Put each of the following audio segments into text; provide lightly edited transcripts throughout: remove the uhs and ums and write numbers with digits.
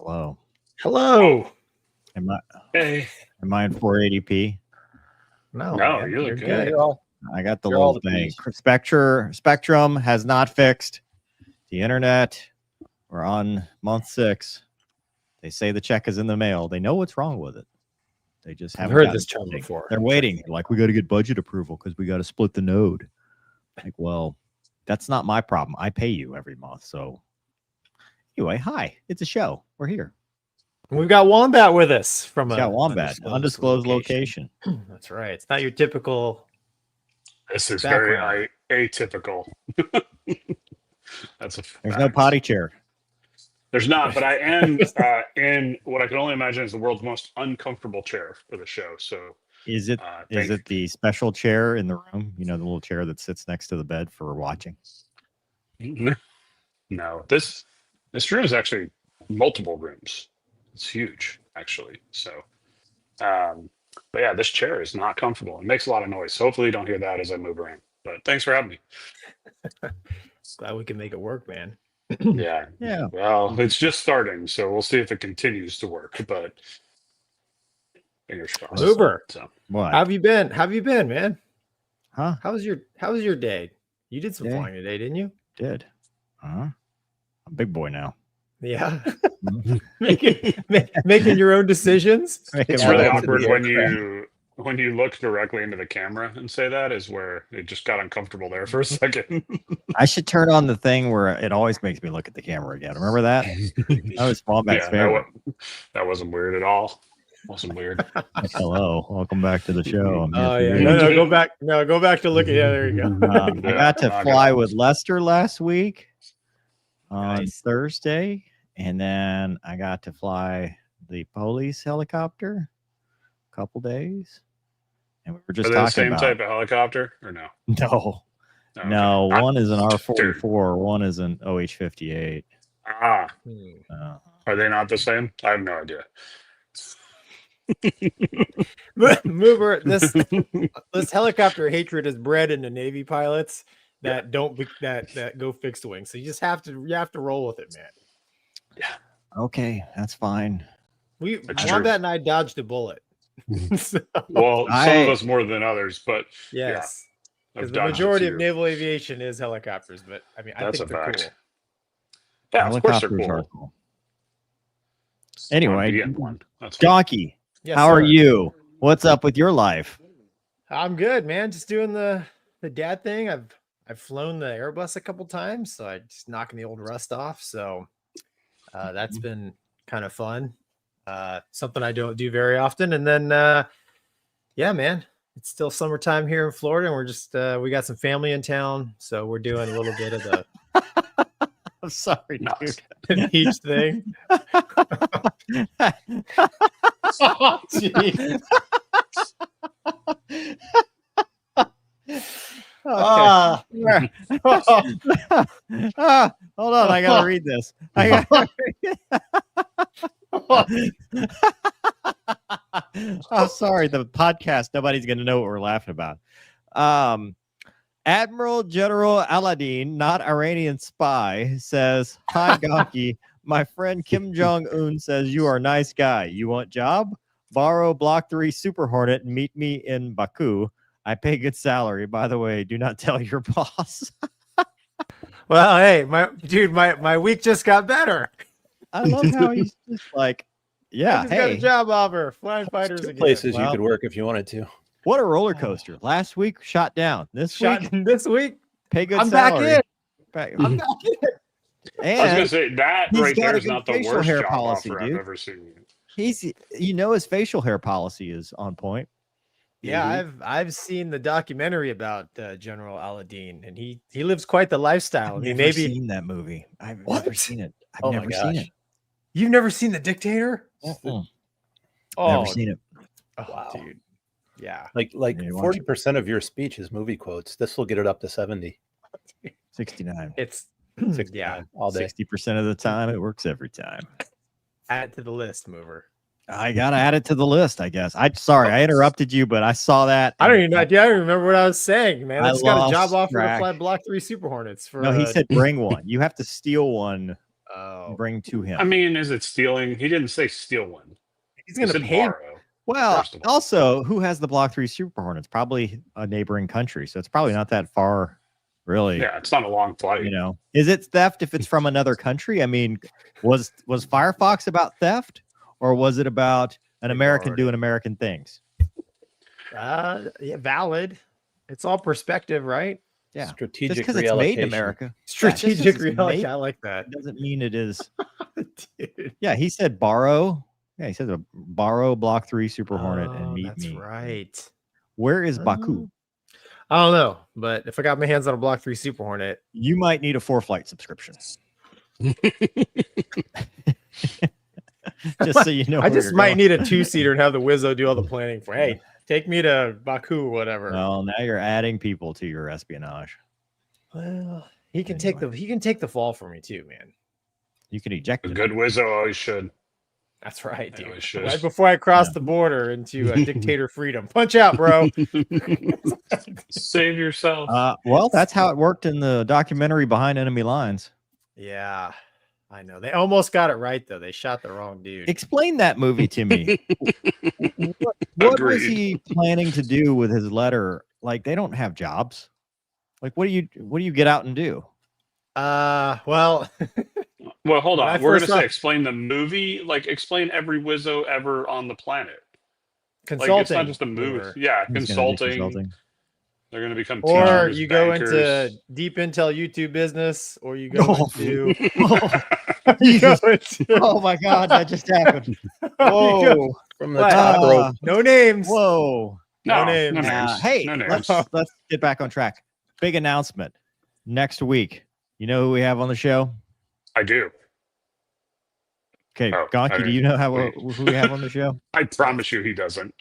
Hello. Hello. Am I Hey. am I in 480p? No, No, you look good. You're all, I got the You're all little the thing. piece. Spectrum has not fixed the internet. We're on month 6. They say the check is in the mail. They know what's wrong with it. They just I've haven't heard gotten this term anything. before. They're waiting. Like, we got to get budget approval because we got to split the node. Like, well, that's not my problem. I pay you every month. So anyway, hi. It's a show. We're here. We've got Wombat with us from It's a got Wombat, undisclosed location. That's right. It's not your typical. This is Background. very atypical. That's a There's fact. no potty chair. There's not, but I am in what I can only imagine is the world's most uncomfortable chair for the show. So Is it is it the special chair in the room? You know, the little chair that sits next to the bed for watching? No, this room is actually multiple rooms. It's huge, actually. So, but yeah, this chair is not comfortable. It makes a lot of noise. So hopefully you don't hear that as I move around. But thanks for having me. Glad we can make it work, man. Yeah. Yeah. Well, it's just starting, so we'll see if it continues to work. But fingers crossed. Uber. So What? How have you been? How have you been, man? Huh? How was your day? You did some Day? flying today, didn't you? Did? Huh? I'm a big boy now. Yeah. making your own decisions. it's really awkward when you look directly into the camera and say that is where it just got uncomfortable there for a second. I should turn on the thing where it always makes me look at the camera again. Remember that? That was Wombat's favorite. That wasn't weird at all. Wasn't weird. Hello, welcome back to the show. I'm here Oh for yeah. you. No, go back. No, go back to look at. Yeah, there you go. I got to fly with Lester last week on Nice. Thursday, and then I got to fly the police helicopter a couple days, and we were just Are they the talking same about type of helicopter or no? no, Oh, okay. no. One is an R-44, one is an OH-58. Are they not the same? I have no idea. Mover, this helicopter hatred is bred into Navy pilots that that go fixed wing. So you just have to roll with it, man. Yeah. Okay, that's fine. Wombat and I dodged a bullet. So, Well, some of us more than others, but yes, I've because the dodged a majority of few. naval aviation is helicopters. But I mean, I That's think a they're fact. cool. Yeah, of course they're Helicopters cool. are cool. Anyway, That's fine. Gonky, Yes, how are sir. you? What's up with your life? I'm good, man. Just doing the dad thing. I've flown the Airbus a couple times, so I just knocking the old rust off. So that's been kind of fun. Something I don't do very often. And then yeah, man, it's still summertime here in Florida, and we're just we got some family in town, so we're doing a little bit of the I'm sorry, Nice. dude. beach thing. Oh, geez. Ah. Hold on, I gotta read this. Oh, sorry, the podcast. Nobody's gonna know what we're laughing about. Admiral General Aladdin, not Iranian spy, says, "Hi, Gonky. My friend Kim Jong-un says you are a nice guy. You want job? Borrow Block 3 Super Hornet and meet me in Baku. I pay good salary. By the way, do not tell your boss." Well, hey, my week just got better. I love how he's just like, yeah, I just got a hey, job offer. Flying fighters Two again. places Well, you could work if you wanted to. what a roller coaster. Last week, shot down. This week, This week, pay good I'm salary. back in. I'm back in. I was gonna And say that he's right got there a is good not the facial worst hair job policy, offer dude. I've ever seen. he's, you know, his facial hair policy is on point. Yeah, I've seen the documentary about General Aladdin, and he lives quite the lifestyle. I I've mean, never maybe seen that movie. I've What? never seen it. I've Oh my never seen gosh. it. you've never seen The Dictator. Mm-mm. Oh, Never seen it. oh, Wow. dude. Yeah. Like Yeah, you watch it. 40% of your speech is movie quotes. This will get it up to 70. 69. It's 69 yeah. all day. 60% of the time, it works every time. Add it to the list, Mover. I gotta add it to the list, I guess. Sorry, I interrupted you, but I saw that. I don't and even I don't remember what I was saying, man. I I just got a job lost offer track. to fly Block 3 Super Hornets for No, he said bring one. You have to steal one Oh, bring to him. I mean, is it stealing? He didn't say steal one. he's He gonna said pay. borrow. Well, First of all. also, who has the Block 3 Super Hornets? Probably a neighboring country, so it's probably not that far, really. Yeah, it's not a long flight. You know, is it theft if it's from another country? I mean, was Firefox about theft, or was it about an They American borrowed doing American things? Yeah, valid. It's all perspective, right? Yeah, just Strategic because it's made in reallocation. America Strategic it's reality. made- I like that. doesn't mean it is. Dude. Yeah, he said borrow. Yeah, he said borrow Block 3 Super Hornet and Oh, meet that's me. right. Where is Baku? I don't know, but if I got my hands on a Block 3 Super Hornet, You might need a 4-flight subscription. Just so you know, I where just you're might going. need a 2-seater and have the Wizzo do all the planning for. Hey, take me to Baku, whatever. Well, now you're adding people to your espionage. Well, he can take the fall for me too, man. You can eject A it. good Wizzo always should. That's right, They dude. always should. Right before I cross the border into dictator freedom, punch out, bro. Save yourself. Well, that's how it worked in the documentary Behind Enemy Lines. Yeah, I know. They almost got it right though. They shot the wrong dude. Explain that movie to me. What was Agreed. he planning to do with his letter? Like, they don't have jobs. Like, what do you get out and do? Well, Well, hold when I on. We're first gonna say saw- explain the movie. Like explain every Wizzo ever on the planet. consulting. Like it's not just a movie. whatever. Yeah, He's gonna do consulting. They're gonna become Or teachers, you go bankers. into deep intel YouTube business, or you go Oh. into. Oh, you go Jesus. into Oh my God, that just happened. you go- Whoa. From the What? top rope. no names. Whoa. No No names. names. Hey, no names. let's get back on track. Big announcement next week. You know who we have on the show? I do. Okay, Oh, Gonky, do I- you know wait. who we have on the show? I promise you, he doesn't.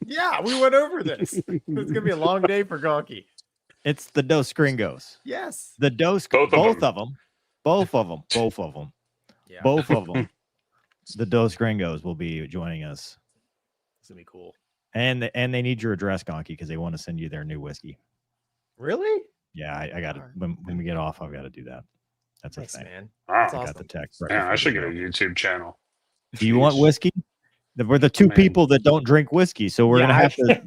Yeah, we went over this. It's gonna be a long day for Gonky. It's the Dos Gringos. Yes. The Dos, Both of them. both of them. Yeah. Both of them. The Dos Gringos will be joining us, It's gonna be cool. and they need your address, Gonky, because they want to send you their new whiskey. Really? Yeah, I got to when we get off. I've got to do that. That's a Thanks, thing. man. Wow. That's I awesome. got the text. right Yeah, I before should the get a show. YouTube channel. Do you want Jeez. whiskey? We're the two Man. people that don't drink whiskey, so we're Yeah, gonna have to.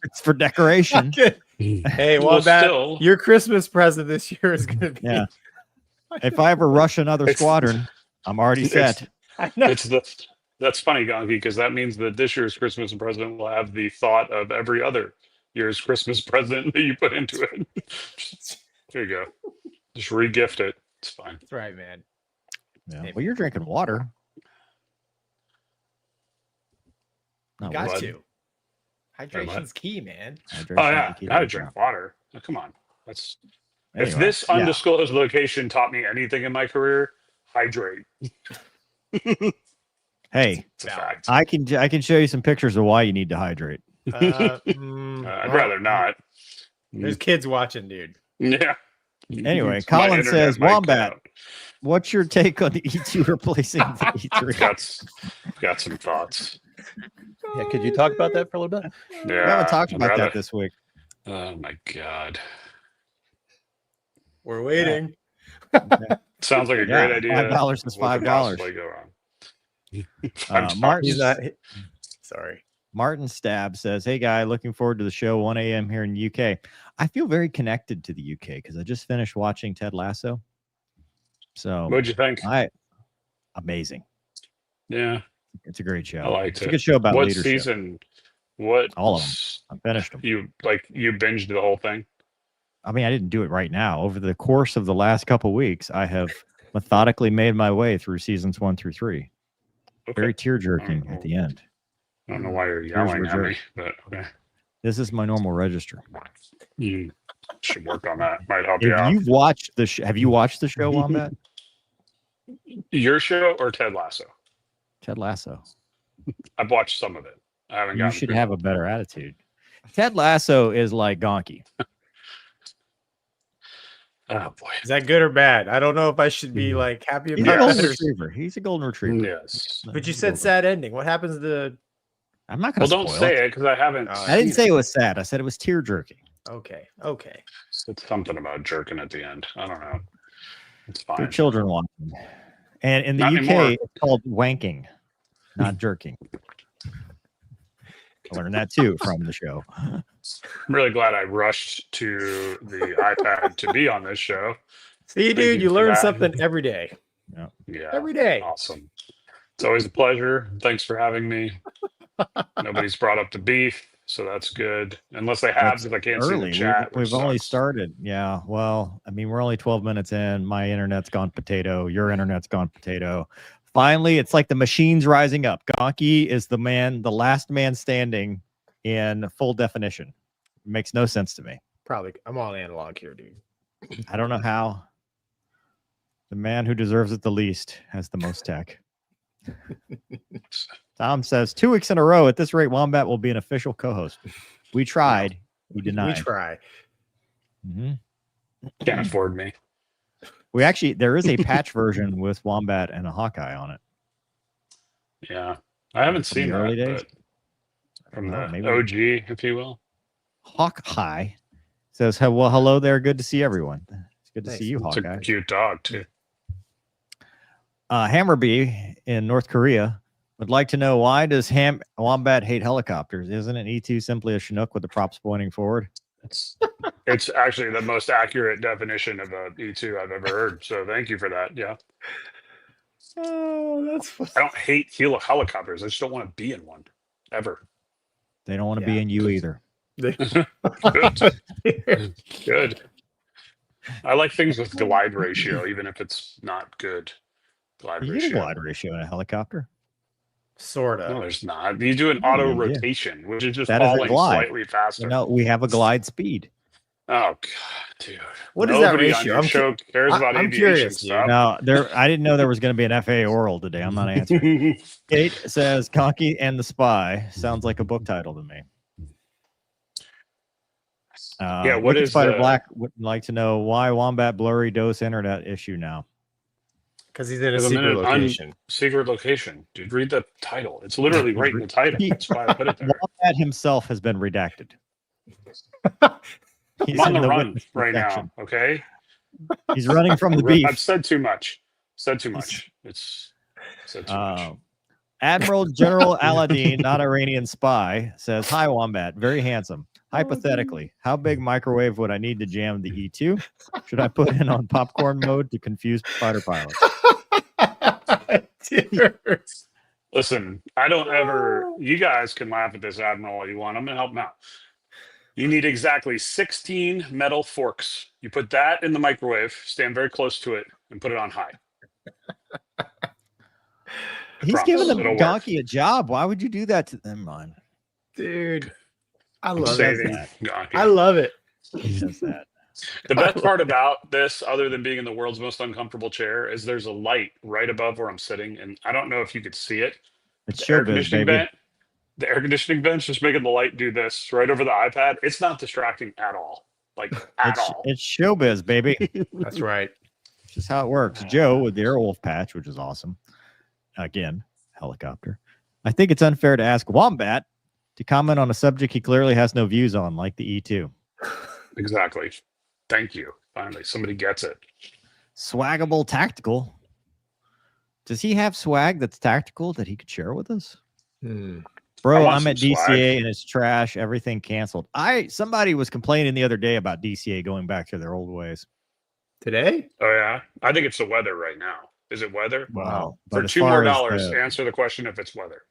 It's for decoration. Hey, Well, Wombat, still- your Christmas present this year is gonna be. Yeah. If I ever rush another It's- squadron, I'm already it's- set. I know. That's funny, Gonky, because that means that this year's Christmas present will have the thought of every other year's Christmas present that you put into it. There you go. Just re-gift it. It's fine. That's right, man. Yeah. Hey, Well, you're drinking water. Not Got whiskey. to. Hydration's key, man. Hydration Oh yeah, to keep gotta it drink down. water. Oh, come on. That's if Anyway, this yeah. undisclosed location taught me anything in my career, hydrate. Hey, It's a Valid. fact. I can show you some pictures of why you need to hydrate. I'd rather not. There's kids watching, dude. Yeah. Anyway, My Colin internet says, might cut Wombat, out. what's your take on the E2 replacing the E3? Got some thoughts. Yeah, could you talk about that for a little bit? Yeah, We haven't talked I'd about rather- that this week. Oh my god. We're waiting. Sounds like a Yeah, great idea. $5 is What could $5. possibly go wrong? Martin- He's not. Sorry. Martin Stab says, "Hey guy, looking forward to the show 1 a.m. here in the UK. I feel very connected to the UK because I just finished watching Ted Lasso. So What'd you think? amazing. Yeah, It's a great show. I liked It's a it. good show about What leadership. season? What? All of 'em. I finished them. You binged the whole thing? I mean, I didn't do it right now. Over the course of the last couple weeks, I have methodically made my way through seasons 1 through 3. Okay. Very tear jerking at the end. I don't know why you're Tears yelling were at me, jerked. but okay. This is my normal register. You should work on that. Might help you If out. you've watched the have you watched the show, Wombat? Your show or Ted Lasso? Ted Lasso. I've watched some of it. I haven't You gotten should through have a better attitude. Ted Lasso is like Gonky. Oh boy. Is that good or bad? I don't know if I should be like happy He's a about golden that. or- retriever. He's a golden retriever. Yes. But you said sad ending. What happens to? I'm not Well, going to don't spoil say it because I haven't. I didn't say it was sad. I said it was tear jerking. Okay. Okay. It's something about jerking at the end. I don't know. It's For fine. children watching. And in the Not UK, anymore. it's called wanking, not jerking. I learned that too from the show. I'm really glad I rushed to the iPad to be on this show. See, Thank dude, you you for learn that. something every day. Yeah. Every day. Awesome. It's always a pleasure. Thanks for having me. Nobody's brought up the beef, so that's good. Unless they have, It's because I can't see the early. chat. We've which only sucks. started. Yeah. Well, I mean, we're only 12 minutes in. My internet's gone potato. Your internet's gone potato. Finally, it's like the machine's rising up. Gonky is the last man standing in full definition. Makes no sense to me. Probably. I'm all analog here, dude. I don't know how. The man who deserves it the least has the most tech. Tom says 2 weeks in a row. At this rate, Wombat will be an official co-host. We tried. We denied. We try. Mhm. Can't afford me. We actually, there is a patch version with Wombat and a Hawkeye on it. Yeah. I haven't From seen the early that, days? but from Well, the maybe- OG, if you will. Hawkeye says, well, hello there. Good to see everyone. It's good to Thanks. see you, It's a Hawkeye. cute dog, too. Hammerby in North Korea would like to know, why does Wombat hate helicopters? Isn't an E2 simply a Chinook with the props pointing forward? It's actually the most accurate definition of a E2 I've ever heard. So thank you for that. Yeah. Oh, that's fun. I don't hate helicopters. I just don't want to be in one ever. They don't want to Yeah. be in you either. Good. Good. I like things with glide ratio, even if it's not good. Glide You get a ratio. glide ratio in a helicopter. Sorta. No, there's not. You do an Yeah, auto you do. rotation, which is just That is a falling glide. slightly faster. No, we have a glide speed. Oh god, dude! What is that Nobody on ratio? your show cares about I'm aviation curious, dude. stuff. No, I didn't know there was going to be an FAA oral today. I'm not answering. Kate says Conky and the Spy sounds like a book title to me. Yeah, what Wicked is Spider the- Black would like to know why Wombat blurry dose internet issue now. Because he's in a Because I'm in secret an location. Secret location, dude. Read the title. It's literally right in the title. That's why I put it there. Wombat himself has been redacted. He's I'm on in the run witness right protection. now. Okay. He's running from the I've beef. said too much. Said too much. It's said too much. Admiral General Aladdin, not Iranian spy, says, "Hi, Wombat. Very handsome. Hypothetically, how big microwave would I need to jam the E2? Should I put in on popcorn mode to confuse fighter pilots?" Dude. Listen, I don't ever. You guys can laugh at this, Admiral, all you want. I'm gonna help him out. You need exactly 16 metal forks. You put that in the microwave, stand very close to it, and put it on high. He's Promise, giving the it'll work. donkey a job. Why would you do that to them, man? Dude. I I'm love saving that. Gonky. I love it. He does that. The best part about this, other than being in the world's most uncomfortable chair, is there's a light right above where I'm sitting, and I don't know if you could see it. It's The air showbiz, conditioning baby. vent, the air conditioning vent's just making the light do this right over the iPad. It's not distracting at all, like at all. It's showbiz, baby. That's right. It's just how it works. Joe with the Airwolf patch, which is awesome. Again, helicopter. I think it's unfair to ask Wombat to comment on a subject he clearly has no views on, like the E2. Exactly. Thank you. Finally, somebody gets it. Swaggable tactical. Does he have swag that's tactical that he could share with us? Hmm. Bro, want I'm at some DCA swag. and it's trash. Everything canceled. Somebody was complaining the other day about DCA going back to their old ways. Today? Oh yeah, I think it's the weather right now. Is it weather? Wow. For $2 more, answer the question if it's weather.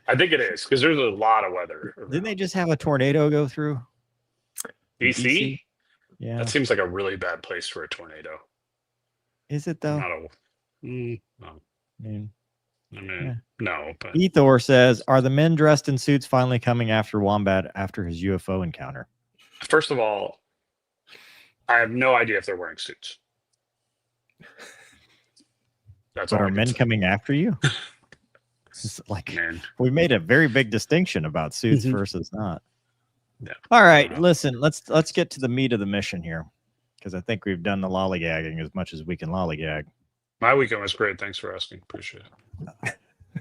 I think it is because there's a lot of weather. Didn't they just have a tornado go through? DC? Yeah. That seems like a really bad place for a tornado. Is it though? Not a. No. I mean, Yeah. No, but Ethor says, "Are the men dressed in suits finally coming after Wombat after his UFO encounter?" first of all, I have no idea if they're wearing suits. That's But all are I can men say. coming after you? It's like Man. we made a very big distinction about suits versus not. Yeah. All right, Yeah. listen. Let's get to the meat of the mission here, because I think we've done the lollygagging as much as we can lollygag. My weekend was great. Thanks for asking. Appreciate it.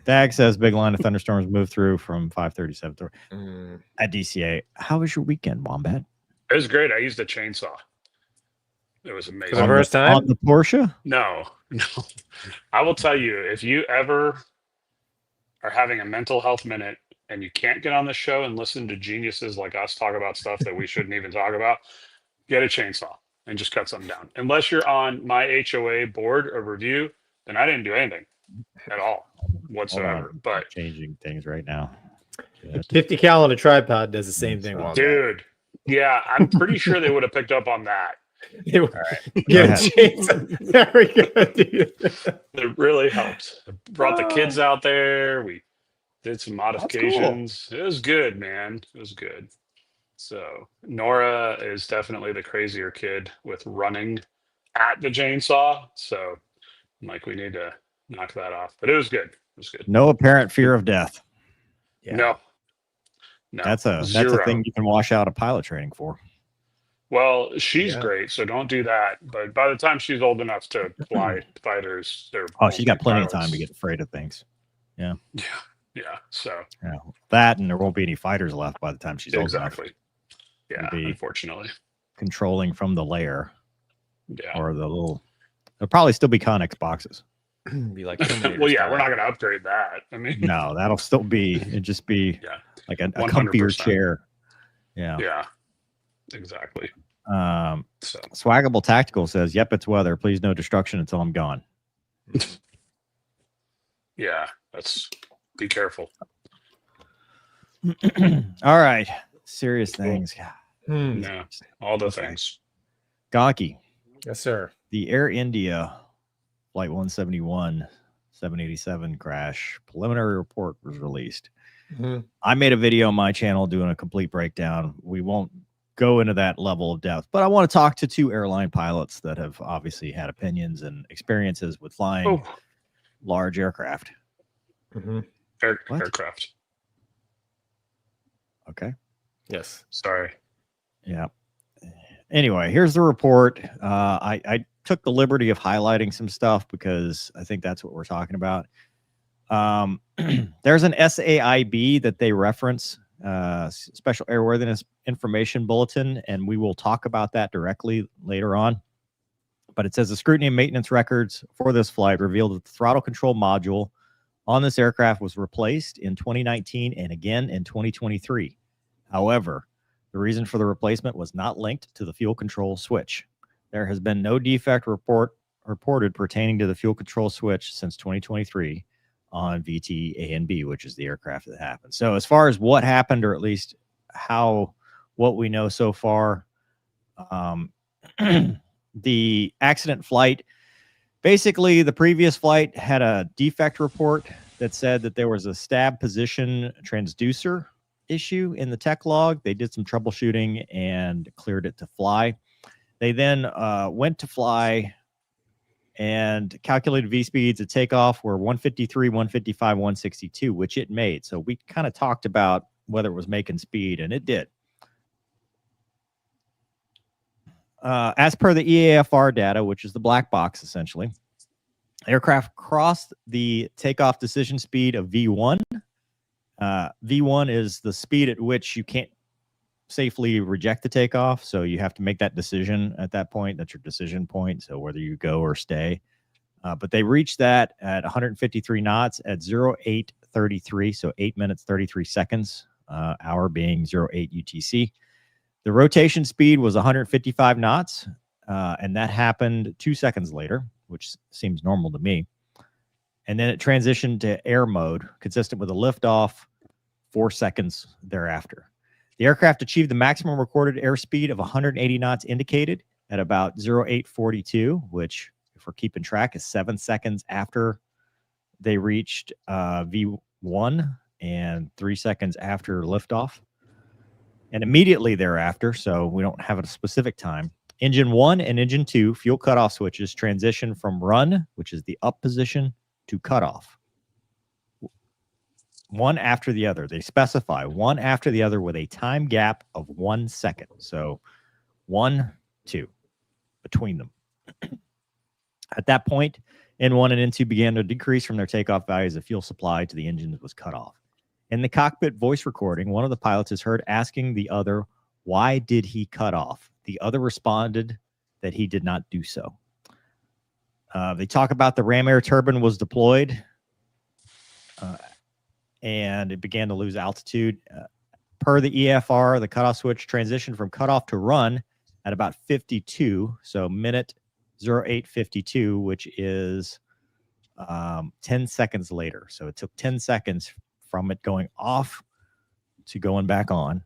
Dag says big line of thunderstorms moved through from 5:37 Hmm. at DCA. How was your weekend, Wombat? It was great. I used a chainsaw. It was For amazing. the first time? On the Porsche? No. I will tell you, if you ever are having a mental health minute and you can't get on the show and listen to geniuses like us talk about stuff that we shouldn't even talk about, get a chainsaw and just cut something down. Unless you're on my HOA board of review, then I didn't do anything at all whatsoever. I'm But changing things right now. 50 cal on a tripod does the same thing. Wombat. dude, yeah, I'm pretty sure they would have picked up on that. Get Go a ahead. chainsaw. There we go, dude. It really helped. Brought the kids out there. We did some modifications. It was good, man. It was good. So Nora is definitely the crazier kid with running at the chainsaw. So I'm like, we need to knock that off. But it was good. It was good. No apparent fear of death. Yeah. No. That's a Zero. thing you can wash out of pilot training for. Well, she's Yeah. great, so don't do that. But by the time she's old enough to fly fighters, they're Oh, she's got plenty of pilots. time to get afraid of things. Yeah. So Yeah, that, and there won't be any fighters left by the time she's old enough. exactly. Yeah, Be- unfortunately. Controlling from the layer Yeah. or the little. There'll probably still be Connex boxes. Be like Terminator Well, yeah, style. we're not going to upgrade that. I mean, No, that'll still be. It'd just be Yeah. like a comfier 100%. chair. Yeah. yeah, exactly. So Swaggable Tactical says, "Yep, it's weather. Please no destruction until I'm gone." yeah, that's be careful. All right, serious things. Yeah, all the Okay. things. Gonky, Yes, sir. the Air India Flight 171 787 crash preliminary report was released. Mhm. I made a video on my channel doing a complete breakdown. We won't go into that level of depth, but I want to talk to two airline pilots that have obviously had opinions and experiences with flying Oh, large aircraft. Mhm. What? aircraft. Okay. Yes. Sorry. Yeah. Anyway, here's the report. I took the liberty of highlighting some stuff because I think that's what we're talking about. There's an SAIB that they reference, Special Airworthiness Information Bulletin, and we will talk about that directly later on. But it says the scrutiny and maintenance records for this flight revealed that the throttle control module on this aircraft was replaced in 2019 and again in 2023. However, the reason for the replacement was not linked to the fuel control switch. There has been no defect reported pertaining to the fuel control switch since 2023 on VT A and B, which is the aircraft that happened. So as far as what happened, or at least what we know so far, the accident flight, basically the previous flight had a defect report that said that there was a stab position transducer issue in the tech log. They did some troubleshooting and cleared it to fly. They then went to fly and calculated V speeds at takeoff were 153, 155, 162, which it made. So we kind of talked about whether it was making speed, and it did. As per the EAFR data, which is the black box essentially, aircraft crossed the takeoff decision speed of V1. V1 is the speed at which you can't safely reject the takeoff. So you have to make that decision at that point. That's your decision point. So whether you go or stay. But they reached that at 153 knots at 0833. So 8 minutes, 33 seconds, hour being 08 UTC. The rotation speed was 155 knots. And that happened 2 seconds later, which seems normal to me. And then it transitioned to air mode, consistent with a liftoff 4 seconds thereafter. The aircraft achieved the maximum recorded airspeed of 180 knots indicated at about 0842, which, if we're keeping track, is 7 seconds after they reached V1 and 3 seconds after liftoff. And immediately thereafter, so we don't have a specific time, Engine 1 and Engine 2 fuel cutoff switches transition from run, which is the up position, to cutoff. One after the other. They specify one after the other with a time gap of 1 second. So 1, 2 between them. At that point, N1 and N2 began to decrease from their takeoff values. The fuel supply to the engines was cut off. In the cockpit voice recording, one of the pilots is heard asking the other, "Why did he cut off?" The other responded that he did not do so. They talk about the ram air turbine was deployed and it began to lose altitude. Per the EFR, the cutoff switch transitioned from cutoff to run at about 52, so minute 0852, which is 10 seconds later. So it took 10 seconds from it going off to going back on.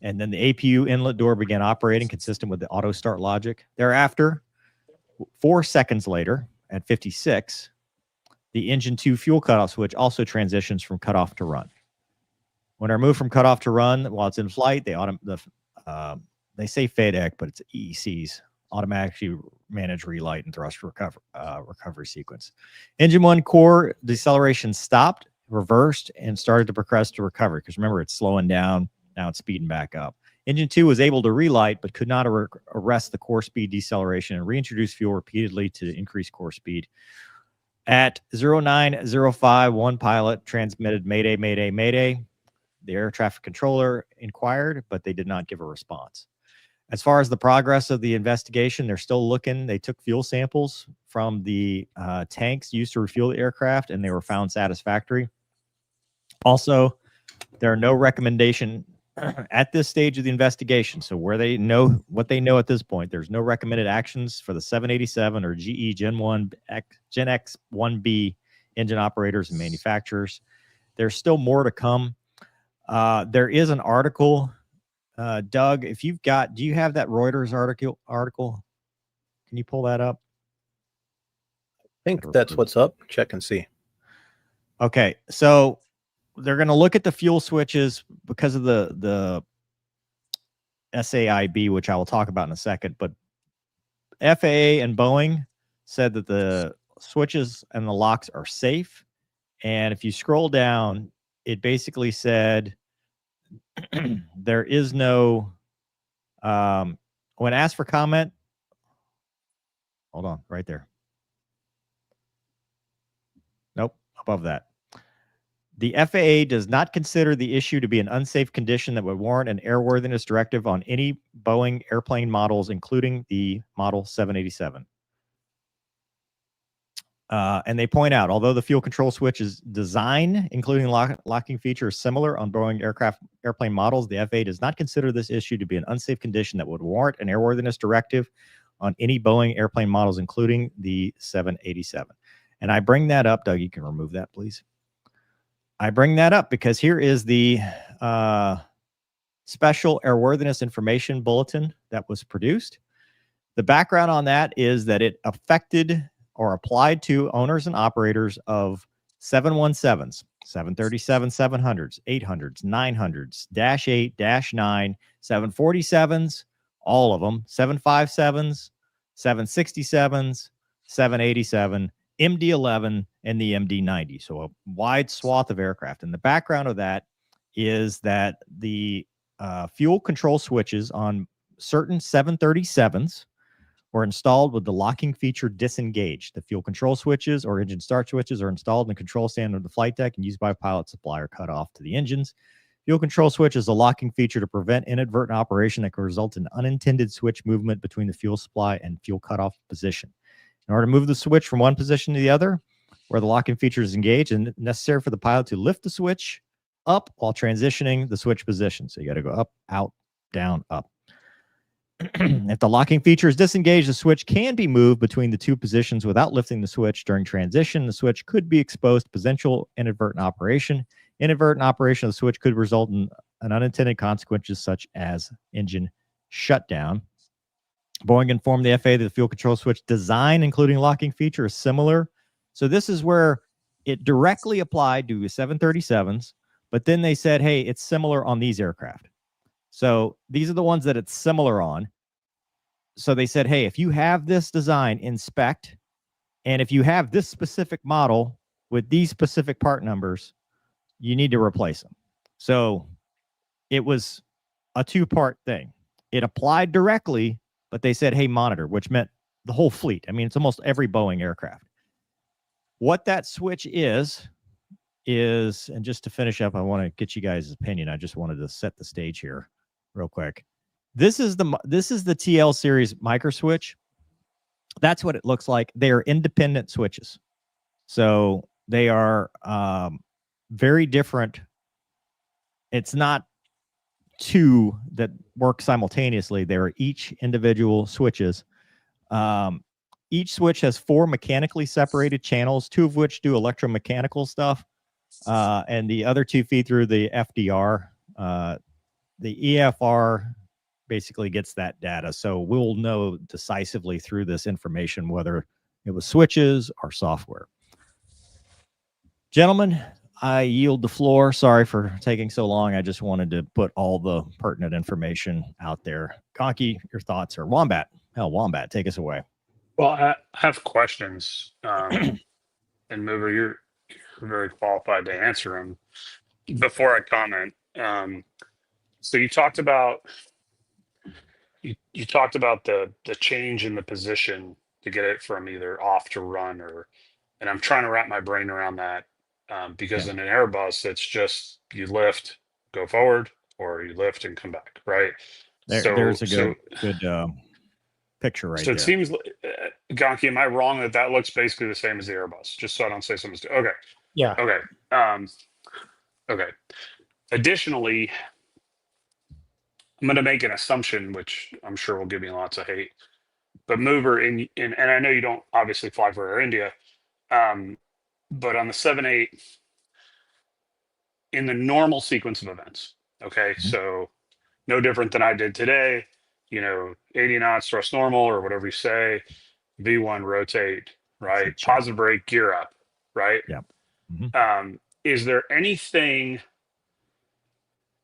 And then the APU inlet door began operating consistent with the auto start logic. Thereafter, 4 seconds later at 56, the engine 2 fuel cutoff switch also transitions from cutoff to run. When I move from cutoff to run, while it's in flight, they say FADEC, but it's EECs, automatically manage relight and thrust recovery sequence. Engine 1 core deceleration stopped, reversed, and started to progress to recovery. Because remember, it's slowing down. Now it's speeding back up. Engine 2 was able to relight, but could not arrest the core speed deceleration and reintroduce fuel repeatedly to increase core speed. At 0905, one pilot transmitted Mayday, Mayday, Mayday. The air traffic controller inquired, but they did not give a response. As far as the progress of the investigation, they're still looking. They took fuel samples from the tanks used to refuel the aircraft, and they were found satisfactory. Also, there are no recommendation at this stage of the investigation. So where they know what they know at this point, there's no recommended actions for the 787 or GE Gen X 1B engine operators and manufacturers. There's still more to come. There is an article, Doug, if you've got, do you have that Reuters article? Can you pull that up? I think that's what's up. Check and see. Okay. So they're going to look at the fuel switches because of the SAIB, which I will talk about in a second, but FAA and Boeing said that the switches and the locks are safe. And if you scroll down, it basically said there is no, when asked for comment, hold on, right there. Nope, above that. The FAA does not consider the issue to be an unsafe condition that would warrant an airworthiness directive on any Boeing airplane models, including the Model 787. And they point out, although the fuel control switch's design, including locking features, similar on Boeing airplane models, the FAA does not consider this issue to be an unsafe condition that would warrant an airworthiness directive on any Boeing airplane models, including the 787. And I bring that up, Doug, you can remove that, please. I bring that up because here is the special airworthiness information bulletin that was produced. The background on that is that it affected or applied to owners and operators of 717s, 737-700s, 800s, 900s, Dash 8, Dash 9, 747s, all of them, 757s, 767s, 787, MD-11, and the MD-90. So a wide swath of aircraft. And the background of that is that the fuel control switches on certain 737s were installed with the locking feature disengaged. The fuel control switches or engine start switches are installed in the control stand of the flight deck and used by pilot supply or cut off to the engines. Fuel control switch is a locking feature to prevent inadvertent operation that can result in unintended switch movement between the fuel supply and fuel cutoff position. In order to move the switch from one position to the other, where the locking feature is engaged, and necessary for the pilot to lift the switch up while transitioning the switch position. So you got to go up, out, down, up. If the locking feature is disengaged, the switch can be moved between the two positions without lifting the switch. During transition, the switch could be exposed to potential inadvertent operation. Inadvertent operation of the switch could result in unintended consequences such as engine shutdown. Boeing informed the FAA that the fuel control switch design, including locking feature, is similar. So this is where it directly applied to 737s, but then they said, hey, it's similar on these aircraft. So these are the ones that it's similar on. So they said, hey, if you have this design, inspect. And if you have this specific model with these specific part numbers, you need to replace them. So it was a two-part thing. It applied directly, but they said, hey, monitor, which meant the whole fleet. I mean, it's almost every Boeing aircraft. What that switch is, and just to finish up, I want to get you guys' opinion. I just wanted to set the stage here real quick. This is the TL series micro switch. That's what it looks like. They are independent switches. So they are very different. It's not two that work simultaneously. They are each individual switches. Each switch has 4 mechanically separated channels, 2 of which do electromechanical stuff, and the other 2 feed through the FDR. The EFR basically gets that data, so we'll know decisively through this information whether it was switches or software. Gentlemen, I yield the floor. Sorry for taking so long. I just wanted to put all the pertinent information out there. Gonky, your thoughts, or Wombat? Hell, Wombat, take us away. Well, I have questions, and Mover, you're very qualified to answer them. Before I comment, so you talked about the change in the position to get it from either off to run, and I'm trying to wrap my brain around that, because in an Airbus, it's just you lift, go forward, or you lift and come back, right? There's a good picture right there. So it seems, Gonky, am I wrong that looks basically the same as the Airbus? Just so I don't say something stupid. Okay. Yeah. Okay. Okay. Additionally, I'm going to make an assumption, which I'm sure will give me lots of hate. But Mover, and I know you don't obviously fly for Air India, but on the 7-8, in the normal sequence of events, okay, so no different than I did today, 80 knots thrust normal or whatever you say, V1 rotate, right? Positive brake, gear up, right? Yeah. Is there anything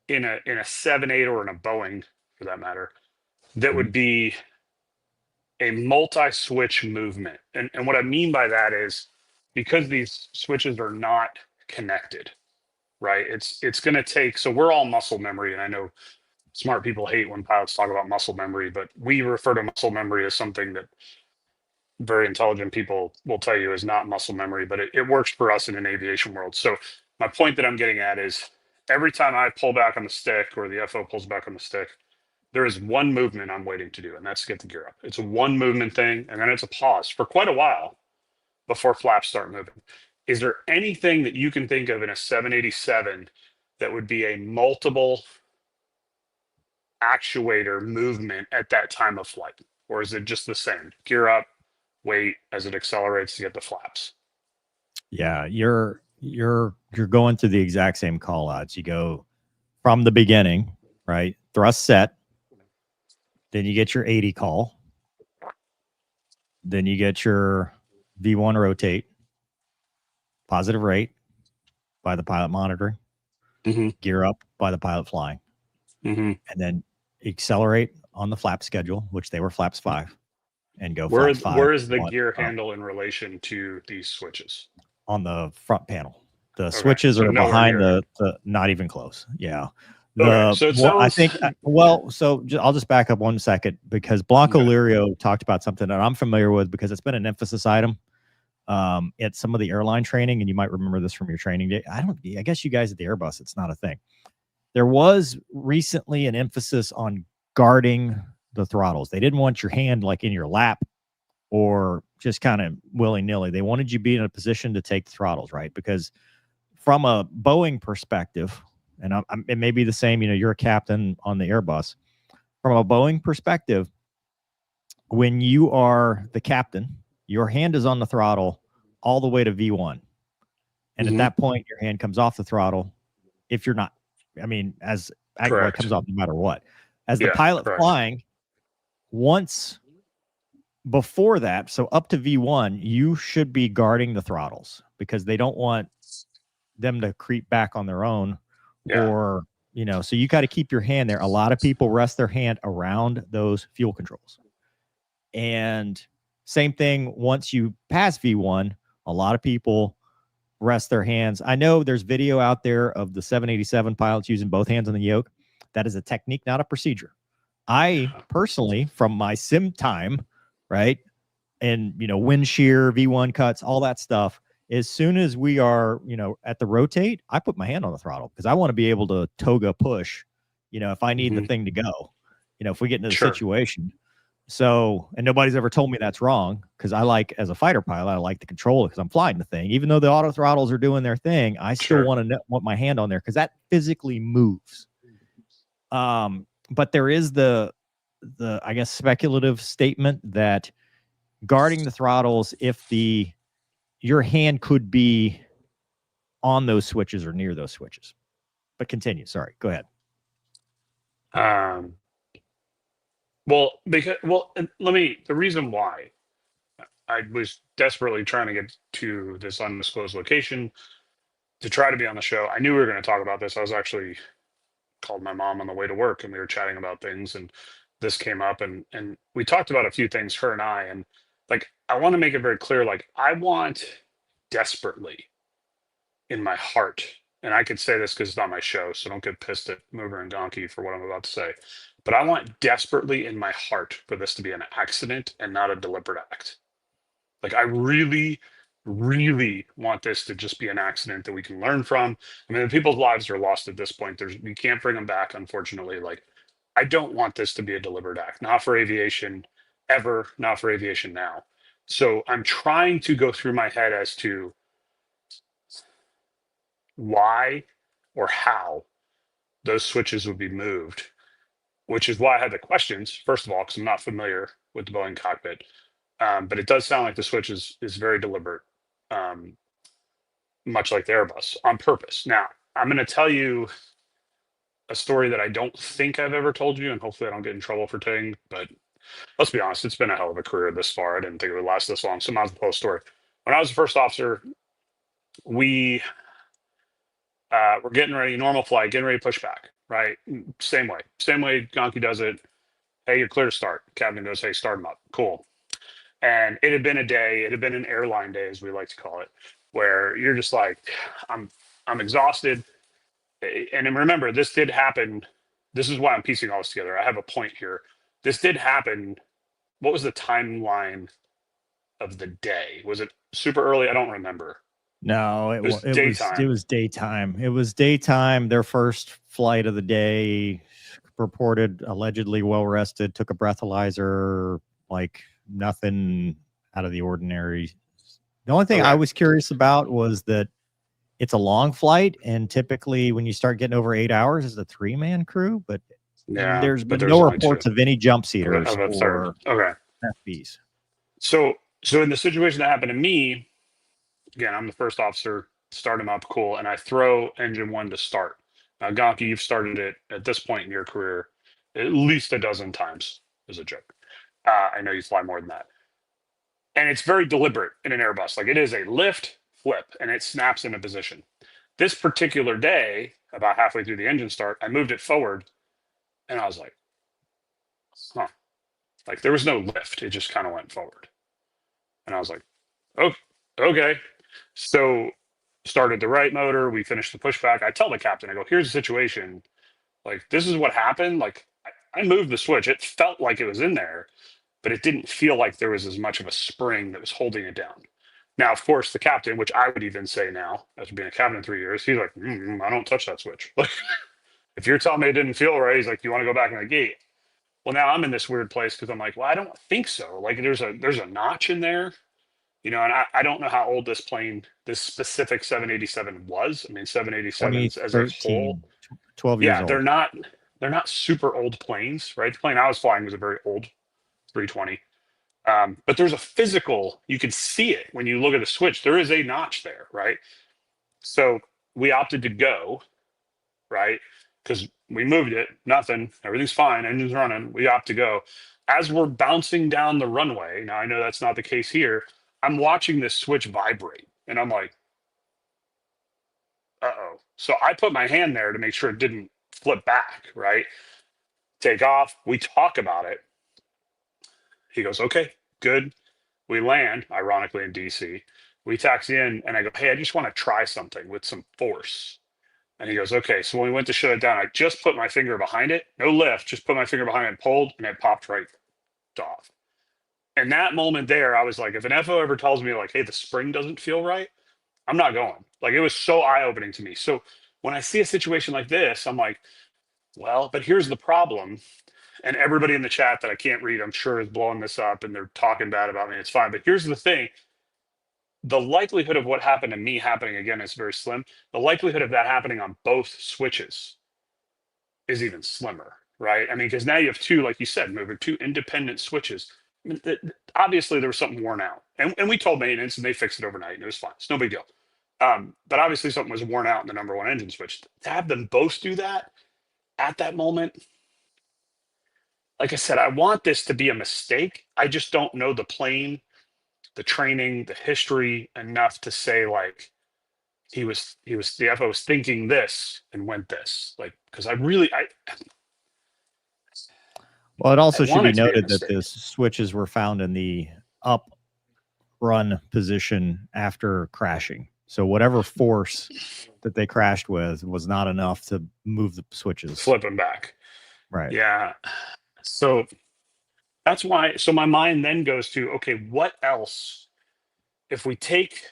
in a 7-8 or in a Boeing, for that matter, that would be a multi-switch movement? And what I mean by that is, because these switches are not connected, right? It's going to take, so we're all muscle memory, and I know smart people hate when pilots talk about muscle memory, but we refer to muscle memory as something that very intelligent people will tell you is not muscle memory, but it works for us in an aviation world. So my point that I'm getting at is, every time I pull back on the stick or the FO pulls back on the stick, there is one movement I'm waiting to do, and that's to get the gear up. It's a one movement thing, and then it's a pause for quite a while before flaps start moving. Is there anything that you can think of in a 787 that would be a multiple actuator movement at that time of flight? Or is it just the same? Gear up, wait as it accelerates to get the flaps. Yeah, you're going through the exact same call outs. You go from the beginning, right? Thrust set. Then you get your 80 call. Then you get your V1 rotate. Positive rate by the pilot monitoring. Gear up by the pilot flying. And then accelerate on the flap schedule, which they were flaps 5, and go flaps 5. Where is the gear handle in relation to these switches? On the front panel. The switches are behind the not even close. Yeah. So it sounds... I think, I'll just back up 1 second, because Blanco Lirio talked about something that I'm familiar with, because it's been an emphasis item at some of the airline training, and you might remember this from your training day. I guess you guys at the Airbus, it's not a thing. There was recently an emphasis on guarding the throttles. They didn't want your hand like in your lap or just kind of willy-nilly. They wanted you to be in a position to take the throttles, right? Because from a Boeing perspective, and it may be the same, you're a captain on the Airbus. From a Boeing perspective, when you are the captain, your hand is on the throttle all the way to V1. And at that point, your hand comes off the throttle. If you're not, as it comes off no matter what. As the pilot flying, once before that, so up to V1, you should be guarding the throttles, because they don't want them to creep back on their own. Or, so you got to keep your hand there. A lot of people rest their hand around those fuel controls. And same thing, once you pass V1, a lot of people rest their hands. I know there's video out there of the 787 pilots using both hands on the yoke. That is a technique, not a procedure. I personally, from my sim time, right, and, wind shear, V1 cuts, all that stuff, as soon as we are, at the rotate, I put my hand on the throttle, because I want to be able to toga push, if I need the thing to go. if we get into the Sure. situation. So, and nobody's ever told me that's wrong, because I like, as a fighter pilot, I like to control it because I'm flying the thing. Even though the auto throttles are doing their thing, I still Sure. want my hand on there because that physically moves. But there is the I guess speculative statement that guarding the throttles, if your hand could be on those switches or near those switches. But continue. Sorry. Go ahead. The reason why I was desperately trying to get to this undisclosed location to try to be on the show. I knew we were going to talk about this. I was actually called my mom on the way to work, and we were chatting about things, and this came up, and we talked about a few things, her and I, and like, I want to make it very clear, like, I want desperately in my heart, and I could say this because it's not my show, so don't get pissed at Mover and Gonky for what I'm about to say, but I want desperately in my heart for this to be an accident and not a deliberate act. Like, I really, really want this to just be an accident that we can learn from. I mean, people's lives are lost at this point. You can't bring them back, unfortunately. Like, I don't want this to be a deliberate act, not for aviation ever, not for aviation now. So I'm trying to go through my head as to why or how those switches would be moved, which is why I had the questions, first of all, because I'm not familiar with the Boeing cockpit. But it does sound like the switch is very deliberate, much like the Airbus, on purpose. Now, I'm going to tell you a story that I don't think I've ever told you, and hopefully I don't get in trouble for telling, but let's be honest, it's been a hell of a career this far. I didn't think it would last this long, so I might as well tell a story. When I was a first officer, we were getting ready, normal flight, getting ready to push back, right? Same way Gonky does it. Hey, you're clear to start. Captain goes, hey, start them up. Cool. And it had been an airline day, as we like to call it, where you're just like, I'm exhausted. And then remember, this did happen. This is why I'm piecing all this together. I have a point here. This did happen. What was the timeline of the day? Was it super early? I don't remember. No, it was daytime. It was daytime. It was daytime. Their first flight of the day, reported allegedly well rested, took a breathalyzer, like nothing out of the ordinary. The only thing I was curious about was that it's a long flight, and typically when you start getting over 8 hours, it's a 3-man crew, but there's been no reports of any jump seaters or FBs. So in the situation that happened to me, again, I'm the first officer, start him up, cool, and I throw engine 1 to start. Now, Gonky, you've started it at this point in your career at least a dozen times as a joke. I know you fly more than that. And it's very deliberate in an Airbus. Like, it is a lift, flip, and it snaps into position. This particular day, about halfway through the engine start, I moved it forward, and I was like, huh. Like, there was no lift. It just kind of went forward. And I was like, oh, okay. So started the right motor. We finished the pushback. I tell the captain, I go, here's the situation. Like, this is what happened. Like, I moved the switch. It felt like it was in there, but it didn't feel like there was as much of a spring that was holding it down. Now, of course, the captain, which I would even say now, after being a captain 3 years, he's like, I don't touch that switch. Like, if you're telling me it didn't feel right, he's like, you want to go back in the gate? Well, now I'm in this weird place because I'm like, well, I don't think so. Like, there's a notch in there, and I don't know how old this specific 787 was. I mean, 787s as a whole, 12 years old. they're not super old planes, right? The plane I was flying was a very old 320. But there's a physical, you can see it when you look at the switch. There is a notch there, right? So we opted to go, right? Because we moved it, nothing, everything's fine, engine's running. We opt to go. As we're bouncing down the runway, now I know that's not the case here, I'm watching this switch vibrate, and I'm like, uh-oh. So I put my hand there to make sure it didn't flip back, right? Take off. We talk about it. He goes, okay, good. We land, ironically, in DC. We taxi in, and I go, hey, I just want to try something with some force. And he goes, okay. So when we went to shut it down, I just put my finger behind it. No lift, just put my finger behind it and pulled, and it popped right off. And that moment there, I was like, if an FO ever tells me, like, hey, the spring doesn't feel right, I'm not going. Like, it was so eye-opening to me. So when I see a situation like this, I'm like, well, but here's the problem. and everybody in the chat that I can't read, I'm sure is blowing this up and they're talking bad about me. It's fine. But here's the thing. The likelihood of what happened to me happening again is very slim. The likelihood of that happening on both switches is even slimmer, right? I mean, because now you have two, like you said, moving two independent switches. I mean, obviously there was something worn out, and we told maintenance and they fixed it overnight and it was fine. It's no big deal. But obviously something was worn out in the number one engine switch. To have them both do that at that moment, like I said, I want this to be a mistake. I just don't know the plane, the training, the history enough to say like the FO was thinking this and went this, like, because Well, it also should want be it to be a noted that mistake. the switches were found in the up run position after crashing. So whatever force that they crashed with was not enough to move the switches. flip them back. Right. Yeah. So that's why. So my mind then goes to, okay, what else? If we take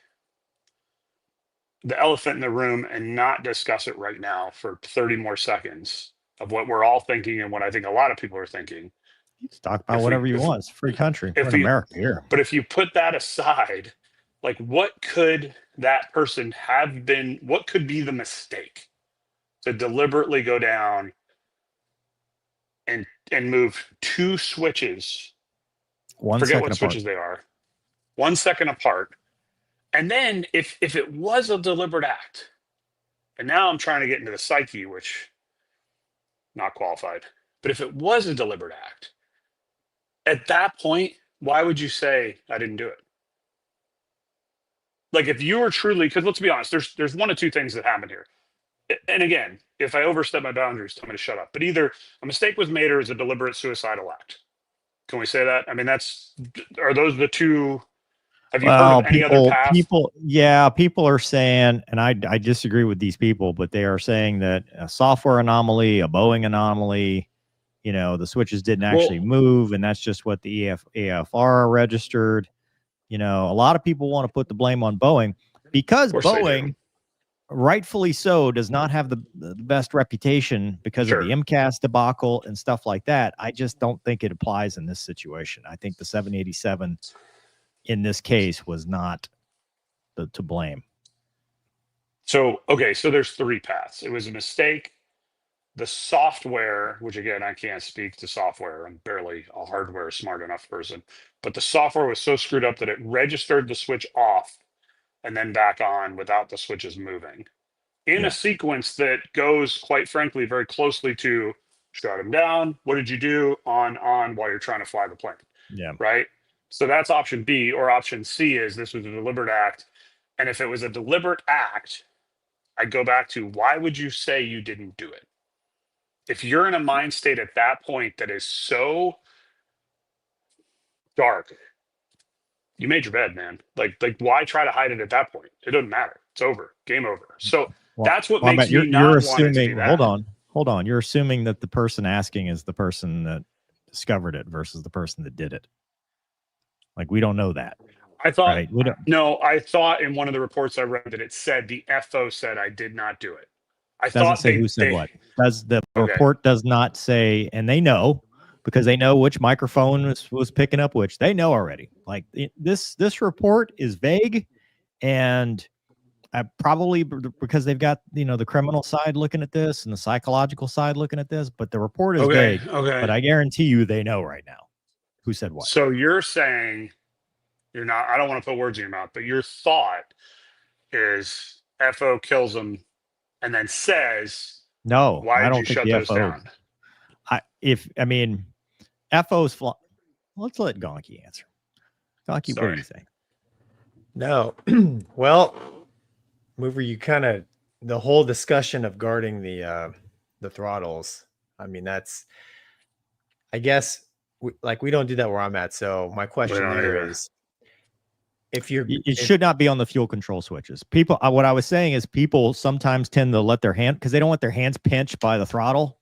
the elephant in the room and not discuss it right now for 30 more seconds of what we're all thinking and what I think a lot of people are thinking. You can talk about whatever you want. It's a free country. We're in America here. But if you put that aside, like what could that person have been? What could be the mistake to deliberately go down and move two switches? Forget what switches they are. 1 second apart. And then if it was a deliberate act, and now I'm trying to get into the psyche, which not qualified, but if it was a deliberate act, at that point, why would you say I didn't do it? Like if you were truly, because let's be honest, there's one of two things that happened here. And again, if I overstep my boundaries, tell me to shut up. But either a mistake was made or it's a deliberate suicidal act. Can we say that? I mean, are those the two? Have you heard of any other path? People are saying, and I disagree with these people, but they are saying that a software anomaly, a Boeing anomaly, the switches didn't actually move, and that's just what the AFR registered. A lot of people want to put the blame on Boeing because Boeing, rightfully so, does not have the best reputation because of the MCAS debacle and stuff like that. I just don't think it applies in this situation. I think the 787 in this case was not to blame. So there's three paths. It was a mistake. The software, which again, I can't speak to software. I'm barely a hardware smart enough person, but the software was so screwed up that it registered the switch off and then back on without the switches moving in a sequence that goes, quite frankly, very closely to shut him down. What did you do on while you're trying to fly the plane? Yeah. Right. So that's option B, or option C is this was a deliberate act. And if it was a deliberate act, I go back to why would you say you didn't do it? If you're in a mind state at that point that is so dark, you made your bed, man. Like why try to hide it at that point? It doesn't matter. It's over. Game over. So that's what makes me not want it to be that. Hold on. You're assuming that the person asking is the person that discovered it versus the person that did it. Like, we don't know that. I thought, right? I thought in one of the reports I read that it said the FO said I did not do it. I doesn't thought say who said what. The report does not say, and they know because they know which microphone was picking up which. They know already. Like this report is vague, and probably because they've got the criminal side looking at this and the psychological side looking at this. But the report is vague. Okay. But I guarantee you, they know right now who said what. So you're saying you're not. I don't want to put words in your mouth, but your thought is FO kills him. And then says, "No, why I don't did you think shut those down?" FO's let's let Gonky answer. Gonky, what do you think? No, well, Mover, you kind of the whole discussion of guarding the throttles. I mean, that's, I guess, we don't do that where I'm at. So my question there is, it should not be on the fuel control switches. People, what I was saying is people sometimes tend to let their hand, because they don't want their hands pinched by the throttle.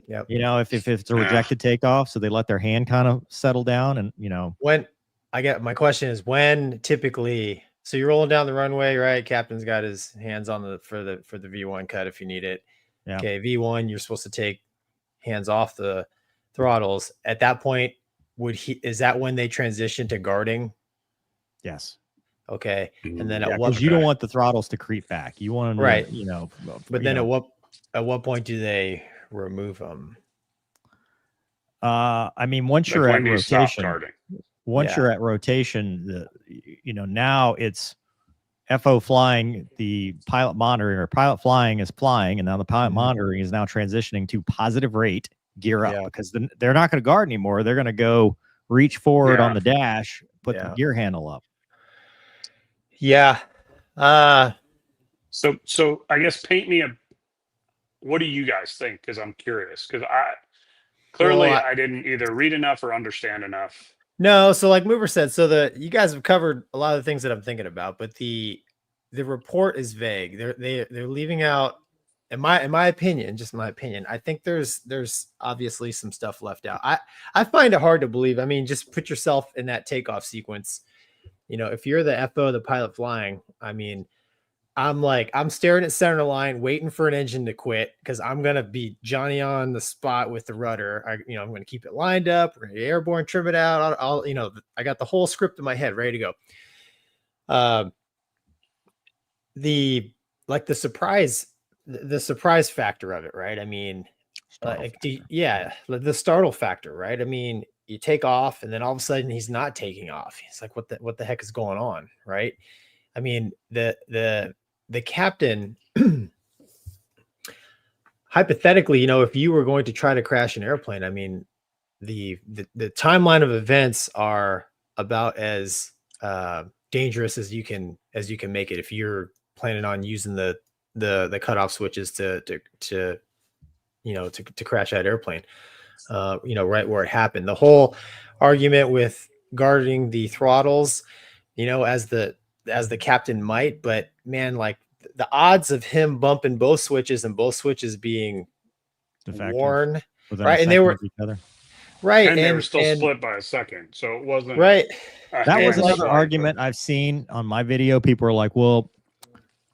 Yep. If it's a rejected takeoff, so they let their hand kind of settle down, and when my question is when typically, so you're rolling down the runway, right? Captain's got his hands on for the V1 cut if you need it. Yeah. Okay, V1, you're supposed to take hands off the throttles, at that point, is that when they transition to guarding? Yes. Okay. And then Yeah, at what because you don't want the throttles to creep back. You want them Right. to, you know. But then at what point do they remove them? I mean, once Like, you're when at do you stop rotation, guarding? once you're at rotation, you know, now it's FO flying, the pilot monitoring, or pilot flying is flying, and now the pilot monitoring is now transitioning to positive rate, gear up, because they're not going to guard anymore. They're going to go reach forward on the dash, put the gear handle up. Yeah. So I guess paint me what do you guys think? Because I'm curious. Because I didn't either read enough or understand enough. No, so like Mover said, so you guys have covered a lot of the things that I'm thinking about, but the report is vague. They're leaving out, in my opinion, just my opinion, I think there's obviously some stuff left out. I find it hard to believe. I mean, just put yourself in that takeoff sequence. You know, if you're the FO, the pilot flying, I mean, I'm staring at center line, waiting for an engine to quit, because I'm gonna be Johnny on the spot with the rudder. I'm gonna keep it lined up. We're gonna airborne, trim it out. I'll I got the whole script in my head ready to go. The surprise factor of it, right? I mean, the startle factor, right? I mean, you take off, and then all of a sudden he's not taking off. He's like, what the heck is going on, right? I mean, the captain, hypothetically, if you were going to try to crash an airplane, I mean, the timeline of events are about as dangerous as you can make it if you're planning on using the cutoff switches to crash that airplane. Right where it happened. The whole argument with guarding the throttles, as the captain might, but man, like the odds of him bumping both switches and both switches being worn, right? And they were right, and they were still split by a second, so it wasn't right. That was another argument I've seen on my video. People are like, "Well,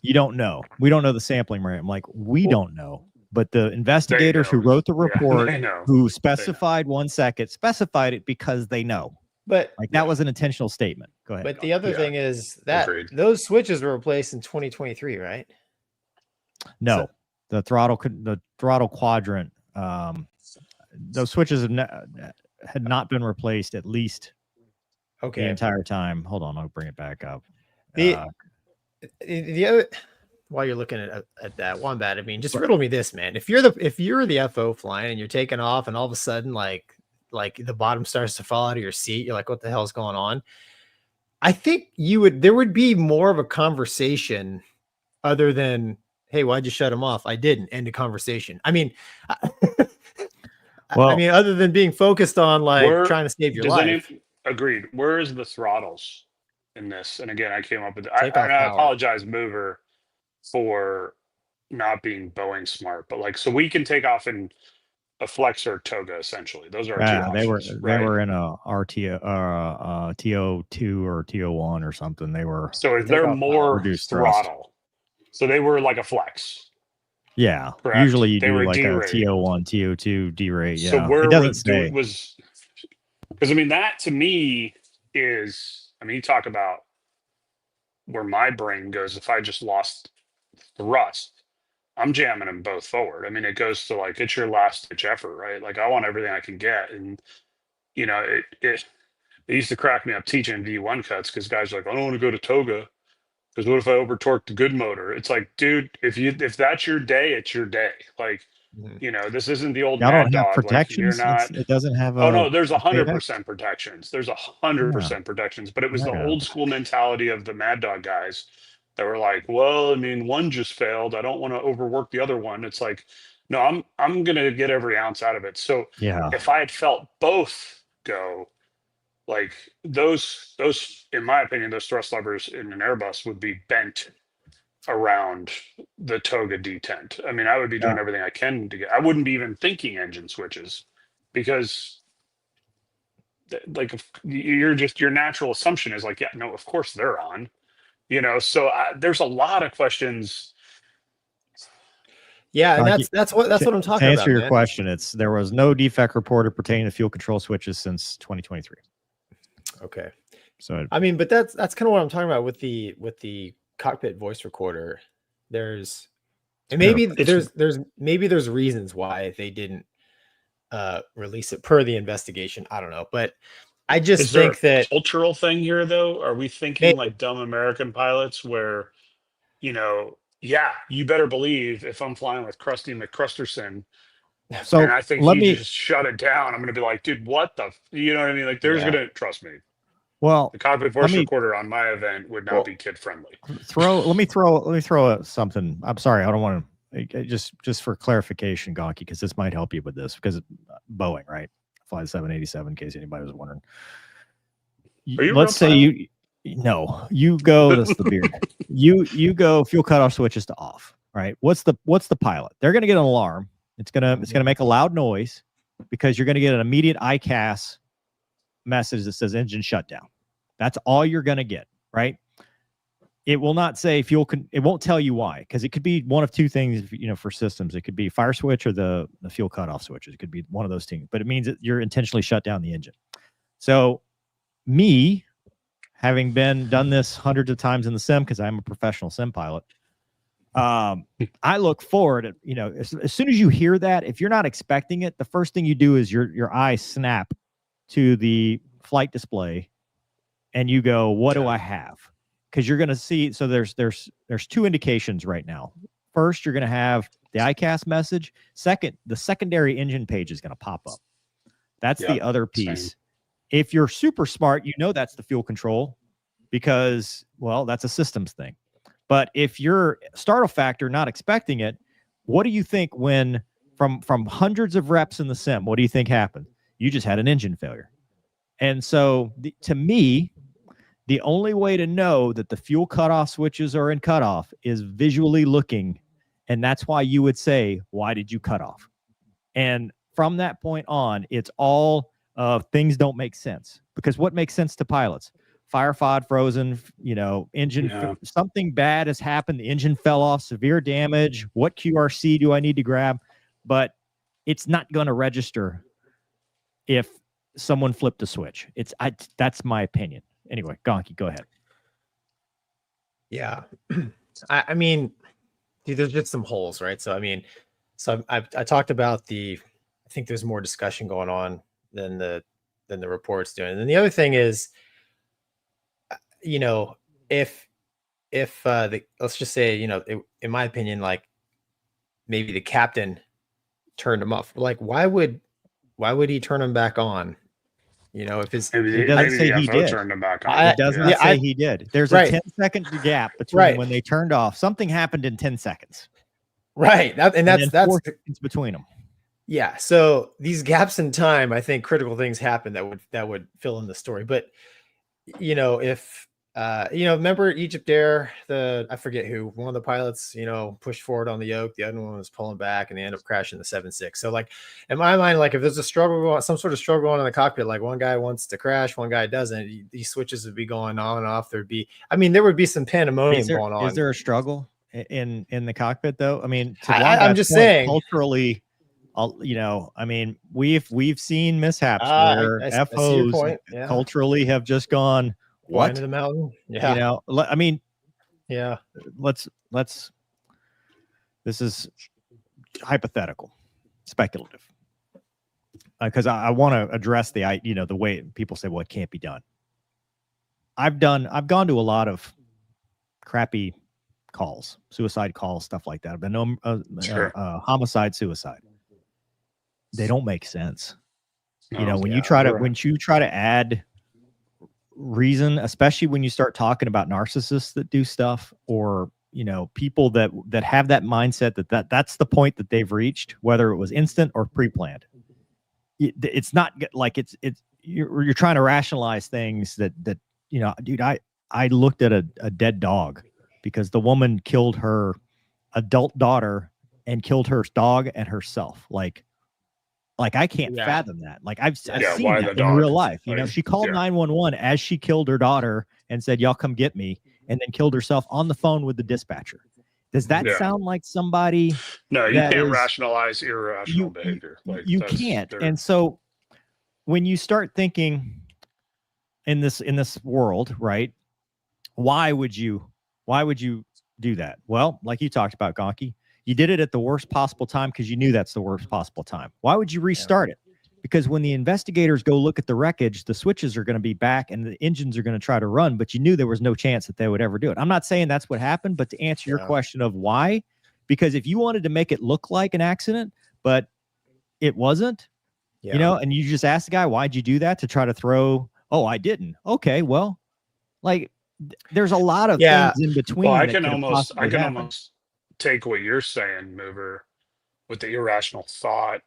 you don't know. We don't know the sampling rate." I'm like, "We don't know." But the investigators who wrote the report, who specified 1 second, specified it because they know. But like that was an intentional statement. Go ahead. But the other thing is that those switches were replaced in 2023, right? No, the throttle quadrant, those switches had not been replaced at least the entire time. Hold on, I'll bring it back up. The other, while you're looking at that WOMBAT, I mean, just riddle me this, man. If you're the FO flying and you're taking off, and all of a sudden, like the bottom starts to fall out of your seat, you're like, what the hell is going on? I think there would be more of a conversation other than, hey, why'd you shut him off? I didn't. End of conversation. I mean, other than being focused on trying to save your life. Agreed. Where is the throttles in this? And again, I came up with I apologize, Mover, for not being Boeing smart, but so we can take off in a flex or toga, essentially. Those are our two options, they were in a RTO TO2 or TO1 or something. They were. So is there more throttle? So they were like a flex. Yeah. Correct? Usually you do like D-rate. a TO1, TO2 D-rate. Yeah. So where it doesn't say. Because I mean, that to me is, you talk about where my brain goes. If I just lost thrust, I'm jamming them both forward. I mean, it goes to it's your last ditch effort, right? I want everything I can get. And, it used to crack me up teaching V1 cuts because guys are like, I don't want to go to toga because what if I over torque the good motor? It's like, dude, if that's your day, it's your day. This isn't the old Mad Dog. Protections. You're not. It doesn't have. Oh no, there's 100% protections. There's 100% protections. But it was the old school mentality of the Mad Dog guys that were like, well, one just failed. I don't want to overwork the other one. It's like, no, I'm gonna get every ounce out of it. So if I had felt both go, those in my opinion, those thrust levers in an Airbus would be bent around the toga detent. I would be doing everything I can to get. I wouldn't be even thinking engine switches because your natural assumption is no, of course they're on. So there's a lot of questions. Yeah, and Gonky, that's what I'm to talking answer about. your Man. question, there was no defect reported pertaining to fuel control switches since 2023. Okay. So I mean, but that's kind of what I'm talking about with the cockpit voice recorder. There's and maybe there's reasons why they didn't release it per the investigation. I don't know, but I just Is there think that a cultural thing here, though? Are we thinking like dumb American pilots where, yeah, you better believe if I'm flying with Krusty McCrusterson so and I think let he me just shut it down, I'm going to be like, dude, what the, you know what I mean? Like, there's Yeah. going to, trust me, well the cockpit let voice me recorder on my event would not be kid friendly. let me throw something. I'm sorry, I don't want to just for clarification, Gonky, because this might help you with this because Boeing, right? Fly the 787 in case anybody was wondering. Are you a Let's real say you go, that's the beard. You go fuel cutoff switches to off, right? What's the pilot? They're going to get an alarm. It's going to make a loud noise because you're going to get an immediate ICAS message that says engine shutdown. That's all you're going to get, right? It will not say it won't tell you why, because it could be one of two things, for systems. It could be fire switch or the fuel cutoff switches. It could be one of those things, but it means that you're intentionally shut down the engine. So me, having done this hundreds of times in the sim, because I'm a professional sim pilot, I look forward at, as soon as you hear that, if you're not expecting it, the first thing you do is your eyes snap to the flight display and you go, what do I have? Because you're going to see, so there's two indications right now. First, you're going to have the ICAS message. Second, the secondary engine page is going to pop up. That's the other piece. Same. If you're super smart, that's the fuel control because, well, that's a systems thing. But if you're startle factor, not expecting it, what do you think when from hundreds of reps in the sim, what do you think happened? You just had an engine failure. And so to me, the only way to know that the fuel cutoff switches are in cutoff is visually looking. And that's why you would say, why did you cut off? And from that point on, it's all things don't make sense. Because what makes sense to pilots? Fire pod frozen, engine, something bad has happened. The engine fell off, severe damage. What QRC do I need to grab? But it's not going to register if someone flipped a switch. That's my opinion. Anyway, Gonky, go ahead. Yeah. I mean, dude, there's just some holes, right? So, I mean, I talked about I think there's more discussion going on than the report's doing. And then the other thing is, if let's just say, in my opinion, like maybe the captain turned him off. Like, why would he turn him back on? If his It doesn't say he did. Turned him back on. It does not say he did. There's a 10-second gap between when they turned off. Something happened in 10 seconds. Right. That's 4 seconds between them. Yeah. So these gaps in time, I think critical things happen that would fill in the story. But if remember Egypt Air, I forget who, one of the pilots, pushed forward on the yoke, the other one was pulling back, and they end up crashing the 7.6. So like in my mind, like if there's a struggle, some sort of struggle on in the cockpit, like one guy wants to crash, one guy doesn't, these switches would be going on and off. There would be some pandemonium going on. Is there a struggle in the cockpit though? I mean, I'm just saying culturally, I mean, we've seen mishaps where FOs culturally have just gone, what? To the mountain? Yeah. I mean, yeah. Let's. This is hypothetical, speculative, because I want to address the way people say, well, it can't be done. I've gone to a lot of crappy calls, suicide calls, stuff like that. I've been homicide, suicide. They don't make sense. When you try to add reason, especially when you start talking about narcissists that do stuff, or people that have that mindset that's the point that they've reached, whether it was instant or pre-planned. It's not like you're trying to rationalize things that dude, I looked at a dead dog because the woman killed her adult daughter and killed her dog and herself. Like I can't fathom that. Like I've seen that in real life. She called 911 as she killed her daughter and said, "Y'all come get me," and then killed herself on the phone with the dispatcher. Does that Yeah. sound like somebody No, you that can't is rationalize irrational behavior. Like you that's can't. they're- And so when you start thinking in this world, right? Why would you do that? Well, like you talked about, Gonky, you did it at the worst possible time because you knew that's the worst possible time. Why would you restart it? Because when the investigators go look at the wreckage, the switches are going to be back and the engines are going to try to run, but you knew there was no chance that they would ever do it. I'm not saying that's what happened, but to answer your question of why, because if you wanted to make it look like an accident, but it wasn't, you know, and you just ask the guy, why'd you do that, to try to throw, oh, I didn't. Okay, well, like there's a lot of things in between. Well, I that can could have almost possibly happened. almost take what you're saying, Mover, with the irrational thought,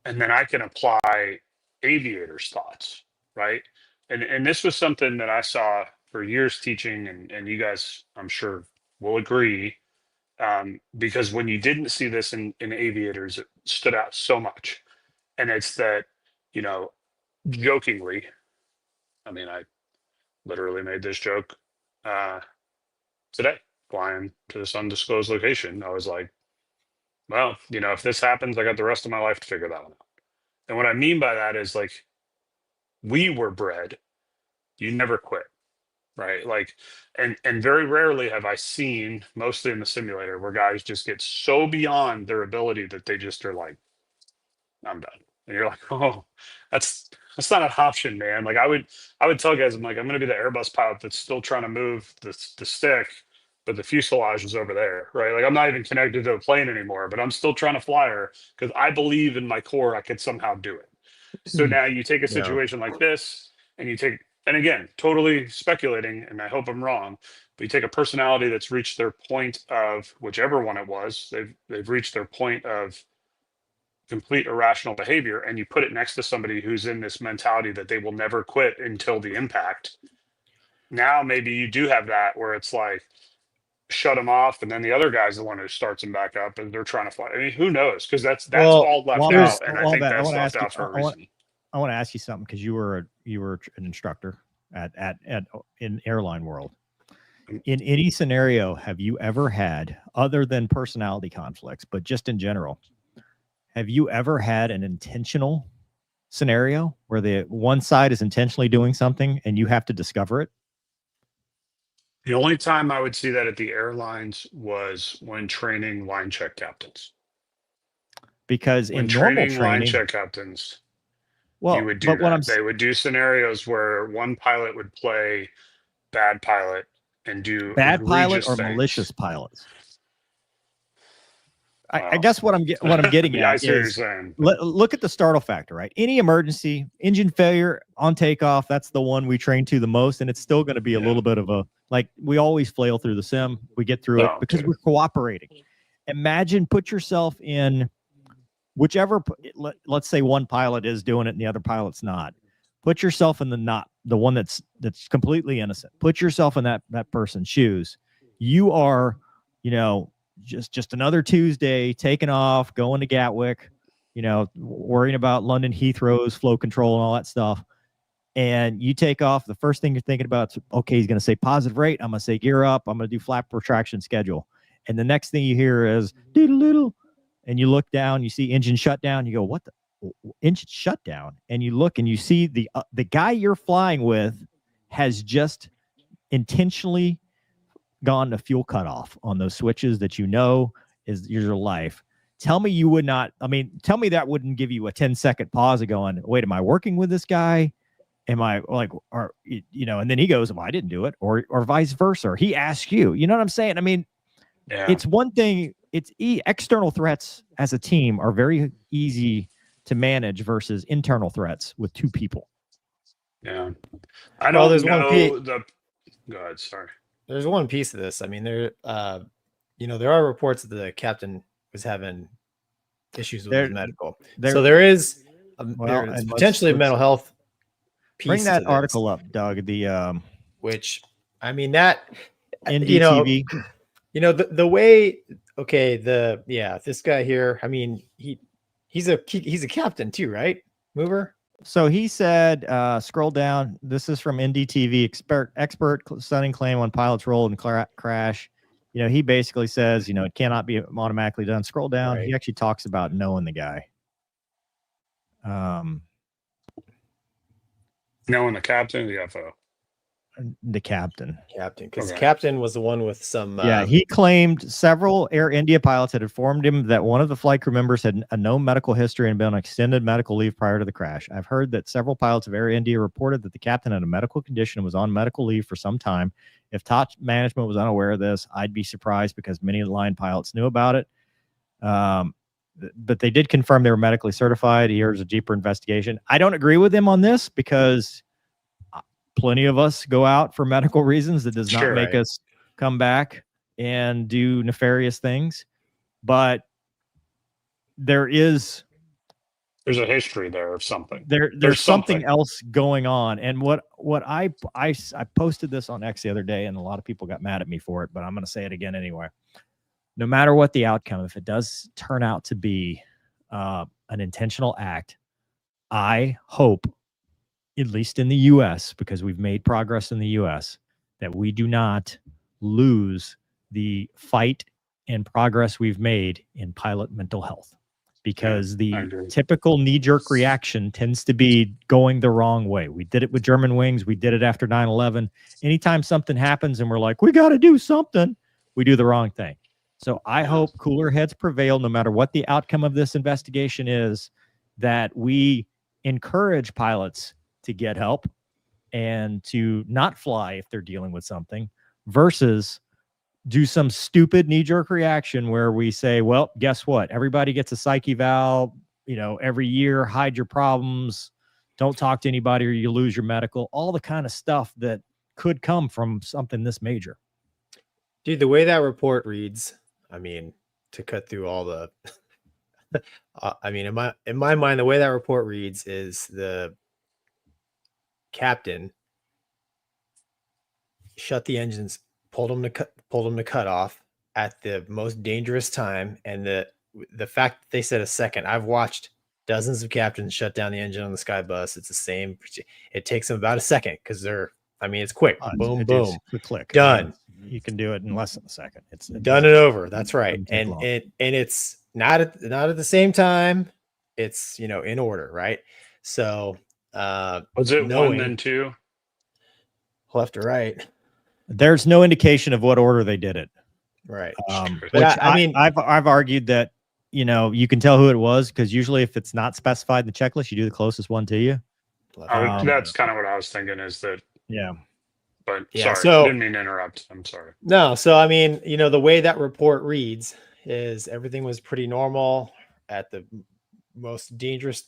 and then I can apply aviators' thoughts, right? And this was something that I saw for years teaching, and you guys, I'm sure, will agree, because when you didn't see this in aviators, it stood out so much. And it's that, you know, jokingly, I mean, I literally made this joke today, flying to this undisclosed location. I was like, well, you know, if this happens, I got the rest of my life to figure that one out. And what I mean by that is, like, we were bred, you never quit, right? Like, and very rarely have I seen, mostly in the simulator, where guys just get so beyond their ability that they just are like, I'm done. And you're like, oh, that's not an option, man. Like I would tell guys, I'm like, I'm gonna be the Airbus pilot that's still trying to move the stick, but the fuselage is over there, right? Like I'm not even connected to a plane anymore, but I'm still trying to fly her because I believe in my core I could somehow do it. So now you take a situation like this, and and again, totally speculating, and I hope I'm wrong, but you take a personality that's reached their point of, whichever one it was, they've reached their point of complete irrational behavior, and you put it next to somebody who's in this mentality that they will never quit until the impact. Now maybe you do have that where it's like, shut them off, and then the other guy's the one who starts them back up, and they're trying to fly. I mean, who knows? Because that's all left out, and I think that's left out for a reason. I want to ask you something, because you were an instructor in airline world. In any scenario, have you ever had, other than personality conflicts, but just in general, have you ever had an intentional scenario where the one side is intentionally doing something and you have to discover it? The only time I would see that at the airlines was when training line check captains. Because when in normal training line check captains, you would do that. They would do scenarios where one pilot would play bad pilot and do bad pilot or things. Malicious pilots. I guess what I'm getting at is, look at the startle factor, right? Any emergency, engine failure on takeoff, that's the one we train to the most, and it's still going to be a little bit of a, like, we always flail through the sim. We get through it because we're cooperating. Imagine, put yourself in whichever, let's say one pilot is doing it and the other pilot's not. Put yourself in the one that's completely innocent. Put yourself in that person's shoes. You are, you know, just another Tuesday, taking off, going to Gatwick, you know, worrying about London Heathrow's flow control and all that stuff. And you take off. The first thing you're thinking about is, okay, he's going to say positive rate. I'm going to say gear up. I'm going to do flap protraction schedule. And the next thing you hear is doodle-doodle. And you look down, you see engine shutdown. You go, what the engine shutdown? And you look and you see the guy you're flying with has just intentionally gone to fuel cutoff on those switches that you know is your life. Tell me you would not, I mean, tell me that wouldn't give you a 10-second pause of going, wait, am I working with this guy? Am I like, or, you know, and then he goes, well, I didn't do it, or vice versa. Or he asks you, you know what I'm saying? I mean, it's one thing, external threats as a team are very easy to manage versus internal threats with two people. Yeah. I don't know the, go ahead, sorry. There's one piece of this. I mean, there are reports that the captain was having issues with his medical. So there is potentially a mental health piece. Bring that article up, Doug. The which, I mean, that NDTV. You know, the way, okay, this guy here, I mean, he's a captain too, right? Mover. So he said, scroll down. This is from NDTV. Expert stunning claim on pilot's role in crash. he basically says, it cannot be automatically done. Scroll down. Right. He actually talks about knowing the guy. Knowing the captain, the FO. The captain. Because Okay. captain was the one with some. Yeah, he claimed several Air India pilots had informed him that one of the flight crew members had a known medical history and been on extended medical leave prior to the crash. I've heard that several pilots of Air India reported that the captain had a medical condition and was on medical leave for some time. If top management was unaware of this, I'd be surprised because many of the line pilots knew about it. But they did confirm they were medically certified. Here's a deeper investigation. I don't agree with him on this because plenty of us go out for medical reasons. That does not make us come back and do nefarious things. But there's a history there of something. There's something else going on. And what I posted this on X the other day, and a lot of people got mad at me for it, but I'm going to say it again anyway. No matter what the outcome, if it does turn out to be an intentional act, I hope, at least in the U.S., because we've made progress in the U.S., that we do not lose the fight and progress we've made in pilot mental health. Because the typical knee-jerk reaction tends to be going the wrong way. We did it with German wings. We did it after 9/11. Anytime something happens and we're like, we got to do something, we do the wrong thing. So I hope cooler heads prevail no matter what the outcome of this investigation is, that we encourage pilots to get help and to not fly if they're dealing with something versus do some stupid knee-jerk reaction where we say, well, guess what? Everybody gets a psych eval, every year, hide your problems, don't talk to anybody or you lose your medical, all the kind of stuff that could come from something this major. Dude, the way that report reads, to cut through all the, in my mind, the way that report reads is the captain shut the engines, pulled them to cut off at the most dangerous time. And the fact that they said a second, I've watched dozens of captains shut down the engine on the Sky Bus. It's the same. It takes them about a second because it's quick. Boom, boom, click, done. You can do it in less than a second. It's done and over. That's right. And it's not at the same time. It's in order, right? So was it one then two? Left to right. There's no indication of what order they did it. Right. But I've argued that you can tell who it was because usually if it's not specified in the checklist, you do the closest one to you. That's kind of what I was thinking. Is that But yeah, sorry, so, didn't mean to interrupt. I'm sorry. No, so the way that report reads is everything was pretty normal at the most dangerous.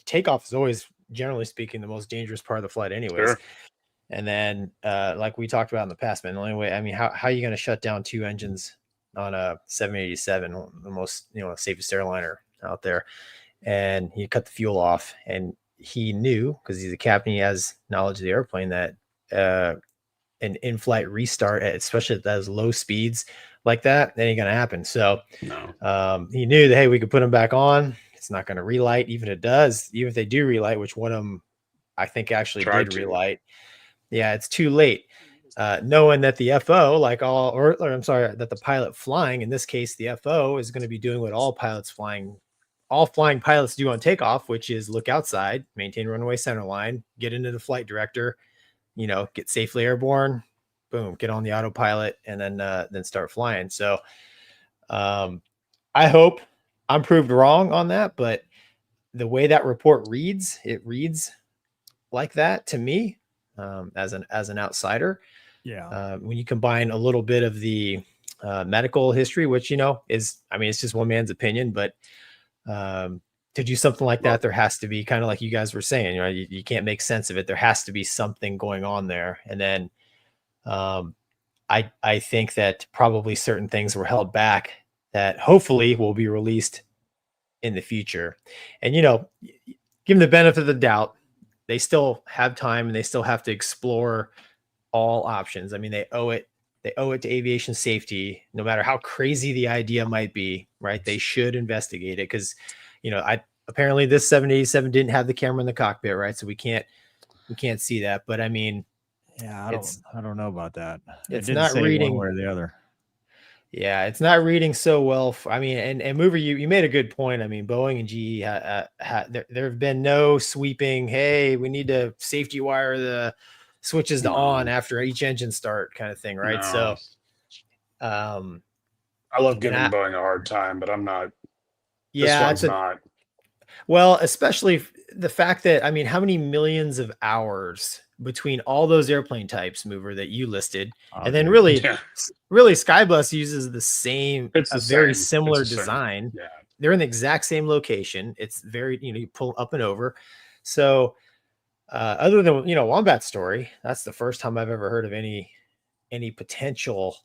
Takeoff is always, generally speaking, the most dangerous part of the flight, anyways. Sure. And then, like we talked about in the past, man, the only way, how are you going to shut down two engines on a 787, the most, safest airliner out there? And he cut the fuel off, and he knew, because he's a captain, he has knowledge of the airplane, that an in-flight restart, especially at those low speeds like that ain't going to happen. So he knew that, hey, we could put them back on. It's not going to relight. Even if they do relight, which one of them I think actually did relight. Yeah, it's too late. Knowing that the FO, that the pilot flying, in this case, the FO is going to be doing what all flying pilots do on takeoff, which is look outside, maintain runway center line, get into the flight director, get safely airborne, boom, get on the autopilot, and then start flying. So I hope I'm proved wrong on that, but the way that report reads, it reads like that to me, as an outsider. Yeah. When you combine a little bit of the medical history, which is, it's just one man's opinion, but to do something like that, there has to be, kind of like you guys were saying, you can't make sense of it. There has to be something going on there. And then I think that probably certain things were held back that hopefully will be released in the future. And, give them the benefit of the doubt. They still have time and they still have to explore all options. They owe it to aviation safety, no matter how crazy the idea might be, right? They should investigate it because, apparently this 787 didn't have the camera in the cockpit, right? So we can't see that. But Yeah, It's- I don't know about that. It it's didn't not say reading- one way or the other. Yeah, it's not reading so well. I mean, and Mover, you made a good point. I mean, Boeing and GE there have been no sweeping. Hey, we need to safety wire the switches to No. on after each engine start, kind of thing, right? No. So, I love giving I- Boeing a hard time, but I'm not. This yeah, one's not. well, especially the fact that, I mean, how many millions of hours between all those airplane types, Mover, that you listed, Oh, and then dude. really, Yeah. really, Skybus uses the same, It's a the very same. It's similar the same. design. Yeah. They're in the exact same location. It's very, you pull up and over. So, other than Wombat's story, that's the first time I've ever heard of any potential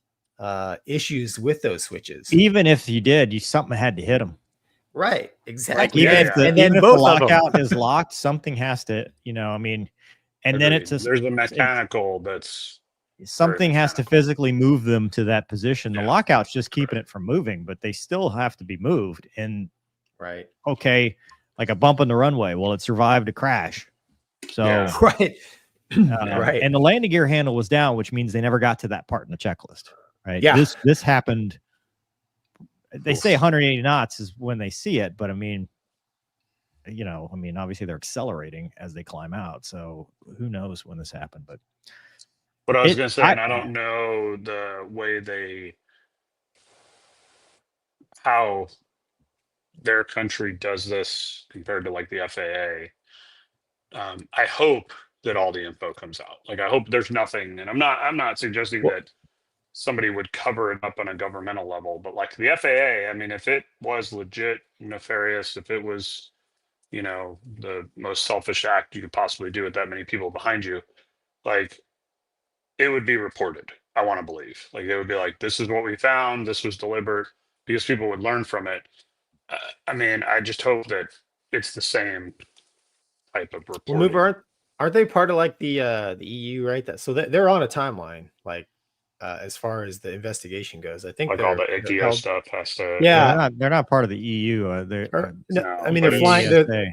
issues with those switches. Even if you did, something had to hit them. Right, exactly. Even Yeah, if the, and then even if both the of them. lockout is locked, something has to, I mean, and then Agreed. it's There's a mechanical that's something has to mechanical. physically move them to that position. The Yeah. lockout's just keeping it from moving, but they still have to be moved. And Right. okay, like a bump in the runway. Well, it survived a crash. So Yeah. Right. Right. And the landing gear handle was down, which means they never got to that part in the checklist. Right. Yeah. This happened. They say Oof. 180 knots is when they see it, but I mean, obviously they're accelerating as they climb out. So who knows when this happened, but what I was going to say, and I don't know the way how their country does this compared to like the FAA. I hope that all the info comes out. Like, I hope there's nothing, and I'm not suggesting that somebody would cover it up on a governmental level, but like the FAA, I mean, if it was legit nefarious, if it was, the most selfish act you could possibly do with that many people behind you, like, it would be reported. I want to believe, like, they would be like, this is what we found, this was deliberate, because people would learn from it. I mean, I just hope that it's the same type of reporting. Well, Mover, aren't they part of like the EU, right? So they're on a timeline, like as far as the investigation goes. I think like all the ICAO stuff has to. Yeah, they're not part of the EU. I No, mean, but they're flying. ESA.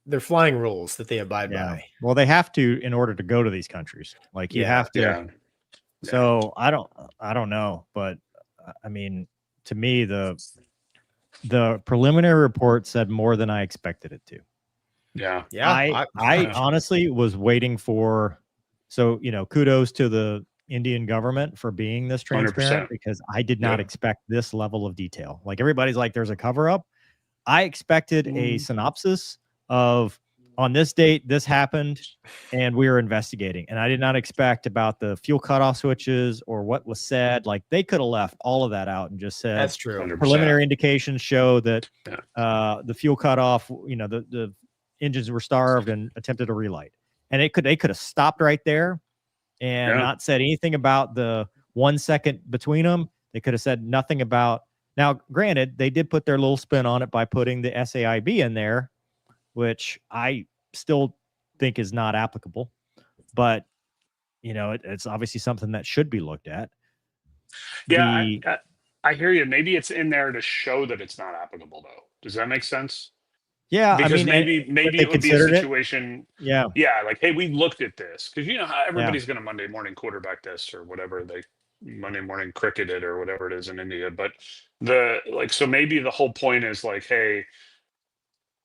They're flying rules that they abide by. Well, they have to in order to go to these countries. Like you have to. Yeah. So I don't know, but I mean, to me, the preliminary report said more than I expected it to. Yeah. Yeah. I honestly was waiting for, so, kudos to the Indian government for being this transparent 100%. because I did not expect this level of detail. Like everybody's like, there's a cover up. I expected a synopsis of on this date, this happened and we were investigating. And I did not expect about the fuel cutoff switches or what was said. Like they could have left all of that out and just said, that's true. 100%. preliminary indications show that the fuel cutoff, the engines were starved and attempted to relight. And they could have stopped right there and not said anything about the 1 second between them. They could have said nothing about. Now, granted, they did put their little spin on it by putting the SAIB in there, which I still think is not applicable. But, it's obviously something that should be looked at. Yeah, I hear you. Maybe it's in there to show that it's not applicable, though. Does that make sense? Yeah, Because I mean, maybe it would be a situation. Yeah, like, hey, we looked at this because how everybody's going to Monday morning quarterback this or whatever they Monday morning cricket it or whatever it is in India. But so maybe the whole point is like, hey,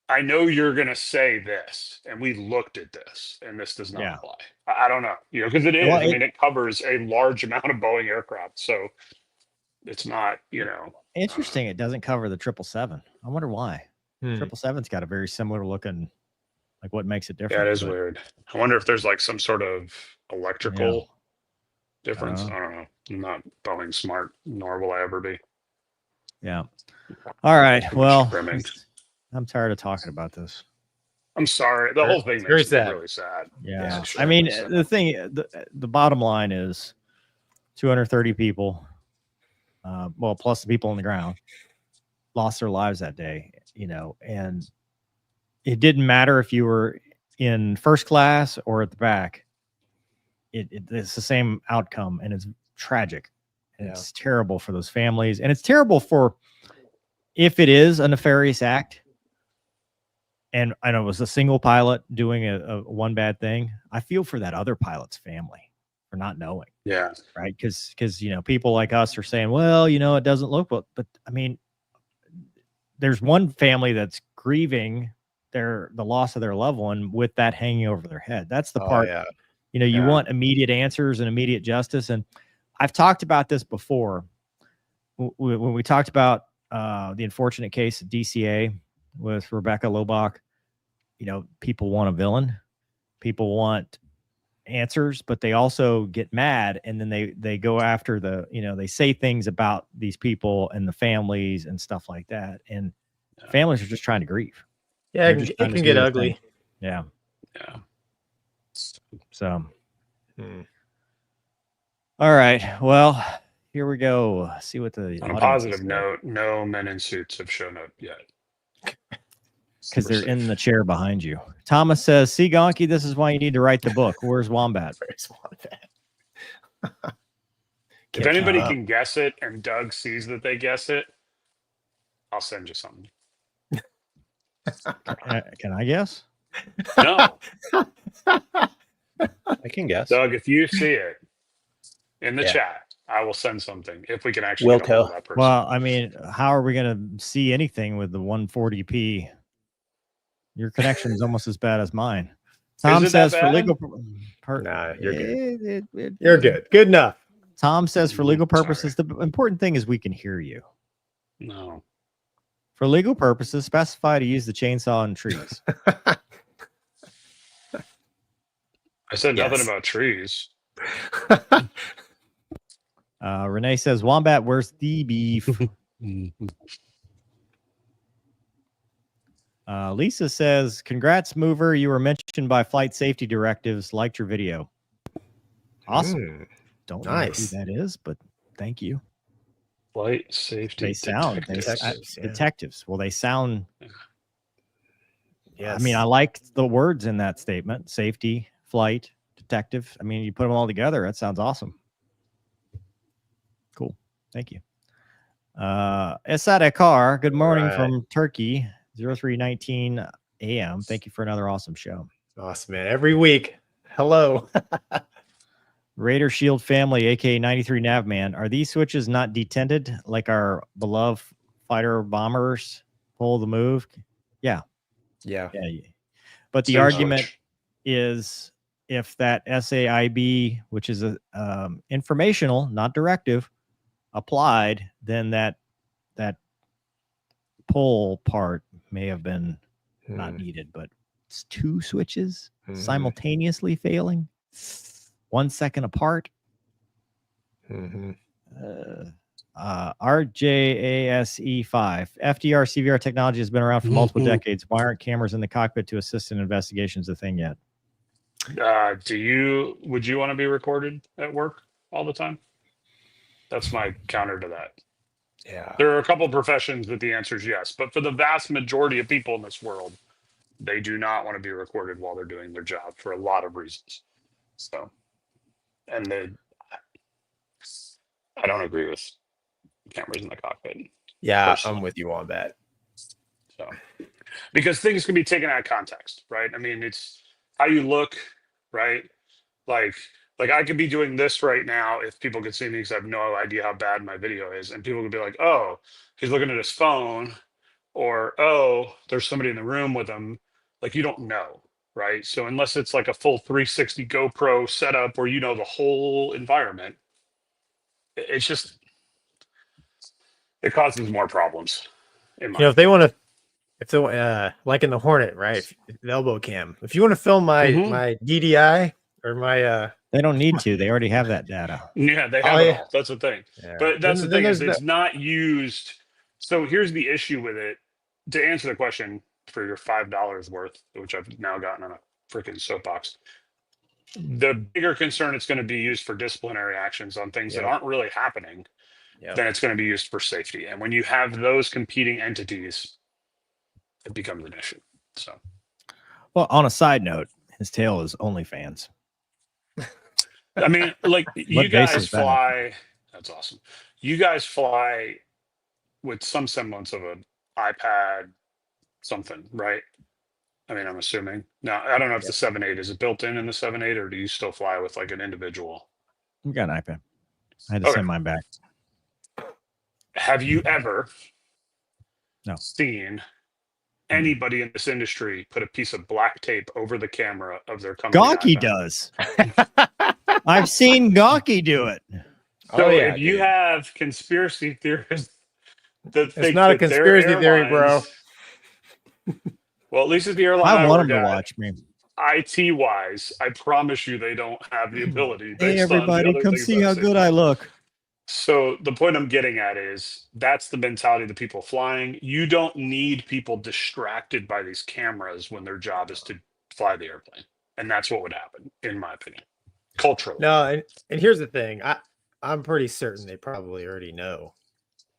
I know you're going to say this, and we looked at this, and this does not apply. I don't know, because it is. Well, I mean, it covers a large amount of Boeing aircraft, so it's not, Interesting. It doesn't cover the 777. I wonder why. 777's got a very similar looking, like what makes it different. Yeah, it is weird. I wonder if there's like some sort of electrical difference. I don't know. I'm not Boeing smart, nor will I ever be. Yeah. All right. Well, I'm tired of talking about this. I'm sorry. The whole thing makes me really sad. Yeah. I mean, the thing, the bottom line is 230 people, plus the people on the ground, lost their lives that day, and it didn't matter if you were in first class or at the back. It's the same outcome, and it's tragic. And it's terrible for those families, and it's terrible for if it is a nefarious act. And I know it was a single pilot doing a one bad thing. I feel for that other pilot's family. for not knowing. Yeah. Right. Because, you know, people like us are saying, well, you know, it doesn't look well. But I mean, there's one family that's grieving the loss of their loved one with that hanging over their head. That's the part, Yeah. you know, you Yeah. want immediate answers and immediate justice. And I've talked about this before when we talked about the unfortunate case of DCA with Rebecca Lobach. You know, people want a villain, people want answers, but they also get mad, and then they go after they say things about these people and the families and stuff like that. And families are just trying to grieve. Yeah, it can get ugly. Yeah. Yeah. So, all right. Well, here we go. See what the On a audience positive says. note, no men in suits have shown up yet. Because they're in the chair behind you. Thomas says, see, Gonky, this is why you need to write the book. Where's Wombat? Where's Wombat? If anybody can guess it and Doug sees that they guess it, I'll send you something. Can I guess? No. I can guess. Doug, if you see it in the chat, I will send something if we can actually Will get a hold of that person. Well, I mean, how are we going to see anything with the 140p? Your connection is almost as bad as mine. Tom says for legal nah, you're good. You're good. Good enough. Tom says for legal purposes, the important thing is we can hear you. No. For legal purposes, specify to use the chainsaw on trees. I said nothing about trees. Renee says, Wombat, where's the beef? Lisa says, congrats, mover. You were mentioned by flight safety directives. Liked your video. Awesome. Don't know who that is, but thank you. Flight safety detectives. Well, they sound. Yes. I mean, I like the words in that statement. Safety, flight, detective. I mean, you put them all together. That sounds awesome. Cool. Thank you. Esad Akar, good morning from Turkey. 0319 AM. Thank you for another awesome show. Awesome, man. Every week. Hello. Raider Shield family, aka 93 Navman. Are these switches not detented like our beloved fighter bombers pull the move? Yeah. But the argument is if that SAIB, which is a informational, not directive, applied, then that pull part may have been not needed. But it's two switches simultaneously failing, 1 second apart. RJASE5 FDR CVR technology has been around for multiple decades. Why aren't cameras in the cockpit to assist in investigations a thing yet? Would you want to be recorded at work all the time? That's my counter to that. Yeah. There are a couple professions that the answer is yes, but for the vast majority of people in this world, they do not want to be recorded while they're doing their job for a lot of reasons. So, and I don't agree with cameras in the cockpit. Yeah, personally. I'm with you on that. So, because things can be taken out of context, right? I mean, it's how you look, right? Like I could be doing this right now if people could see me because I have no idea how bad my video is. And people could be like, oh, he's looking at his phone, or, oh, there's somebody in the room with him. Like, you don't know, right? So unless it's like a full 360 GoPro setup where you know the whole environment, it's just, it causes more problems. If they want to, like in the Hornet, right? The elbow cam. If you want to film my DDI or my they don't need to. They already have that data. Yeah, they have it all. That's the thing. Yeah. But that's the thing is it's not used. So here's the issue with it. To answer the question for your $5 worth, which I've now gotten on a freaking soapbox, the bigger concern it's going to be used for disciplinary actions on things that aren't really happening, then it's going to be used for safety. And when you have those competing entities, it becomes an issue. So, well, on a side note, his tail is OnlyFans. I mean, like you guys fly. That's awesome. You guys fly with some semblance of an iPad, something, right? I mean, I'm assuming. Now, I don't know if the 7.8 is it built in the 7.8, or do you still fly with like an individual? We got an iPad. I had to Okay. send mine back. Have you ever No. seen anybody in this industry put a piece of black tape over the camera of their company Gonky iPad? does. I've seen Gonky do it. So Oh, yeah, if you dude. have conspiracy theorists that It's think not a that their conspiracy theory, bro. airlines- Well, at least if the airline I want work him to at, watch me. IT wise, I promise you they don't have the ability. Hey, based on the everybody, other come things see I've how seen. good I look. So the point I'm getting at is that's the mentality of the people flying. You don't need people distracted by these cameras when their job is to fly the airplane. And that's what would happen, in my opinion. Culturally. No, and here's the thing. I'm pretty certain they probably already know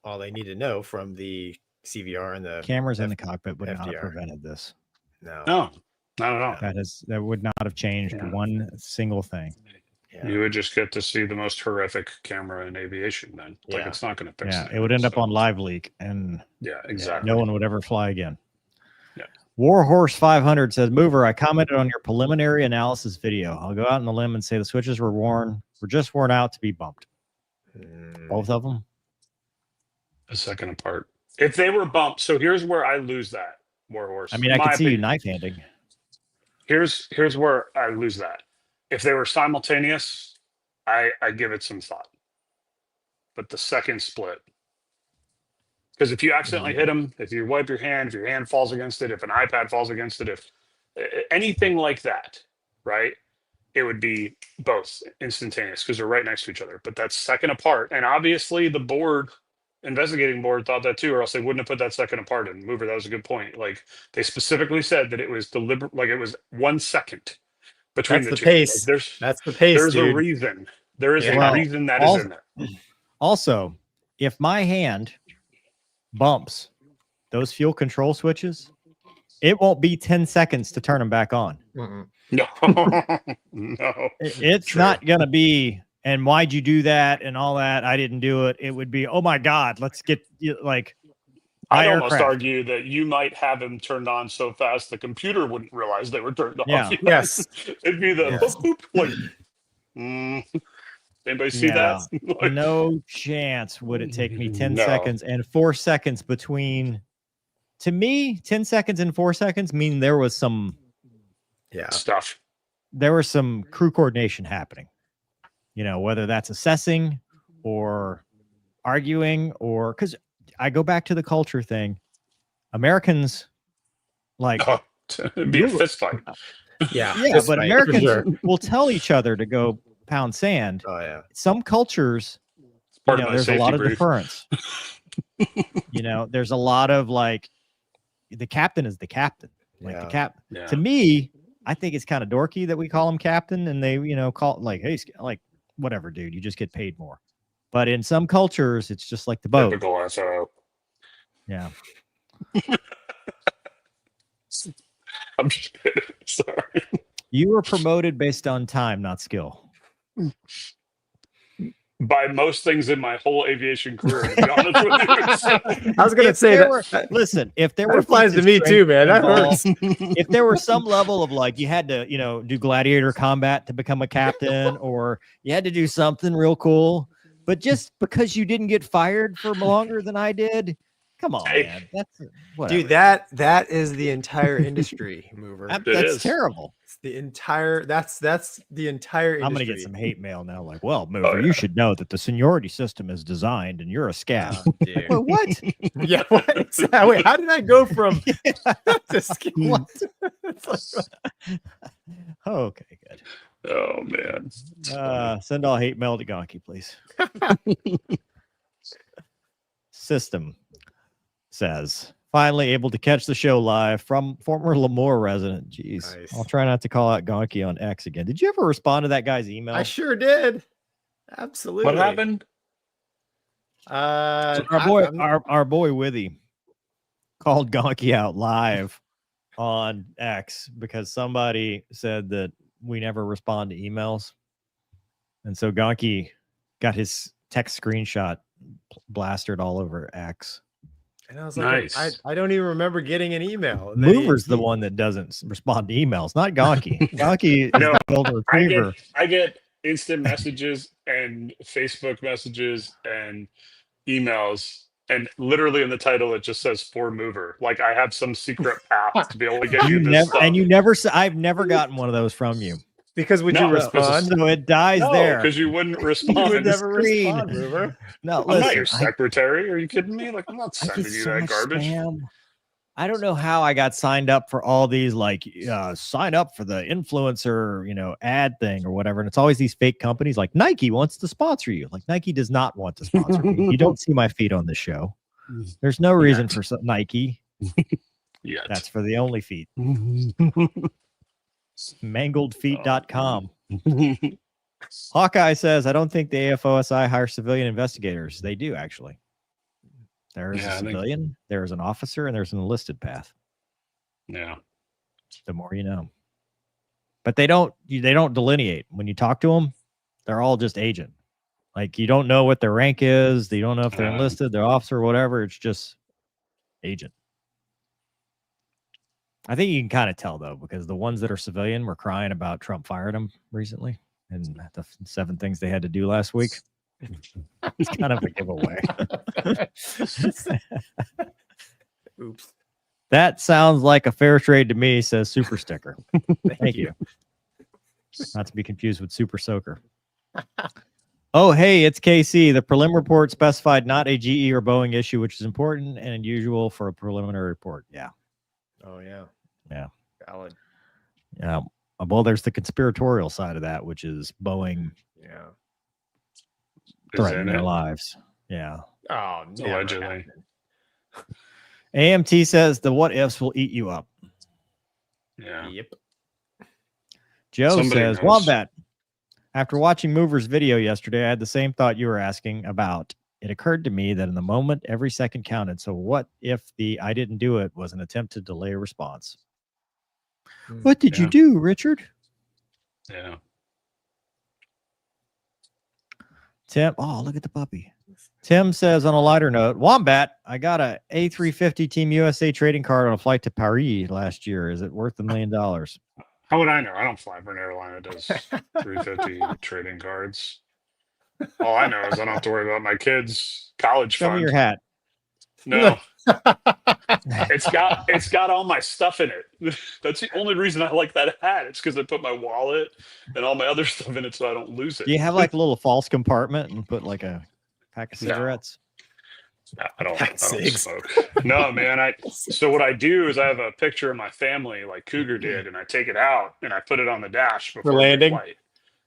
all they need to know from the CVR and the Cameras in the cockpit would not have FDR. prevented this. No. No, not at all. That would not have changed Yeah. one single thing. Yeah. You would just get to see the most horrific camera in aviation then. Like Yeah. it's not going to fix Yeah, anything, it would end up so- on Live Leak, and Yeah, exactly. no one would ever fly again. Yeah. Warhorse 500 says, Mover, I commented on your preliminary analysis video. I'll go out on the limb and say the switches were just worn out to be bumped. Both of them? A second apart. If they were bumped, so here's where I lose that, Warhorse. I mean, In I my could see you opinion. knife handing. Here's where I lose that. If they were simultaneous, I give it some thought. But the second split, because if you accidentally hit them, if you wipe your hand, if your hand falls against it, if an iPad falls against it, if anything like that, right? It would be both instantaneous because they're right next to each other. But that's second apart, and obviously the board, investigating board, thought that too, or else they wouldn't have put that second apart in. Mover, that was a good point. Like they specifically said that it was deliberate, like it was 1 second between That's the the two. pace. Like, That's the pace, there's dude. a reason. There is Yeah. a reason that is in there. Also, if my hand bumps those fuel control switches, it won't be 10 seconds to turn them back on. Mm-mm. No, no. It's True. not going to be, and why'd you do that and all that? I didn't do it. It would be, oh my God, let's get like. I'd my almost aircraft. argue that you might have them turned on so fast the computer wouldn't realize they were turned off. Yeah. You know? Yes. It'd be the Yes. boop, boop, like. Anybody see that? Like, No chance would it take me 10 No. seconds and 4 seconds between. To me, 10 seconds and 4 seconds mean there was some stuff. crew coordination happening. You know, whether that's assessing or arguing, or because I go back to the culture thing. Americans like It'd be a fist fight. Yeah. yeah, fist but fight, for Americans sure. will tell each other to go pound sand. Oh yeah. Some cultures, Part of my there's a safety lot of brief. deference. There's a lot of like the captain is the captain. Like the cap. Yeah. To me, I think it's kind of dorky that we call him captain, and they call like, hey, like whatever, dude, you just get paid more. But in some cultures, it's just like the boat. Typical SRO. Yeah. I'm just kidding. Sorry. You were promoted based on time, not skill. By most things in my whole aviation career, to be honest with you. So, I was gonna If say there that. were- listen, if there That were applies to feats of me too, strength man. That involved, hurts. if there were some level of like you had to, do gladiator combat to become a captain, or you had to do something real cool, but just because you didn't get fired for longer than I did, come on, Hey. man. That's whatever. Dude, that is the entire industry, Mover. That's is. terrible. It's the entire that's the entire industry. I'm gonna get some hate mail now. Like, well, Mover, yeah. you should know that the seniority system is designed, and you're a scab. Oh, dude. Well, what? Yeah, what? Wait, how did I go from to skill? What? It's like- Oh, okay, good. oh man. Send all hate mail to Gonky, please. System says, finally able to catch the show live from former Lemoore resident. Jeez. Nice. I'll try not to call out Gonky on X again. Did you ever respond to that guy's email? I sure did. Absolutely. What happened? Uh, So our boy Withy called Gonky out live on X because somebody said that we never respond to emails. And so Gonky got his text screenshot plastered all over X. and I was like, Nice. I don't even remember getting an email. And then Mover's the one that doesn't respond to emails, not Gonky. Gonky is No, the golden retriever. I get instant messages and Facebook messages and emails, and literally in the title it just says for mover. Like I have some secret path to be able to get you this stuff. And you never. I've never gotten one of those from you. Because would No, you it's 'cause respond? So it dies No, there. because you wouldn't You respond. would never screen. respond, Mover. No, I'm listen. not your secretary. Are you kidding me? Like I'm not I get sending you so that much garbage. spam. I don't know how I got signed up for all these sign up for the influencer, ad thing or whatever. And it's always these fake companies like Nike wants to sponsor you. Like Nike does not want to sponsor me. You don't see my feet on the show. There's no reason for Nike. Yeah. That's for the only feet. Mangledfeet.com. Hawkeye says, I don't think the AFOSI hire civilian investigators. They do, actually. There is a civilian, there is an officer, and there's an enlisted path. Yeah. The more you know. But they don't delineate. When you talk to them, they're all just agent. Like you don't know what their rank is. You don't know if they're enlisted, they're officer, whatever. It's just agent. I think you can kind of tell though, because the ones that are civilian were crying about Trump fired them recently, and the 7 things they had to do last week. It's kind of a giveaway. Oops. That sounds like a fair trade to me, says Super Sticker. Thank you. Not to be confused with Super Soaker. Oh, hey, it's KC. The prelim report specified not a GE or Boeing issue, which is important and unusual for a preliminary report. Yeah. Oh, yeah. Yeah. Valid. Yeah. Well, there's the conspiratorial side of that, which is Boeing Yeah. threatening their lives. Yeah. Oh, allegedly. AMT says the what ifs will eat you up. Yeah. Yep. Joe Somebody says, knows. Wombat, after watching Mover's video yesterday, I had the same thought you were asking about. It occurred to me that in the moment, every second counted. So what if the I didn't do it was an attempt to delay a response? What did you do, Richard? Yeah. Tim, oh, look at the puppy. Tim says, on a lighter note, Wombat, I got a A350 Team USA trading card on a flight to Paris last year. Is it worth $1 million? How would I know? I don't fly for an airline that does 350 trading cards. All I know is I don't have to worry about my kids' college Show me fund. your hat. No. It's got all my stuff in it. That's the only reason I like that hat. It's because I put my wallet and all my other stuff in it so I don't lose it. Do you have like a little false compartment and put like a pack of No. cigarettes? I don't smoke. No, man. So what I do is I have a picture of my family like Cougar did, and I take it out and I put it on the dash before For landing? the flight.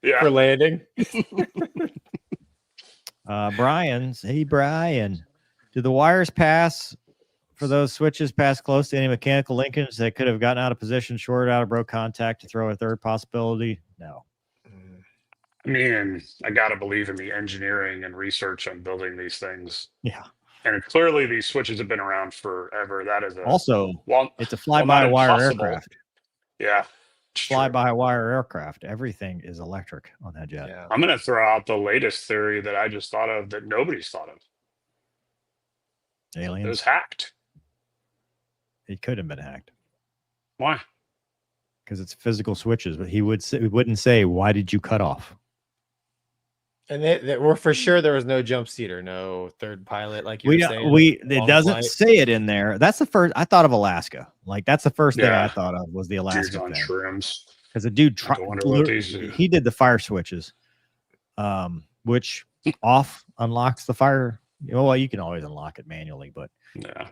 Yeah. For landing. Brian's. Hey, Brian. Do the wires pass for those switches pass close to any mechanical linkage that could have gotten out of position, shorted out, or broke contact to throw a third possibility? No. I mean, I got to believe in the engineering and research on building these things. Yeah. And clearly these switches have been around forever. That is it's a fly-by-wire aircraft. Yeah. Fly-by-wire aircraft. Everything is electric on that jet. Yeah. I'm going to throw out the latest theory that I just thought of that nobody's thought of. Aliens. It was hacked. It could have been hacked. Why? Because it's physical switches, but he wouldn't say, why did you cut off? And they were for sure there was no jump seat or no third pilot, like you were saying. It doesn't say it in there. That's the first I thought of Alaska. Like that's the first thing I thought of was the Alaska Dudes on thing. shrooms. Because the dude he did the fire switches, which off unlocks the fire. Well, you can always unlock it manually, but yeah.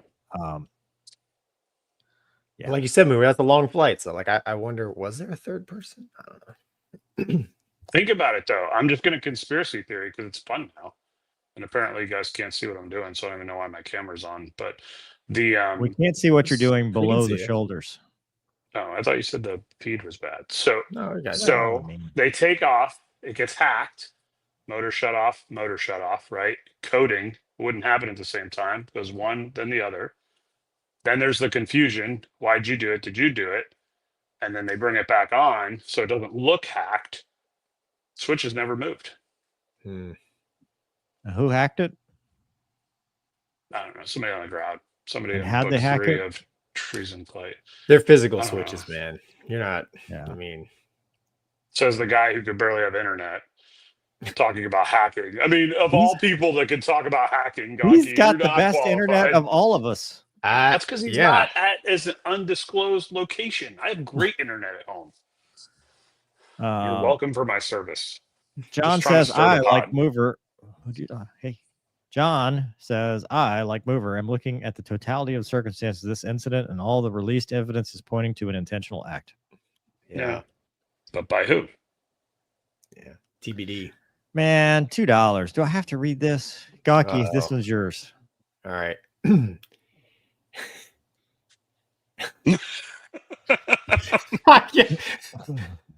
Yeah. Like you said, we were at the long flight, so like I wonder, was there a third person? I don't know. Think about it though. I'm just going to conspiracy theory because it's fun now, and apparently you guys can't see what I'm doing, so I don't even know why my camera's on. But we can't see what you're doing below the shoulders. Oh, I thought you said the feed was bad. So no, they take off. It gets hacked. Motor shut off. Right? Coding wouldn't happen at the same time. Goes one, then the other. Then there's the confusion. Why'd you do it? Did you do it? And then they bring it back on so it doesn't look hacked. Switch has never moved. Who hacked it? I don't know. Somebody on the ground. Somebody in how'd book they hack 3 it? of Treason Plate. They're physical switches, man. You're not. Yeah. I mean, says the guy who could barely have internet. talking about hacking. I mean, of all people that can talk about hacking, Gonky, He's got you're the not best qualified. internet of all of us. That's because he's not at as an undisclosed location. I have great internet at home. You're welcome for my service. John Just trying to says, stir the I like pot. mover. Hey, John says, I like mover. I'm looking at the totality of circumstances of this incident, and all the released evidence is pointing to an intentional act. Yeah. But by who? Yeah. TBD. Man, $2. Do I have to read this? Gonky, this one's yours. All right.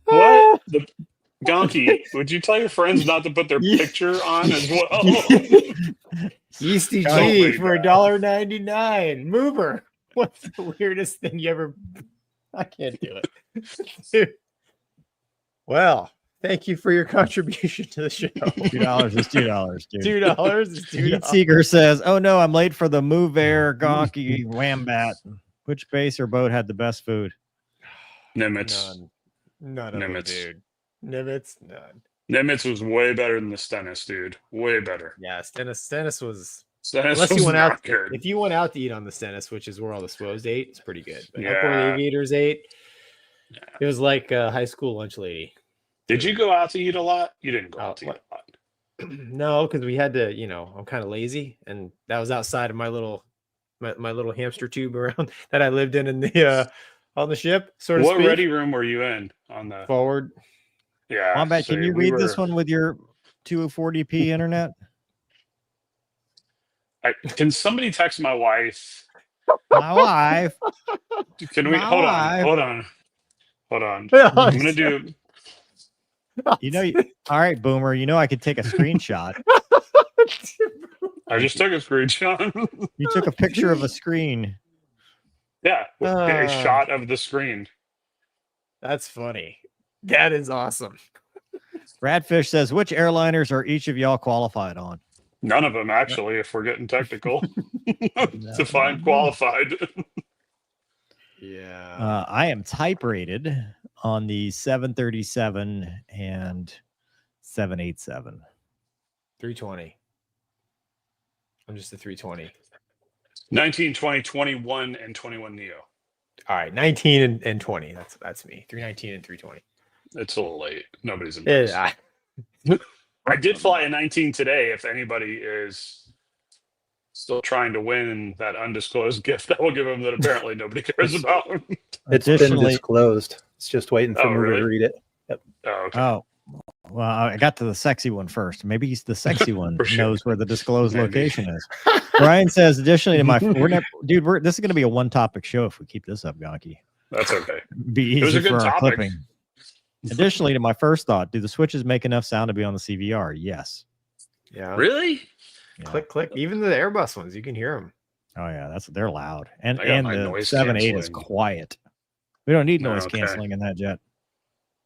What? Gonky, would you tell your friends not to put their picture on as well? Yeasty Oh, G way for back. $1.99. Mover. What's the weirdest thing you ever? I can't do it. Well, thank you for your contribution to the show. $2 is $2, dude. $2 is Heat $2. Seeker says, oh no, I'm late for the Move Air Gonky WOMBAT. Which base or boat had the best food? Nimitz. None of them, Nimitz. dude. Nimitz, none. Nimitz was way better than the Stennis, dude. Way better. Yeah, Stennis was. Stennis Unless was you went not out, good. if you went out to eat on the Stennis, which is where all the SWOs ate, it's pretty good. But up where Yeah. the aviators ate, it was like a high school lunch lady. Did you go out to eat a lot? You didn't go out to eat a lot. No, because we had to, I'm kind of lazy, and that was outside of my little hamster tube around that I lived in the on the ship. Sort of. What ready room were you in on the forward? Yeah. Wombat, so can you read this one with your 240p internet? Can somebody text my wife? My wife. Can we My hold wife. on? I'm gonna do. All right, Boomer. I could take a screenshot. I just took a screenshot. You took a picture of a screen. Yeah, with a shot of the screen. That's funny. That is awesome. Radfish says, which airliners are each of y'all qualified on? None of them, actually, if we're getting technical. Define qualified. Yeah. I am type rated on the 737 and 787. 320. I'm just a 320. 19, 20, 21, and 21 Neo. All right, 19 and 20. That's me. 319 and 320. It's a little late. Nobody's impressed. I did fly a 19 today. If anybody is still trying to win that undisclosed gift that we'll give them that apparently nobody cares about. It's been disclosed. It's just waiting for me to read it. Yep. Oh, okay. Oh, well, I got to the sexy one first. Maybe the sexy one knows where the disclosed location is. Brian says, additionally to my, this is going to be a one-topic show if we keep this up, Gonky. That's okay. Be It was easy a good for our topic. clipping. Additionally to my first thought, do the switches make enough sound to be on the CVR? Yes. Yeah. Really? Yeah. Click, click. Even the Airbus ones, you can hear them. Oh yeah, they're loud, and I got my the noise 7.8 is canceling. quiet. We don't need noise Okay. canceling in that jet.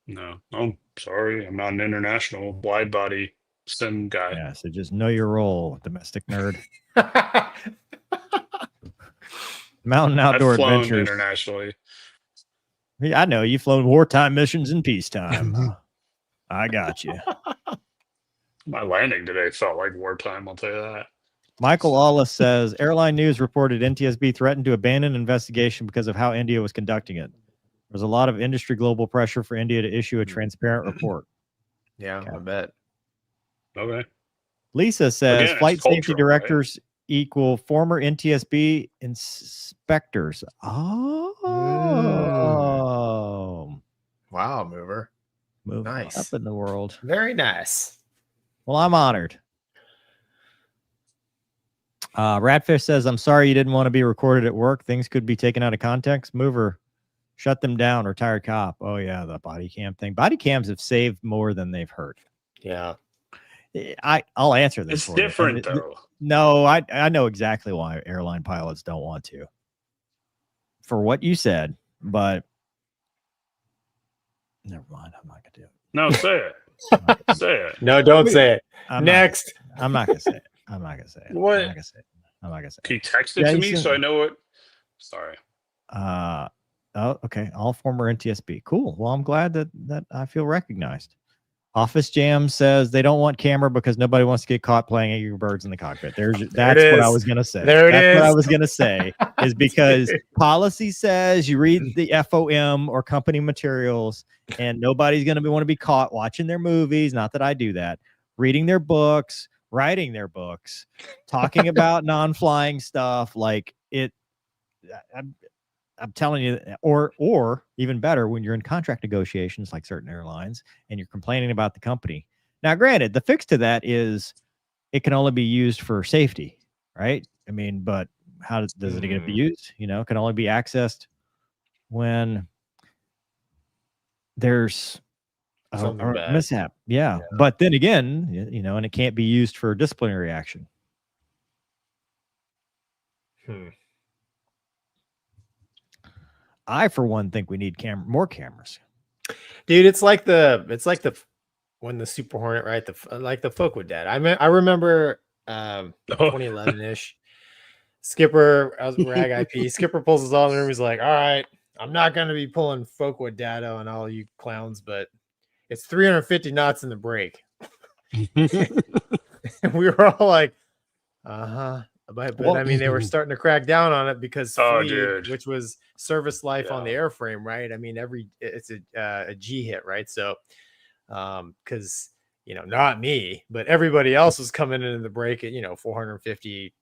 No. Oh, sorry. I'm not an international wide body sim guy. Yeah, so just know your role, domestic nerd. Mountain Outdoor I've flown Adventures. internationally. Yeah, I know you've flown wartime missions in peacetime. I got you. My landing today felt like wartime, I'll tell you that. Michael Awless says, Airline News reported NTSB threatened to abandon investigation because of how India was conducting it. There's a lot of industry global pressure for India to issue a transparent report. Yeah, I bet. Okay. Lisa says, Again, it's flight safety cultural, directors equal former NTSB inspectors. Oh. Wow, mover. Move Nice. up in the world. Very nice. Well, I'm honored. Ratfish says, I'm sorry you didn't want to be recorded at work. Things could be taken out of context. Mover, shut them down. Retired cop. Oh, yeah, the body cam thing. Body cams have saved more than they've hurt. Yeah. I'll answer this. It's for different, you. though. No, I know exactly why airline pilots don't want to. For what you said, but never mind. I'm not going to do it. No, say it. Say it. No, don't say it. I'm Next. I'm not going to say it. I'm not going to say it. What? I'm not going to say it. I'm not going to say it. Can you text it to me so I know what? Sorry. Oh, okay. All former NTSB. Cool. Well, I'm glad that I feel recognized. Office Jam says they don't want camera because nobody wants to get caught playing Angry Birds in the cockpit. That's it what I is. was gonna say. There it That's what I is. was gonna say is because policy says you read the FOM or company materials, and nobody's gonna want to be caught watching their movies. Not that I do that. Reading their books, writing their books, talking about non-flying stuff like it. I'm telling you, or even better, when you're in contract negotiations like certain airlines and you're complaining about the company. Now, granted, the fix to that is it can only be used for safety, right? I mean, but how does it get to be used? You know, it can only be accessed when there's a bad. mishap. Yeah. But then again, you know, and it can't be used for disciplinary action. I, for one, think we need more cameras. Dude, it's like the when the Super Hornet, right? Like the Folkwood dad. I remember 2011-ish. Skipper, I was rag IP. Skipper pulls us all in the room. He's like, "All right, I'm not gonna be pulling Folkwood data on all you clowns, but it's 350 knots in the brake." And we were all like, "Uh-huh." But I mean, they were starting to crack down on it because fleet, which was service life on the airframe, right? I mean, it's a G hit, right? So, because you know, not me, but everybody else was coming into the break at 450,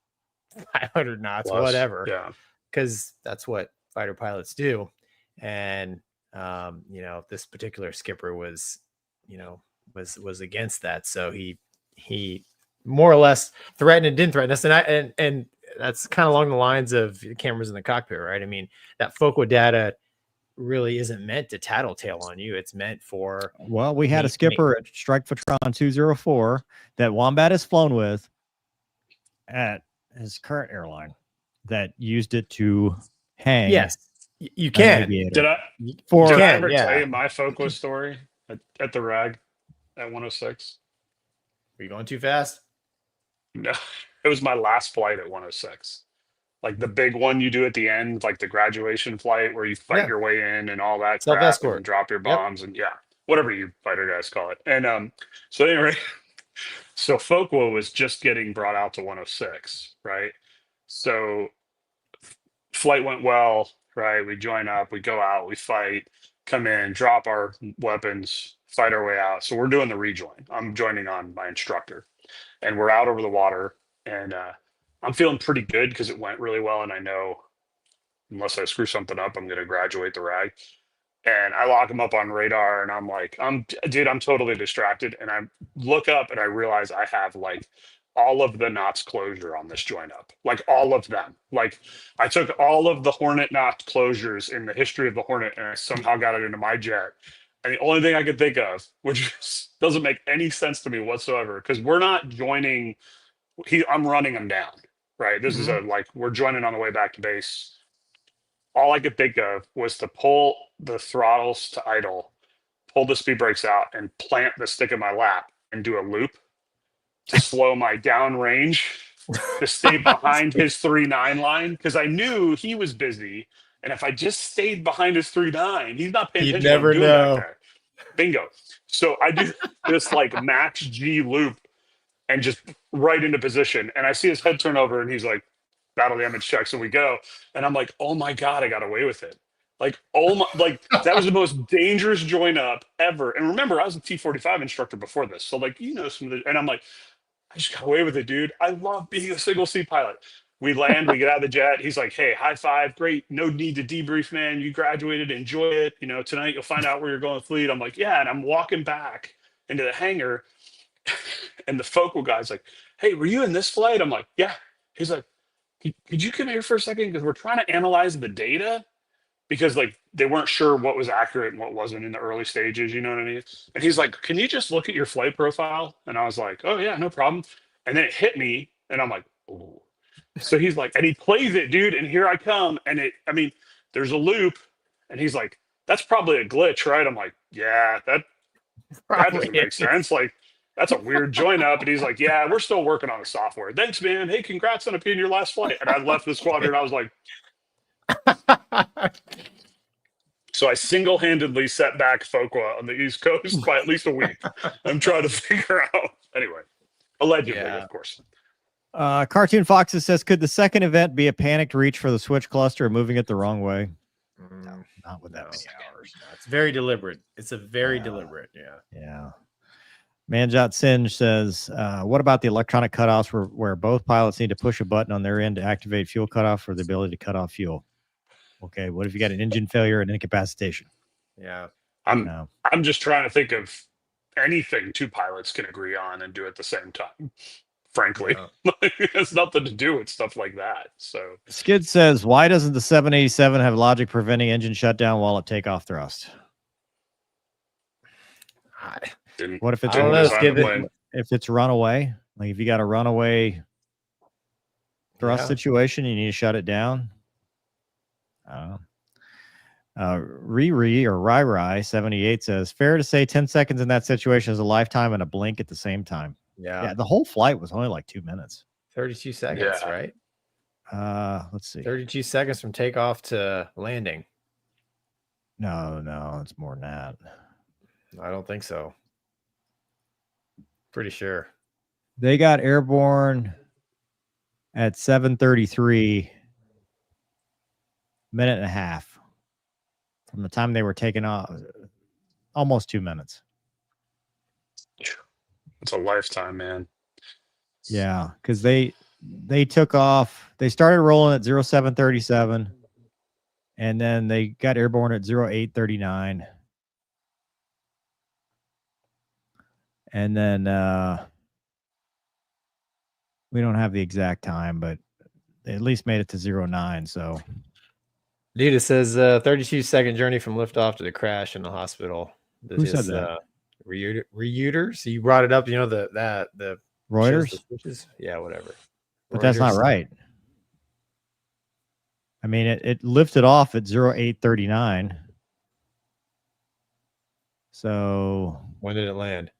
500 knots, plus, whatever. Yeah, because that's what fighter pilots do. And this particular skipper was against that, so he more or less threatened and didn't threaten us. And that's kind of along the lines of cameras in the cockpit, right? I mean, that Folkwood data really isn't meant to tattletale on you. It's meant for, well, we had a skipper at Strike Patron 204 that Wombat has flown with at his current airline that used it to hang. Yes, you can. Did I ever tell you my Folkwood story at the RAG at 106? Were you going too fast? No, it was my last flight at 106. Like the big one you do at the end, like the graduation flight where you fight your way in and all that crap and drop your bombs and whatever you fighter guys call it. And so anyway, so Folkwood was just getting brought out to 106, right? So flight went well, right? We join up, we go out, we fight, come in, drop our weapons, fight our way out. So we're doing the rejoin. I'm joining on my instructor. And we're out over the water, and I'm feeling pretty good because it went really well. And I know unless I screw something up, I'm going to graduate the RAG. And I lock him up on radar, and I'm like, I'm totally distracted. And I look up and I realize I have like all of the knots closure on this join up, like all of them. Like I took all of the Hornet knot closures in the history of the Hornet, and I somehow got it into my jet. And the only thing I could think of, which doesn't make any sense to me whatsoever, because we're not joining. I'm running him down, right? This is we're joining on the way back to base. All I could think of was to pull the throttles to idle, pull the speed brakes out, and plant the stick in my lap and do a loop to slow my down range to stay behind his 3.9 line, because I knew he was busy. And if I just stayed behind his 3.9, he's not paying attention. Never know. Back there. Bingo. So I do this like max G loop and just right into position. And I see his head turn over and he's like, battle damage check. So we go. And I'm like, oh my God, I got away with it. Like, that was the most dangerous join up ever. And remember, I was a T-45 instructor before this. So like, some of the, and I'm like, I just got away with it, dude. I love being a single seat pilot. We land, we get out of the jet. He's like, hey, high five. Great. No need to debrief, man. You graduated. Enjoy it. Tonight you'll find out where you're going to fleet. I'm like, yeah. And I'm walking back into the hangar. And the Folkwood guy's like, hey, were you in this flight? I'm like, yeah. He's like, could you come here for a second? Because we're trying to analyze the data. Because like they weren't sure what was accurate and what wasn't in the early stages. You know what I mean? And he's like, can you just look at your flight profile? And I was like, oh, yeah, no problem. And then it hit me. And I'm like, oh. So he's like, and he plays it, dude. And here I come. And there's a loop. And he's like, that's probably a glitch, right? I'm like, yeah, that doesn't make sense. Like, that's a weird join up. And he's like, yeah, we're still working on the software. Thanks, man. Hey, congrats on being your last flight. And I left the squadron. I was like, So I single-handedly set back FOQA on the East Coast by at least a week. I'm trying to figure out. Anyway, allegedly, Yeah. of course. Cartoon Foxes says, could the second event be a panicked reach for the switch cluster and moving it the wrong way? No, not with that many hours. No, it's very deliberate. It's a very deliberate. Yeah. Yeah. Manjot Singe says, what about the electronic cutoffs where both pilots need to push a button on their end to activate fuel cutoff for the ability to cut off fuel? Okay, what if you got an engine failure and incapacitation? Yeah. I'm just trying to think of anything two pilots can agree on and do at the same time. Frankly, it has nothing to do with stuff like that. So Skid says, why doesn't the 787 have logic preventing engine shutdown while at takeoff thrust? What if it's I don't know, Skid. if it's runaway? Like if you got a runaway thrust situation, you need to shut it down. Riri or Rai 78 says, fair to say 10 seconds in that situation is a lifetime and a blink at the same time. Yeah, the whole flight was only like 2 minutes. 32 seconds, right? Let's see. 32 seconds from takeoff to landing. No, it's more than that. I don't think so. Pretty sure. They got airborne at 7:33, minute and a half from the time they were taken off. Almost 2 minutes. it's a lifetime, man. Yeah, because they took off. They started rolling at 0737, and then they got airborne at 0839. And then we don't have the exact time, but they at least made it to 09. So, dude, it says 32-second journey from liftoff to the crash in the hospital. Who said that? Reuters. You brought it up. You know the Reuters. Yeah, whatever. But that's not right. I mean, it lifted off at 0839. So when did it land?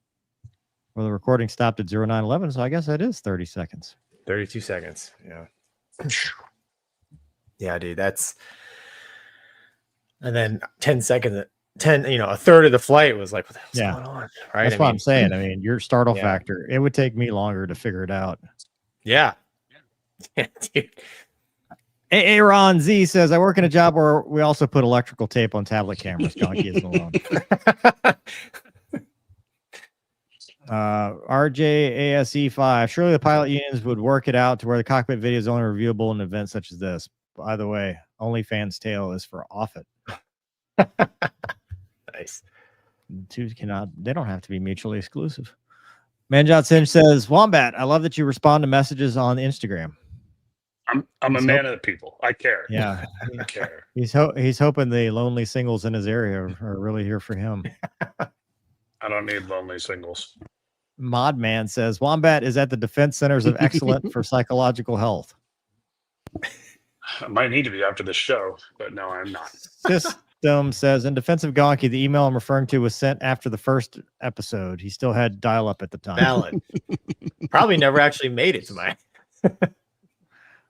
Well, the recording stopped at 0911, so I guess that is 30 seconds. 32 seconds. Yeah. Yeah, dude, that's. And then 10 seconds, 10, a third of the flight was like, what the hell's going on? Right. That's what I'm saying. I mean, your startle factor, it would take me longer to figure it out. Yeah. Yeah, dude. Aaron Z says, I work in a job where we also put electrical tape on tablet cameras. Gonky isn't alone. RJASE5. Surely the pilot unions would work it out to where the cockpit video is only reviewable in events such as this. By the way, OnlyFans tail is for off it. Nice. They don't have to be mutually exclusive. Manjot Singe says, Wombat, I love that you respond to messages on Instagram. I'm a man of the people. I care. Yeah. I care. He's hoping the lonely singles in his area are really here for him. I don't need lonely singles. Modman says, Wombat is at the Defense Centers of Excellence for Psychological Health. I might need to be after this show, but no, I'm not. System says, in defense of Gonky, the email I'm referring to was sent after the first episode. He still had dial-up at the time. Valid. Probably never actually made it to my...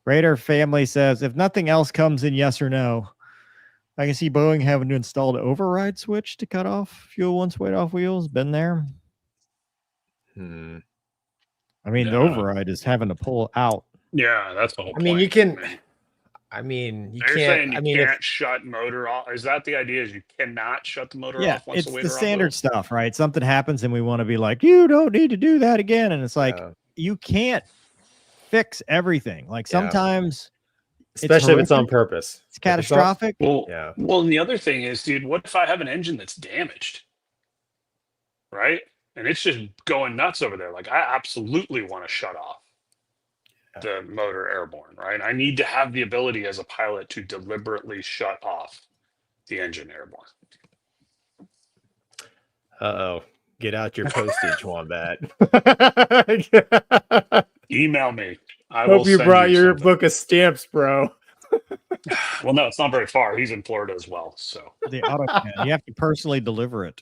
Raider Family says, if nothing else comes in yes or no, I can see Boeing having to install an override switch to cut off fuel once weight off wheels. Been there. I mean, the override is having to pull out. Yeah, that's the whole point. I mean, you can... I mean, you can't. Saying you can't shut motor off. Is that the idea? Is you cannot shut the motor off once the weight it's the standard stuff, right? Something happens and we want to be like, you don't need to do that again. And it's like, you can't fix everything. Like sometimes, especially if it's on purpose, it's catastrophic. Well, and the other thing is, dude, what if I have an engine that's damaged, right? And it's just going nuts over there. Like I absolutely want to shut off the motor airborne, right? I need to have the ability as a pilot to deliberately shut off the engine airborne. Uh-oh. Get out your postage, Wombat. Email me. I hope you brought your book of stamps, bro. Well, no, it's not very far. He's in Florida as well. So the AutoCAD, you have to personally deliver it.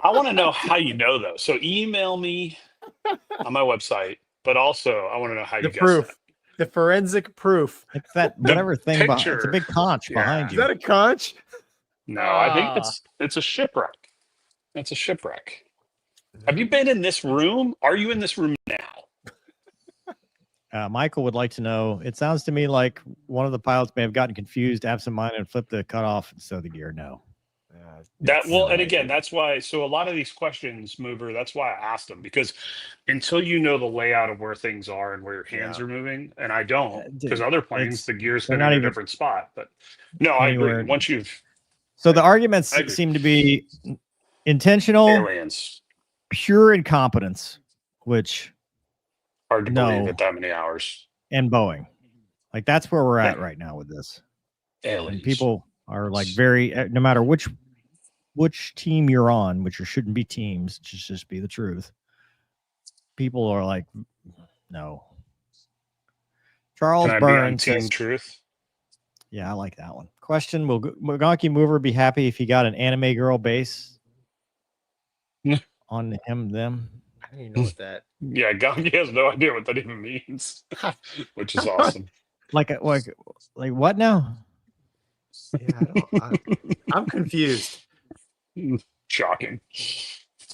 I want to know how you know, though. So email me on my website. But also, I want to know how you proof, guessed the forensic proof. It's that whatever thing. It's a big conch behind you. Is that a conch? No, I think it's a shipwreck. It's a shipwreck. Have you been in this room? Are you in this room now? Michael would like to know. It sounds to me like one of the pilots may have gotten confused, absent-minded, and flipped the cutoff and stowed the gear. No. And again, that's why. So a lot of these questions, Mover, that's why I asked them, because until you know the layout of where things are and where your hands are moving, and I don't, because other planes, the gear's been in a different spot. But no, I agree. Once you've so the arguments seem to be intentional aliens, pure incompetence, which hard to believe at that many hours, and Boeing. Like that's where we're at right now with this. Aliens. And people are like very, no matter which team you're on, which there shouldn't be teams, just be the truth. People are like, no. Charles Burns says, truth. Yeah, I like that one. Question: Will Gonky Mover be happy if he got an anime girl base on him? Them? I don't even know what that. Yeah, Gonky has no idea what that even means, which is awesome. Like what now? Yeah, I'm confused. Shocking.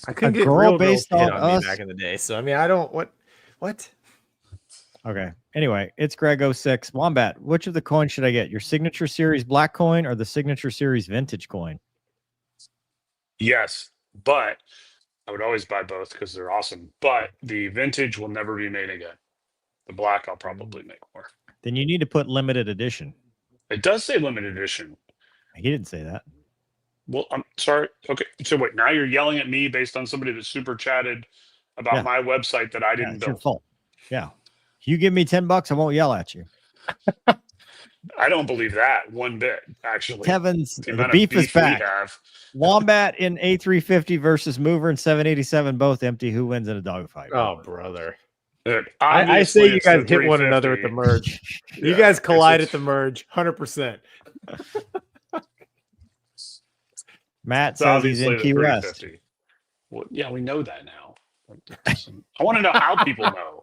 I couldn't get real based on us back in the day. So I mean, I don't what. Okay. Anyway, it's Greg06. Wombat, which of the coins should I get? Your signature series black coin or the signature series vintage coin? Yes, but I would always buy both because they're awesome. But the vintage will never be made again. The black I'll probably make more. Then you need to put limited edition. It does say limited edition. He didn't say that. Well, I'm sorry. Okay. So wait, now you're yelling at me based on somebody that super chatted about my website that I didn't build. Your fault. Yeah. You give me $10, I won't yell at you. I don't believe that one bit, actually. Heavens, the beef is back. Wombat in A350 versus Mover in 787, both empty. Who wins in a dogfight? Oh, brother. Dude, I say you guys hit one another at the merge. You guys collide at the merge, 100%. Matt says he's in Key West. Well, yeah, we know that now. I want to know how people know.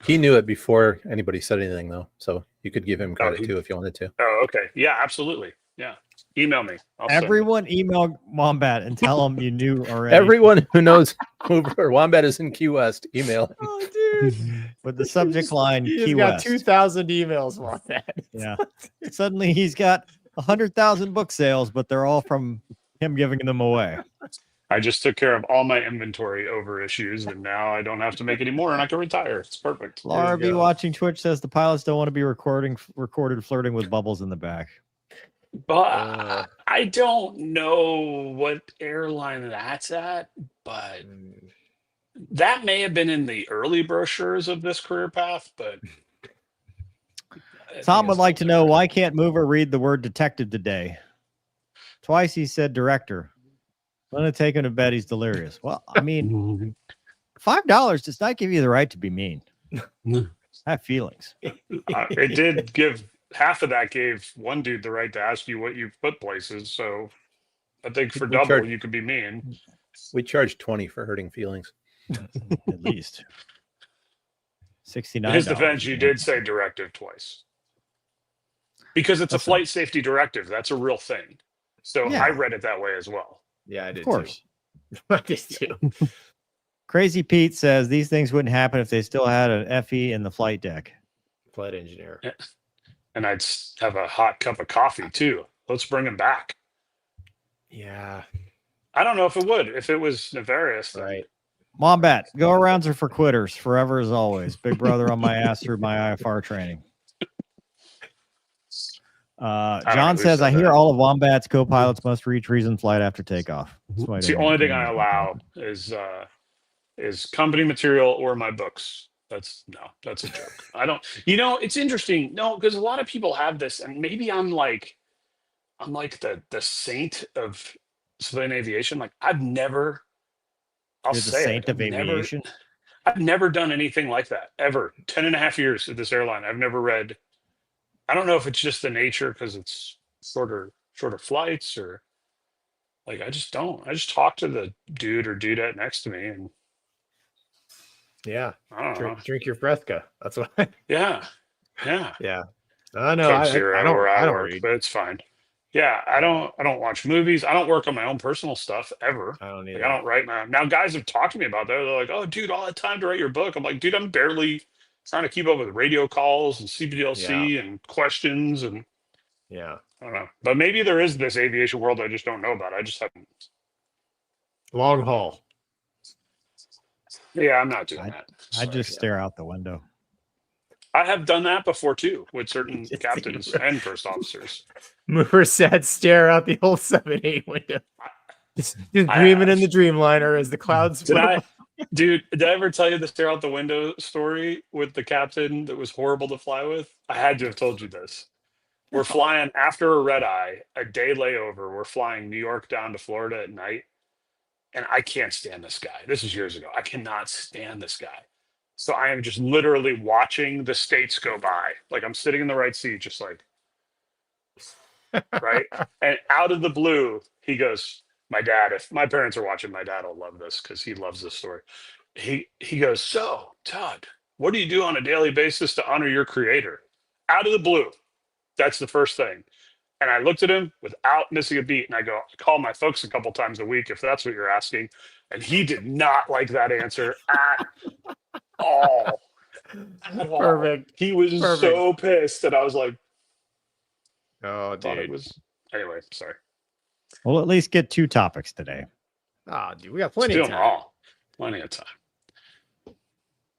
He knew it before anybody said anything, though. So you could give him credit, too, if you wanted to. Oh, okay. Yeah, absolutely. Yeah. Email me. Everyone email Wombat and tell him you knew already. Everyone who knows Wombat is in Key West, email him. Oh, dude. With the subject line, Key West. He's got 2,000 emails, Wombat. Yeah. Suddenly he's got 100,000 book sales, but they're all from him giving them away. I just took care of all my inventory over issues, and now I don't have to make any more, and I can retire. It's perfect. Laura B watching Twitch says the pilots don't want to be recorded flirting with bubbles in the back. But I don't know what airline that's at, but that may have been in the early brochures of this career path. But Tom would like to know, why can't Mover read the word detective today? Twice he said director. I'm going to take him to bed. He's delirious. Well, I mean, $5 does not give you the right to be mean. I have feelings. It did give, half of that gave one dude the right to ask you what you've put places. So I think for double, you could be mean. We charge 20 for hurting feelings. At least. $69. In his defense, you did say directive twice. Because it's a flight safety directive. That's a real thing. So I read it that way as well. Yeah, I did. Of course. I did too. Crazy Pete says these things wouldn't happen if they still had an FE in the flight deck. Flight engineer. Yeah. And I'd have a hot cup of coffee too. Let's bring him back. Yeah. I don't know if it would. If it was nefarious. Right. Wombat, go-arounds are for quitters, forever as always. Big brother on my ass through my IFR training. John says, I hear all of Wombat's co-pilots must reach reason flight after takeoff. It's the only thing I allow is company material or my books. That's a joke. I don't, it's interesting. No, because a lot of people have this, and maybe I'm like the saint of civilian aviation. Like I've never, You're the saint of aviation. I've never done anything like that ever. 10.5 years at this airline. I've never read. I don't know if it's just the nature because it's shorter flights, or like I just don't. I just talk to the dude or dudette next to me, and I don't know. Drink your Breathka. That's what. Yeah. I know. I don't read. But it's fine. Yeah, I don't watch movies. I don't work on my own personal stuff ever. I don't Like either. I don't write my now guys have talked to me about that. They're like, "Oh, dude, all that time to write your book." I'm like, "Dude, I'm barely trying to keep up with radio calls and CBDLC and questions and Yeah. I don't know." But maybe there is this aviation world I just don't know about. I just haven't. Long haul. Yeah, I'm not doing that. I just stare out the window. I have done that before too with certain Just captains see- and first officers. Mover said, stare out the old 7-8 window. Just I dreaming in have. the dreamliner as the clouds. Did I, dude? Did I ever tell you the stare out the window story with the captain that was horrible to fly with? I had to have told you this. We're flying after a red eye, a day layover. We're flying New York down to Florida at night, and I can't stand this guy. This is years ago. I cannot stand this guy. So I am just literally watching the states go by. Like I'm sitting in the right seat, just like right. And out of the blue, he goes, "My dad. If my parents are watching, my dad will love this because he loves this story." He goes, "So, Todd, what do you do on a daily basis to honor your creator?" Out of the blue. That's the first thing. And I looked at him without missing a beat, and I go, "I call my folks a couple times a week if that's what you're asking." And he did not like that answer at all. At all. Perfect. He was so pissed, and I was like, Oh, thought it dude. was anyway. Sorry. We'll at least get 2 topics today. Ah, dude, we got plenty Still of time. all. Plenty of time.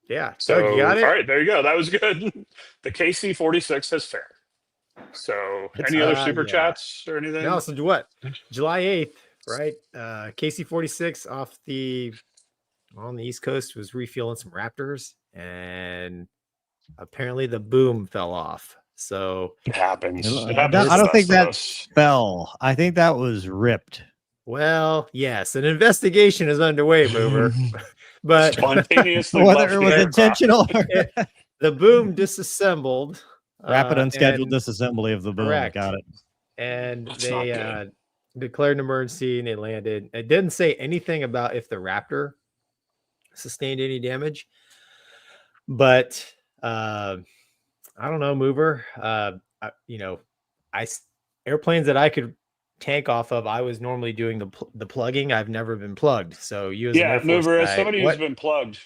Yeah. So, So you got it? all right, there you go. That was good. The KC-46 has fared. So, any other super chats or anything? No, so what? July 8th, right? KC-46 off on the East Coast was refueling some Raptors, and apparently the boom fell off. So It happens. I It happens to don't the think best of that us. fell. I think that was ripped. well, yes, an investigation is underway, Mover. But Spontaneously Whether left it the was aircraft. intentional or the boom disassembled. rapid unscheduled and- disassembly of the boom. correct. Got it. and That's not they good. declared an emergency and they landed. It didn't say anything about if the Raptor sustained any damage, but I don't know, Mover. Airplanes that I could tank off of, I was normally doing the plugging. I've never been plugged. So you as an Air Force Mover, as guy, somebody who's been plugged,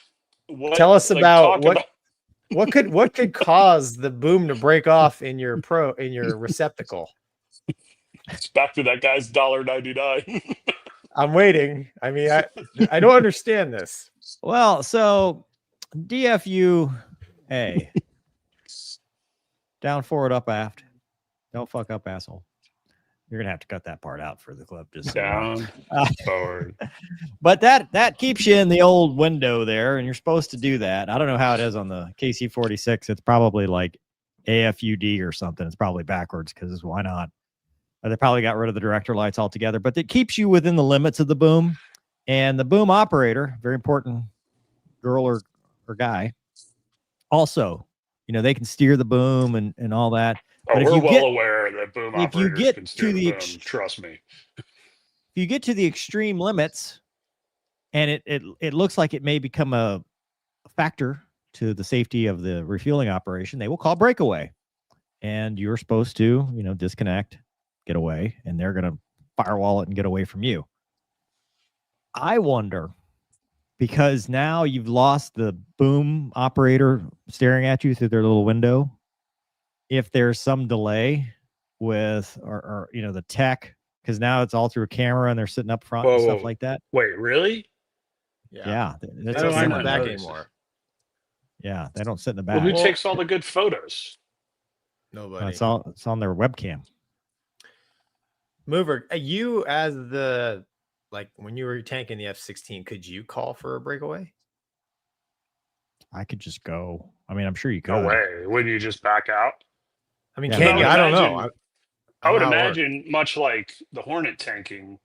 tell us about talk what could cause the boom to break off in your receptacle. It's back to that guy's $1.99. I'm waiting. I mean, I don't understand this. Well, so DFU A. Down forward, up aft. Don't fuck up, asshole. You're gonna have to cut that part out for the clip. Just so you know. Down forward. But that keeps you in the old window there, and you're supposed to do that. I don't know how it is on the KC-46. It's probably like AFUD or something. It's probably backwards because why not? Or they probably got rid of the director lights altogether. But it keeps you within the limits of the boom. And the boom operator, very important girl or guy, also, they can steer the boom and all that. Oh, But if we're you well get- aware that boom if you operators get can to steer the the boom. ex- Trust me. If you get to the extreme limits and it looks like it may become a factor to the safety of the refueling operation, they will call breakaway. And you're supposed to, disconnect, get away, and they're going to firewall it and get away from you. I wonder, because now you've lost the boom operator staring at you through their little window, if there's some delay with or the tech, because now it's all through a camera and they're sitting up front and stuff like that. Wait, really? Yeah, They that's don't a I sit in not the camera back notice. anymore. Yeah, they don't sit in the Well, back. who takes all the good photos? Nobody. It's on their webcam. Mover, you as when you were tanking the F-16, could you call for a breakaway? I could just go. I mean, I'm sure you could. No way. Wouldn't you just back out? I mean, Yeah, can I you? would I don't know. imagine- I would don't know how it works. imagine, much like the Hornet tanking,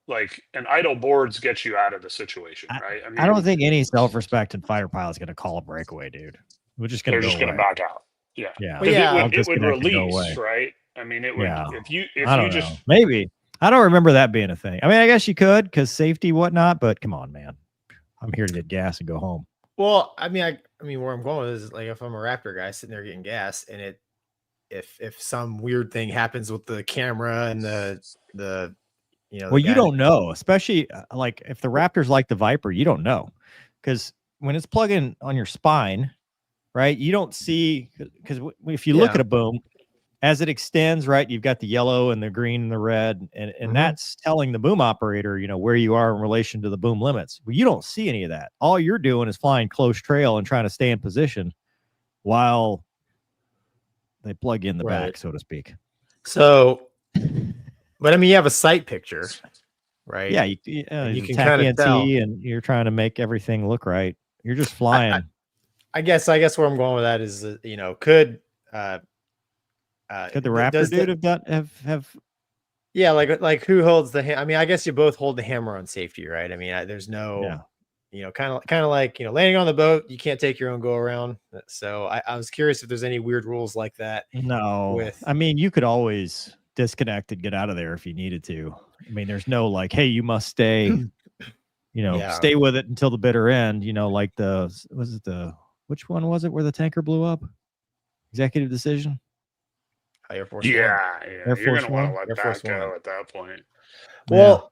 like an idle boards get you out of the situation, right? I don't think any self-respecting fighter pilot's going to call a breakaway, dude. We're just going they're to just going to back out. Yeah. Yeah. Well, yeah, It I'll would disconnect and go release, away. right? I mean, it would. Yeah. If you I don't just know. Maybe. I don't remember that being a thing. I mean, I guess you could because safety, whatnot. But come on, man. I'm here to get gas and go home. Well, I mean, where I'm going is like if I'm a Raptor guy sitting there getting gas and if some weird thing happens with the camera and the well, you don't know, especially like if the Raptor's like the Viper, you don't know, because when it's plugging on your spine, right, you don't see, because if you look at a boom as it extends, right, you've got the yellow and the green and the red, and that's telling the boom operator, where you are in relation to the boom limits. Well, you don't see any of that. All you're doing is flying close trail and trying to stay in position while they plug in the back, so to speak. So, but I mean, you have a sight picture, right? Yeah, you can kind of tell, and you're trying to make everything look right. You're just flying. I guess where I'm going with that is, could the Raptor dude have yeah, like who holds the I mean, I guess you both hold the hammer on safety, right? I mean, there's no kind of like landing on the boat, you can't take your own go around. So I was curious if there's any weird rules like that. No, I mean, you could always disconnect and get out of there if you needed to. I mean, there's no like, hey, you must stay stay with it until the bitter end, like which one was it where the tanker blew up? Executive Decision? Air Force One. Air You're Force gonna want to let Air that Force go One. at that point. Well,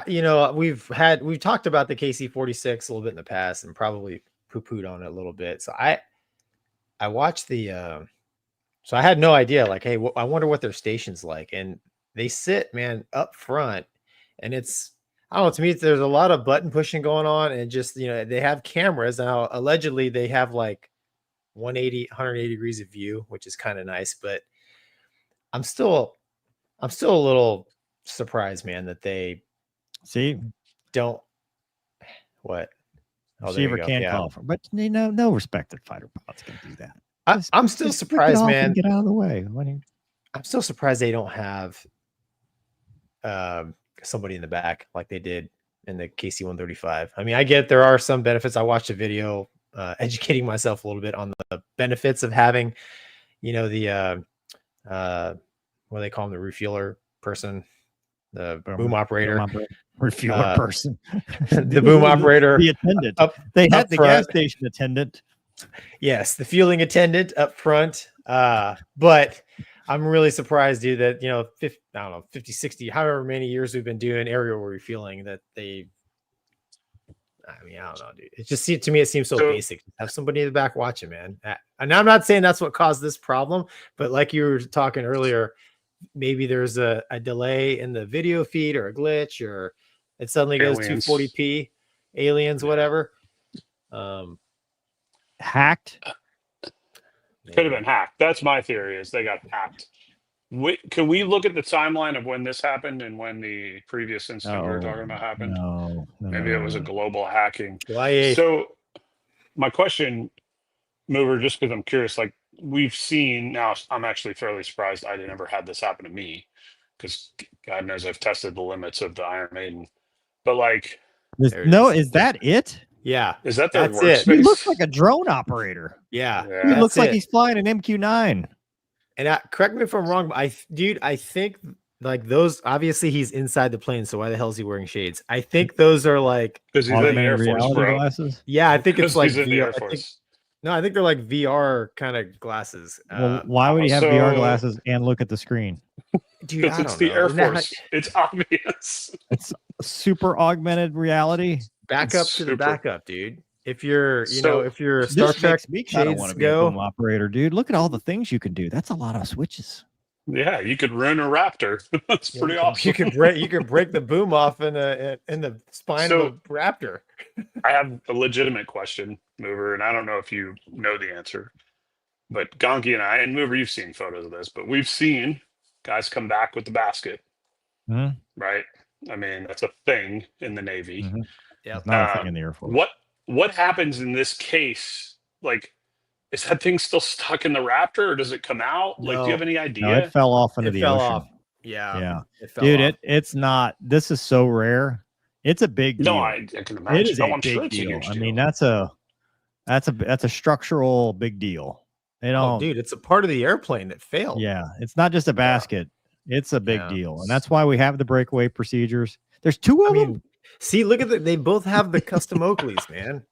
we've talked about the KC-46 a little bit in the past and probably poo-pooed on it a little bit. So I watched the so I had no idea, like, hey, I wonder what their station's like. And they sit, man, up front, and it's, I don't know, to me, there's a lot of button pushing going on, and just, they have cameras. Now, allegedly, they have like 180 degrees of view, which is kind of nice, but I'm still a little surprised, man, that they don't what receiver can't call for, but no respected fighter pilots can do that. I'm still surprised, man. Get out of the way. I'm still surprised they don't have somebody in the back like they did in the KC-135. I mean, I get there are some benefits. I watched a video educating myself a little bit on the benefits of having, the what do they call them, the refueler person, the boom operator, refueler person, the boom operator, the attendant. They had the gas station attendant. Yes, the fueling attendant up front. But I'm really surprised, dude, that 50, 60, however many years we've been doing aerial refueling, that they, I mean, I don't know, dude. It just seems to me, it seems so basic. Have somebody in the back watching, man. And I'm not saying that's what caused this problem, but like you were talking earlier, maybe there's a delay in the video feed or a glitch, or it suddenly goes 240p, aliens, whatever. Hacked. Could have been hacked. That's my theory, is they got hacked. Can we look at the timeline of when this happened and when the previous incident we were talking about happened? No, maybe it was a global hacking. July 8th. So my question, Mover, just because I'm curious, like we've seen now, I'm actually fairly surprised I never had this happen to me, because God knows I've tested the limits of the Iron Maiden. But like, is that it? Yeah. Is that their That's workspace? He looks like a drone operator. Yeah. He looks like he's flying an MQ-9. And correct me if I'm wrong, but I think like those, obviously he's inside the plane, so why the hell is he wearing shades? I think those are like, because he's in the Air Force, bro. Glasses. Yeah, I think it's like he's in the Air Force. I think they're like VR kind of glasses. Well, why would he have VR glasses and look at the screen? Dude, because it's the Air Force. It's obvious. It's super augmented reality. Back up to the backup, dude. If you're, if you're Star Trek, I don't want to be a boom operator, dude. Look at all the things you can do. That's a lot of switches. Yeah, you could ruin a Raptor. That's pretty awesome. You could break the boom off in the spine of a Raptor. I have a legitimate question, Mover, and I don't know if you know the answer, but Gonky and I, and Mover, you've seen photos of this, but we've seen guys come back with the basket, right? I mean, that's a thing in the Navy. Yeah, it's not a thing in the Air Force. What happens in this case? Like, is that thing still stuck in the Raptor, or does it come out? Like, do you have any idea? No, it fell off into the ocean. Yeah. Dude, it's not. This is so rare. It's a big deal. No, I can imagine. It is a big deal. I mean, that's a structural big deal. Dude, it's a part of the airplane that failed. Yeah, it's not just a basket. It's a big deal, and that's why we have the breakaway procedures. There's two of them. See, look at they both have the custom Oakleys, man.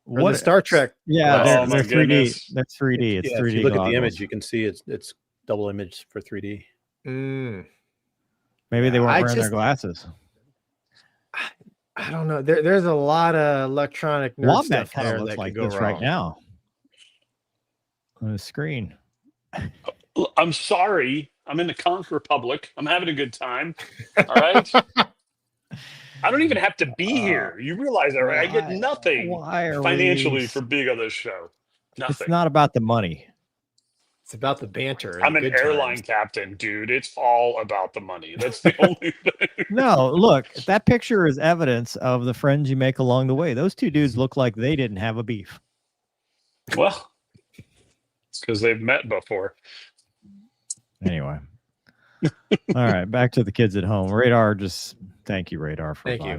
Or the Star Trek. Yeah, Oh, they're my 3D. goodness. They're 3D. It's Yeah, 3D. if you look at the goggles. image, you can see it's double image for 3D. Mm, Maybe they Yeah, weren't I wearing their just- glasses. I don't know. There's a lot of electronic nerd Wombat stuff kind there of looks that like could go this wrong. right now on the screen. I'm sorry. I'm in the Conch Republic. I'm having a good time. All right. I don't even have to be here. You realize that, right? I get nothing Why are financially we... for being on this show. Nothing. It's not about the money. It's about the banter. And I'm the an good airline times. captain, dude. It's all about the money. That's the only thing. No, look, that picture is evidence of the friends you make along the way. Those two dudes look like they didn't have a beef. Well, it's because they've met before. Anyway. All right, back to the kids at home. Radar, just thank you, Radar, for Thank you.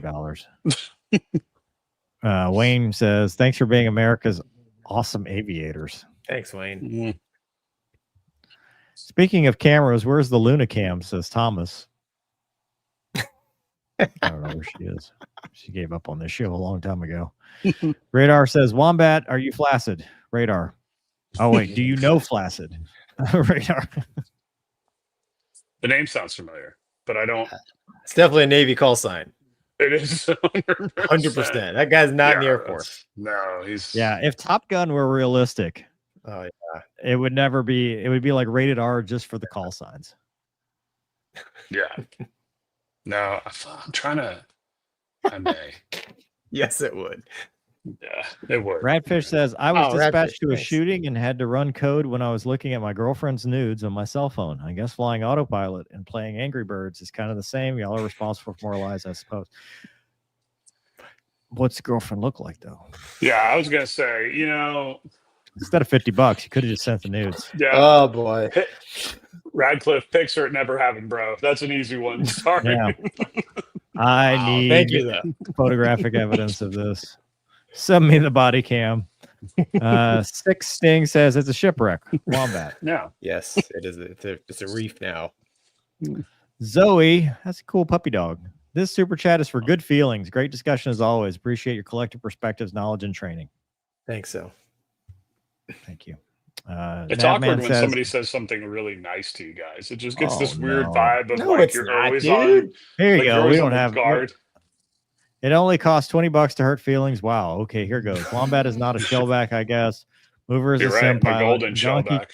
$5. Wayne says, thanks for being America's awesome aviators. Thanks, Wayne. Mm. Speaking of cameras, where's the Luna cam? Says Thomas. I don't know where she is. She gave up on this show a long time ago. Radar says, Wombat, are you flaccid? Radar. Oh, wait, do you know flaccid? Radar. The name sounds familiar, but I don't. It's definitely a Navy call sign. It is 100%. 100%. That guy's not in the Air Yeah, Force. No, he's. Yeah, if Top Gun were realistic, Oh, yeah. it would never be, it would be like rated R just for the call signs. Yeah. No, I'm trying to. I may. Yes, it would. Yeah, it would. Ratfish says, I was Oh, dispatched Ratfish, to a thanks. shooting and had to run code when I was looking at my girlfriend's nudes on my cell phone. I guess flying autopilot and playing Angry Birds is kind of the same. Y'all are responsible for more lives, I suppose. What's the girlfriend look like, though? Yeah, I was gonna say, Instead of $50, you could have just sent the nudes. yeah. Oh, boy. Radcliffe picture it never happened, bro. That's an easy one. Sorry. Yeah. I Wow, need thank you, though. photographic evidence of this. Send me the body cam. Six Sting says it's a shipwreck. Wombat. Yeah. Yes, it is. It's a reef now. Zoe, that's a cool puppy dog. This super chat is for good feelings. Great discussion as always. Appreciate your collective perspectives, knowledge, and training. Thanks, so. Thank you. It's Navman awkward when says- somebody says something really nice to you guys. It just gets Oh, this weird no. vibe of No, like it's you're not, always dude. on. Here you Like go. you're We always don't on the have guard. It only costs $20 to hurt feelings. Wow. Okay, here goes. Wombat is not a shellback, I guess. Mover is You're a right. sim The pilot. golden Gonky shellback.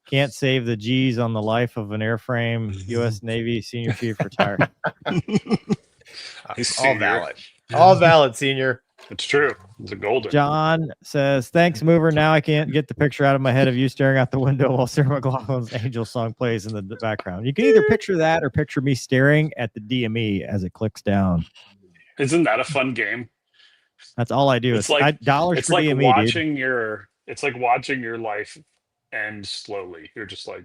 can't save the G's on the life of an airframe. U.S. Navy senior chief retired. He's All senior. valid. All valid, senior. It's true. It's a golden. John says, thanks, Mover. Now I can't get the picture out of my head of you staring out the window while Sarah McLachlan's Angel song plays in the background. You can either picture that or picture me staring at the DME as it clicks down. Isn't that a fun game? That's all I do. It's like- dollars It's for like DME, dude. watching your. It's like watching your life end slowly. You're just like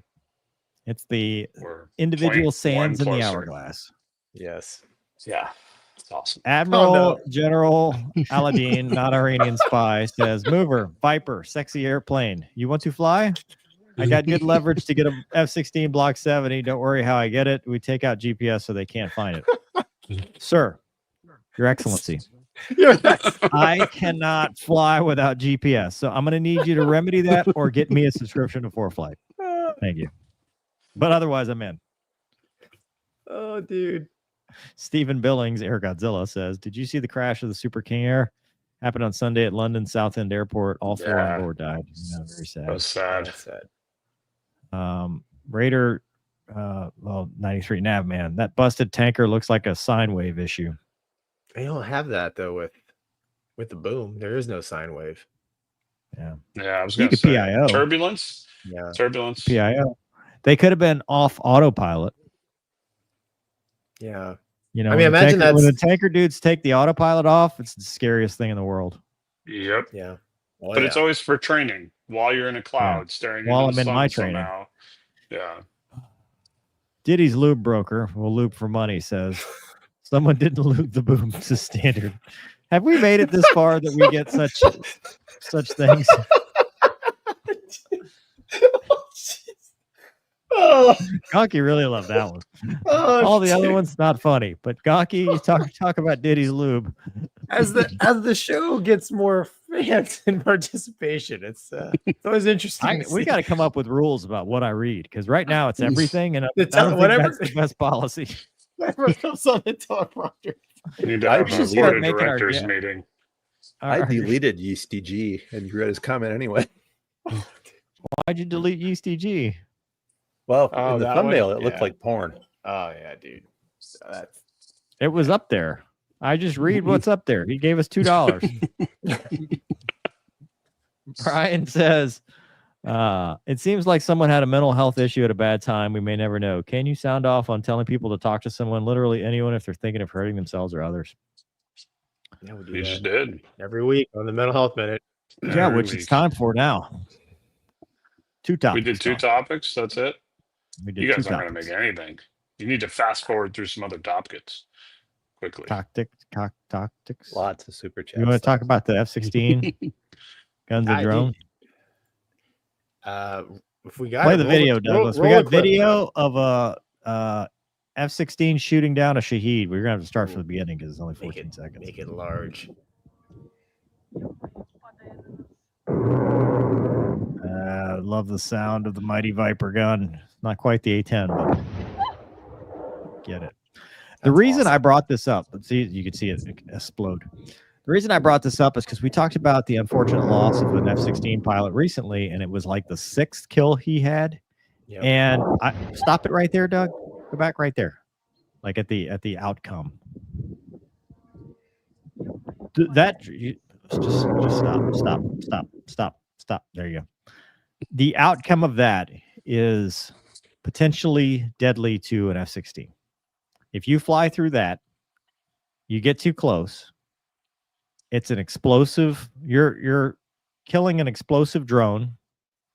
It's the we're individual 0.1 sands in the closer. hourglass. Yes. Yeah, it's awesome. Admiral no. General Aladdin, not Iranian spy, says, Mover, Viper, sexy airplane. You want to fly? I got good leverage to get a F-16 Block 70. Don't worry how I get it. We take out GPS so they can't find it. Sir, Your Excellency, I cannot fly without GPS. So I'm going to need you to remedy that or get me a subscription to ForeFlight. Thank you. But otherwise, I'm in. Oh, dude. Stephen Billings, Air Godzilla, says, did you see the crash of the Super King Air? Happened on Sunday at London Southend Airport. All four Yeah. on board died. Yeah, very sad. That was sad. That's sad. Raider, 93 Nav, man. That busted tanker looks like a sine wave issue. They don't have that though with the boom. There is no sine wave. Yeah. Yeah, I was You going to could say PIO. turbulence. Yeah. Turbulence. PIO. They could have been off autopilot. Yeah. You know, I mean, when the imagine tanker, when the that's- tanker dudes take the autopilot off, it's the scariest thing in the world. Yep. Yeah. Oh, But yeah. it's always for training while you're in a cloud staring While into the I'm in sun my training. somehow. Yeah. Diddy's lube broker will lube for money, says someone didn't lube the boom to standard. Have we made it this far that we get such things? Oh, Gonky really loved that one. oh, All the other dude. ones not funny, but Gonky, you talk about Diddy's lube. As the show gets more fans and participation, it's always interesting. We got to come up with rules about what I read because right now it's everything, and I The don't think whatever- that's the best policy. whatever comes on the teleprompter. We need to I have should a start board of making our directors jet. meeting. I deleted Yeasty G, and you read his comment anyway. Why'd you delete Yeasty G? Well, Oh, in the that thumbnail, one? it looked Yeah. like porn. Oh yeah, dude. So that's It was up there. I just read what's up there. He gave us $2. Brian says, it seems like someone had a mental health issue at a bad time. We may never know. Can you sound off on telling people to talk to someone, literally anyone, if they're thinking of hurting themselves or others? yeah, we do You that just did. every week on the Mental Health Minute. Yeah, Every which it's week. time for now. 2 topics. We did 2 Don. topics. That's it. We did You 2 guys aren't going to topics. make anything. You need to fast forward through some other topics quickly. Tactics. Lots of super chats. You want to talk about the F-16 guns and I drone? If we got Play it, the roll video, roll- Douglas. roll We the got clip. video of a F-16 shooting down a Shaheed. We're gonna have to start from the beginning because it's only 14 seconds. Make it large. Love the sound of the mighty Viper gun. Not quite the A10, but get it. The That's reason I awesome. brought this up, see, you can see it explode. The reason I brought this up is because we talked about the unfortunate loss of an F-16 pilot recently, and it was like the 6th kill he had. Yep. And I stop it right there, Doug. Go back right there, like at the outcome. Just stop. There you go. The outcome of that is potentially deadly to an F-16. If you fly through that, you get too close. It's an explosive. You're killing an explosive drone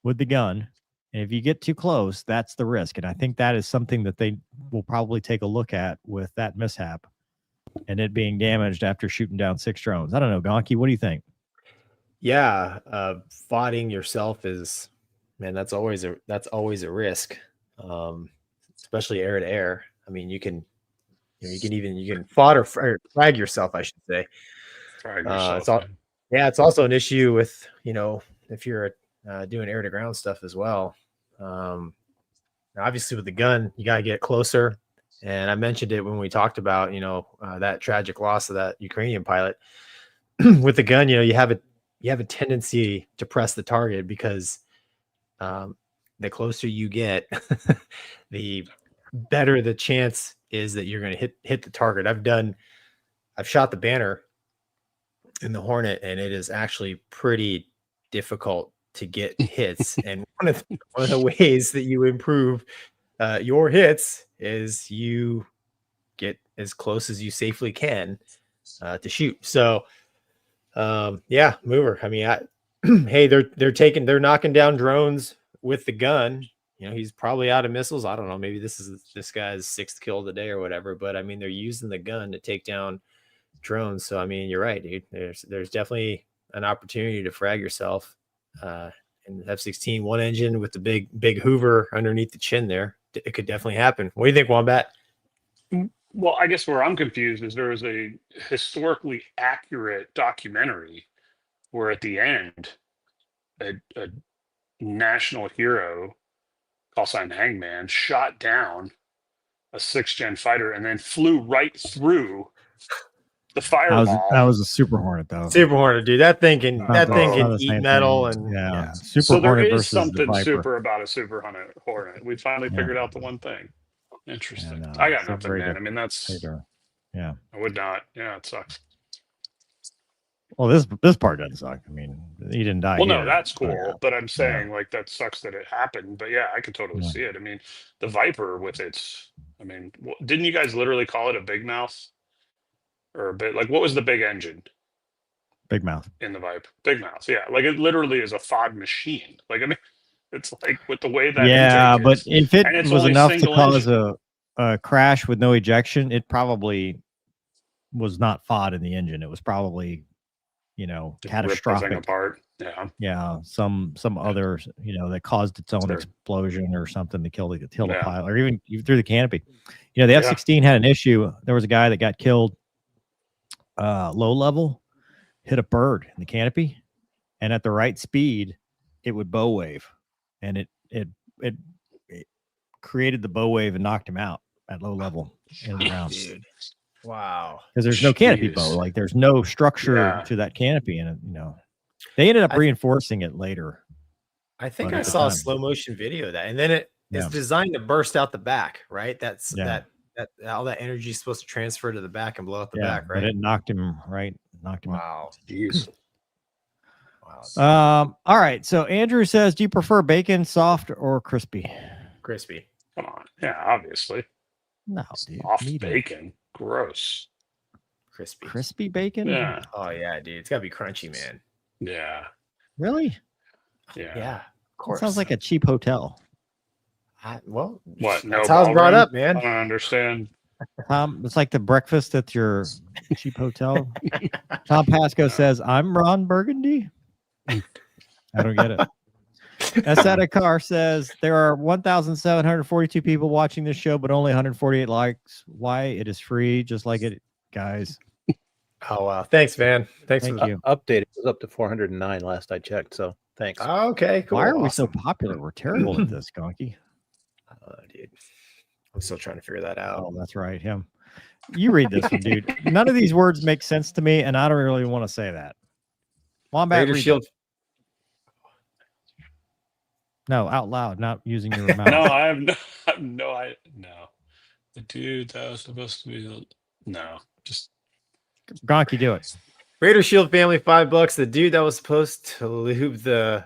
with the gun. And if you get too close, that's the risk. And I think that is something that they will probably take a look at with that mishap and it being damaged after shooting down 6 drones. I don't know, Gonky, what do you think? Yeah, fighting yourself is, man, that's always a risk, especially air to air. I mean, you can fought or frag yourself, I should say. Frag It's yourself, man. it's also an issue with, if you're doing air to ground stuff as well. Obviously with the gun, you got to get closer. And I mentioned it when we talked about, that tragic loss of that Ukrainian pilot. With the gun, you have a tendency to press the target because the closer you get, the better the chance is that you're going to hit the target. I've shot the Banner in the Hornet, and it is actually pretty difficult to get hits. And one of the ways that you improve your hits is you get as close as you safely can to shoot. So yeah, mover. I mean, hey, they're knocking down drones with the gun. He's probably out of missiles. I don't know. Maybe this is this guy's 6th kill of the day or whatever. But I mean, they're using the gun to take down drones. So I mean, you're right, dude. There's definitely an opportunity to frag yourself. In the F-16, one engine with the big Hoover underneath the chin there. It could definitely happen. What do you think, Wombat? Well, I guess where I'm confused is there was a historically accurate documentary where at the end, a national hero, call sign Hangman, shot down a 6th-gen fighter and then flew right through the fireball. That was a Super Hornet, though. Super Hornet, dude. That thing can Not the eat same metal thing. and yeah. Super So there Hornet is versus the something Viper. super about a Super Hornet. We finally Yeah. figured out the one thing. Interesting. no, I got it's nothing, very man. I different. mean, that's Yeah. I would not. Yeah, it sucks. Well, this part doesn't suck. I mean, he didn't die. Well, no, here. that's Oh, cool. yeah. But I'm saying like that sucks that it happened. But yeah, I could totally Yeah. see it. I mean, the Viper with its. I mean, didn't you guys literally call it a big mouth? Or a bit like what was the big engine Big mouth. in the Viper? Big mouth, yeah. Like it literally is a FOD machine. Like I mean, it's like with the way that Yeah, intake but is, if it and it's was only enough to single cause engine. a crash with no ejection, it probably was not FOD in the engine. It was probably, Rip the thing catastrophic. apart. Yeah. Yeah, some other, that caused its own Sure. explosion or something to kill the Yeah. pilot, or even through the canopy. The Yeah. F-16 had an issue. There was a guy that got killed low level, hit a bird in the canopy, and at the right speed, it would bow wave, and it created the bow wave and knocked him out at low level in the ground. Dude. Wow. Because there's no canopy Jeez. bow, like there's no structure Yeah. to that canopy, and they ended up I- reinforcing it later. I think But I at the saw a time- slow motion video of that, and then it is Yeah. designed to burst out the back, right? That's Yeah. that all that energy is supposed to transfer to the back and blow out the back, But right? it knocked him out. Wow. Jeez. Wow. All right. So Andrew says, do you prefer bacon soft or crispy? Crispy. Come on. Yeah, obviously. No, dude. Off meaty. bacon. Gross. Crispy. Crispy bacon? Yeah. Oh yeah, dude. It's gotta be crunchy, man. Yeah. Really? Yeah. Yeah. Of That course. sounds like a cheap hotel. Well, What? No that's how it's brought ballroom? up, man. I don't understand. Tom, it's like the breakfast at your cheap hotel. Tom Pasco says, I'm Ron Burgundy. I don't get it. Asada Car says there are 1,742 people watching this show, but only 148 likes. Why? It is free, just like it, guys. Oh wow. Thanks, man. Thanks Thank for you. Updated. It was up to 409 last I checked. So thanks. Okay, cool. Why are we so Awesome. popular? We're terrible at this, Gonky. Dude. I'm still trying to figure that out. Oh, that's right. Him. You read this one, dude. None of these words make sense to me, and I don't really want to say that. Wombat, Raider read Shield. it. No, out loud, not using your mouth. No, I have no. The dude that was supposed to be. No, just Gonky, do it. Raider Shield family, $5. The dude that was supposed to lube the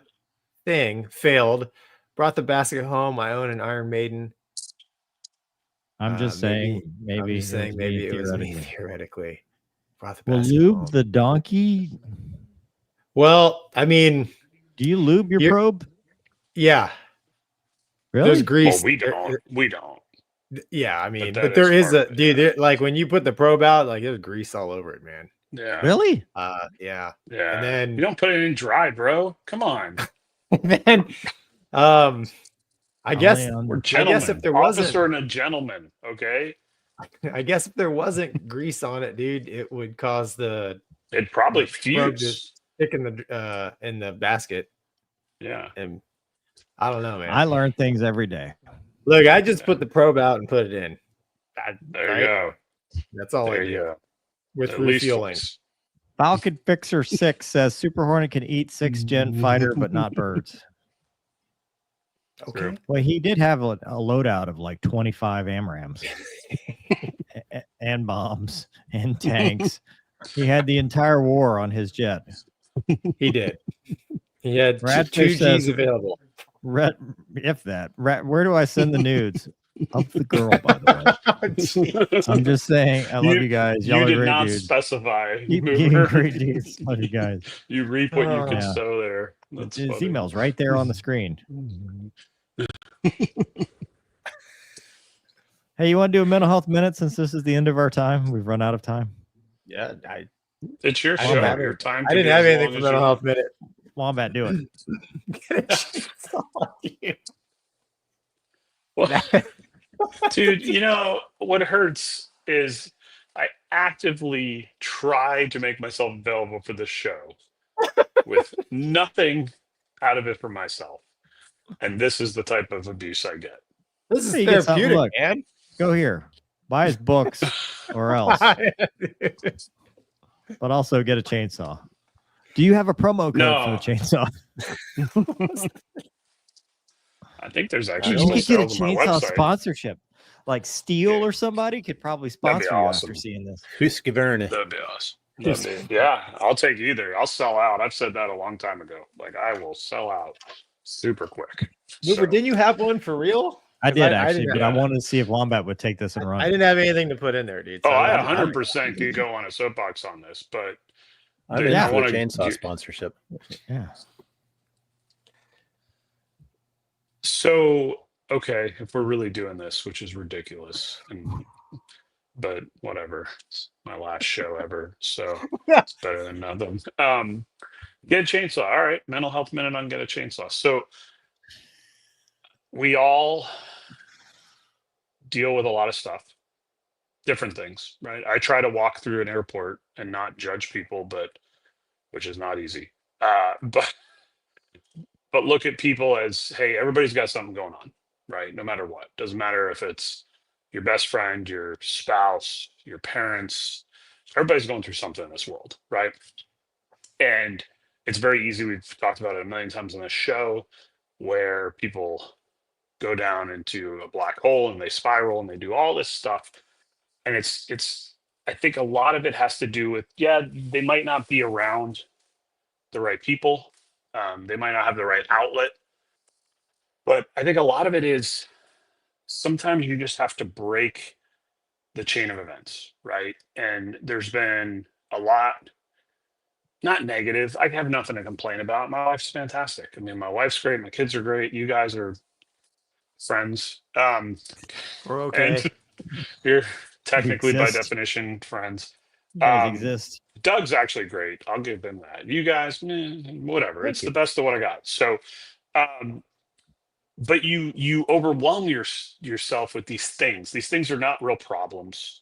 thing failed. Brought the basket home. I own an Iron Maiden. I'm just saying, maybe. I'm just saying maybe it was me theoretically. theoretically. Brought the Well, basket lube home. the donkey. Well, I mean, Do you lube your You're- probe? yeah. Really? There's grease. well, we don't. We don't. Yeah, I mean, that but there is is part a of it, dude. yeah. There, like when you put the probe out, like there's grease all over it, man. Yeah. Really? Yeah. Yeah. And then you don't put it in dry, bro. Come on. then, I guess We're I gentlemen. guess if there wasn't, Officer and a gentleman. Okay. I guess if there wasn't grease on it, dude, it would cause the It'd probably probe to fuse. stick in the basket. Yeah. And I don't know, man. I learn things every day. Look, I just put the probe out and put it in. There Right? you go. That's all There I you do go. with At least refueling. once. Falcon Fixer 6 says Super Hornet can eat 6th-gen fighter, but not birds. Okay. Well, he did have a loadout of like 25 AMRAAMs and bombs and tanks. He had the entire war on his jet. He did. He had Radfish two Gs says- available. Where do I send the nudes? Of the girl, by the way. I'm just saying, I love you guys. Y'all You are did great not dudes. specify. Keep Mover. being great dudes. Love you guys. You reap what you can Yeah. sow there. That's His funny. email's right there on the screen. Hey, you want to do a mental health minute since this is the end of our time? We've run out of time. Yeah, It's your I show. didn't have Your time. I to didn't get have as anything long for as mental you health minute. Wombat, do it. Well, dude, you know what hurts is I actively try to make myself available for this show with nothing out of it for myself. And this is the type of abuse I get. This is Hey, you get something, therapeutic, look. man. Go here. Buy his books or else, but also get a chainsaw. Do you have a promo code for the No. chainsaw? I think there's You actually could only get a sales on my chainsaw website. sponsorship. Like Steel or somebody could probably sponsor you awesome. after seeing this. Husqvarna. That'd be awesome. Yeah, I'll take either. I'll sell out. I've said that a long time ago. Like I will sell out super quick. Mover, So, didn't you have one for real? I did I actually, didn't but I have- wanted to see if Wombat would take this and run. I didn't have anything to put in there, dude. oh, so I I'm- 100% could go on a soapbox on this, but I'm Dude, into I a wanna chainsaw do- sponsorship. Yeah. so okay, if we're really doing this, which is ridiculous, and but whatever. It's my last show ever, so it's better than nothing. Get a chainsaw. All right, mental health minute on get a chainsaw. So we all deal with a lot of stuff, different things, right? I try to walk through an airport and not judge people, but which is not easy. But look at people as, hey, everybody's got something going on, right? No matter what. Doesn't matter if it's your best friend, your spouse, your parents. Everybody's going through something in this world, right? And it's very easy. We've talked about it a million times on this show, where people go down into a black hole and they spiral and they do all this stuff. And it's I think a lot of it has to do with, yeah, they might not be around the right people. They might not have the right outlet. But I think a lot of it is sometimes you just have to break the chain of events, right? And there's been a lot, not negative. I have nothing to complain about. My wife's fantastic. I mean, my wife's great. My kids are great. You guys are friends. We're okay. And you're technically by exist. definition friends. You guys exist. Doug's actually great. I'll give them that. You guys, whatever. It's the best of what I got. So, but you overwhelm yourself with these things. These things are not real problems.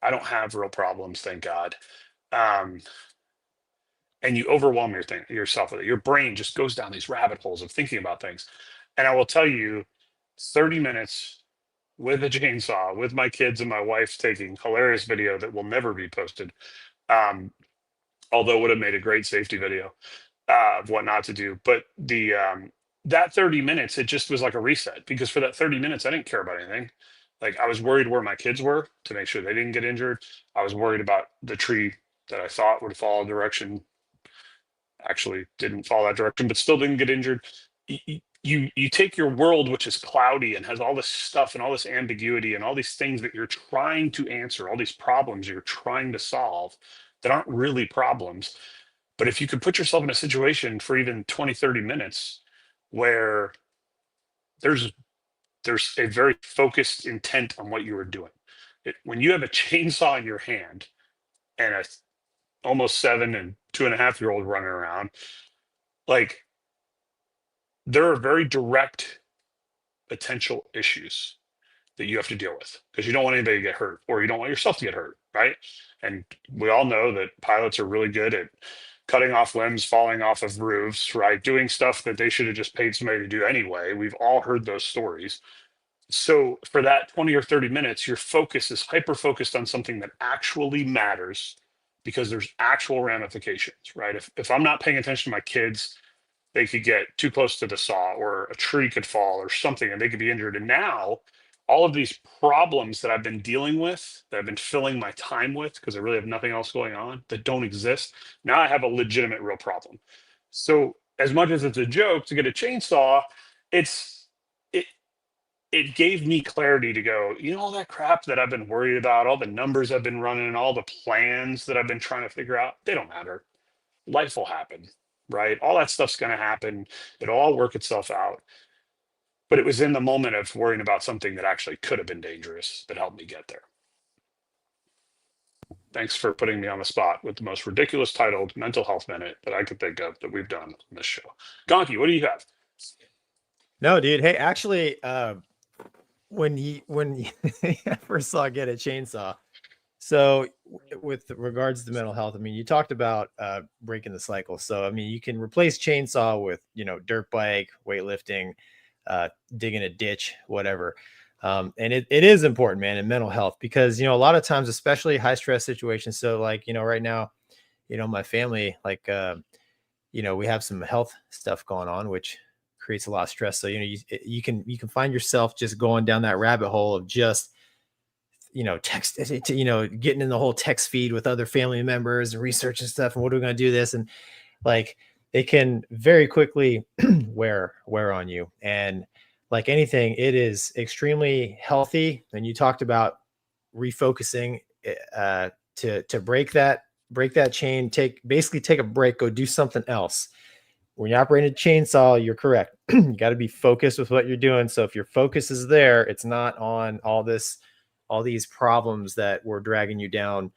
I don't have real problems, thank God. And you overwhelm yourself with it. Your brain just goes down these rabbit holes of thinking about things. And I will tell you, 30 minutes with a chainsaw, with my kids and my wife taking hilarious video that will never be posted. Although would have made a great safety video of what not to do. But that 30 minutes, it just was like a reset, because for that 30 minutes, I didn't care about anything. Like, I was worried where my kids were to make sure they didn't get injured. I was worried about the tree that I thought would fall a direction. Actually didn't fall that direction, but still didn't get injured. You take your world, which is cloudy and has all this stuff and all this ambiguity and all these things that you're trying to answer, all these problems you're trying to solve that aren't really problems. But if you could put yourself in a situation for even 20, 30 minutes where there's a very focused intent on what you were doing. When you have a chainsaw in your hand and a almost 7 and 2.5-year-old running around, like, there are very direct potential issues that you have to deal with, because you don't want anybody to get hurt, or you don't want yourself to get hurt, right? And we all know that pilots are really good at cutting off limbs, falling off of roofs, right? Doing stuff that they should have just paid somebody to do anyway. We've all heard those stories. So for that 20 or 30 minutes, your focus is hyper focused on something that actually matters, because there's actual ramifications, right? If I'm not paying attention to my kids, they could get too close to the saw, or a tree could fall or something, and they could be injured. And now all of these problems that I've been dealing with, that I've been filling my time with, because I really have nothing else going on, that don't exist, now I have a legitimate real problem. So as much as it's a joke to get a chainsaw, it gave me clarity to go, all that crap that I've been worried about, all the numbers I've been running, and all the plans that I've been trying to figure out, they don't matter. Life will happen, right? All that stuff's going to happen. It'll all work itself out. But it was in the moment of worrying about something that actually could have been dangerous that helped me get there. Thanks for putting me on the spot with the most ridiculous titled mental health minute that I could think of that we've done on this show. Gonky, what do you have? No, dude. Hey, actually, when I first saw Get a Chainsaw, so with regards to mental health, I mean, you talked about breaking the cycle. So, I mean, you can replace chainsaw with, dirt bike, weightlifting, digging a ditch, whatever. And it is important, man, in mental health, because, a lot of times, especially high stress situations. So like, right now, my family, like, we have some health stuff going on, which creates a lot of stress. So, you can find yourself just going down that rabbit hole of just, text, getting in the whole text feed with other family members and research and stuff. And what are we going to do this? And like, it can very quickly wear on you. And like anything, it is extremely healthy. And you talked about refocusing to break that chain, take a break, go do something else. When you're operating a chainsaw, you're correct. You got to be focused with what you're doing. So if your focus is there, it's not on all this all these problems that were dragging you down,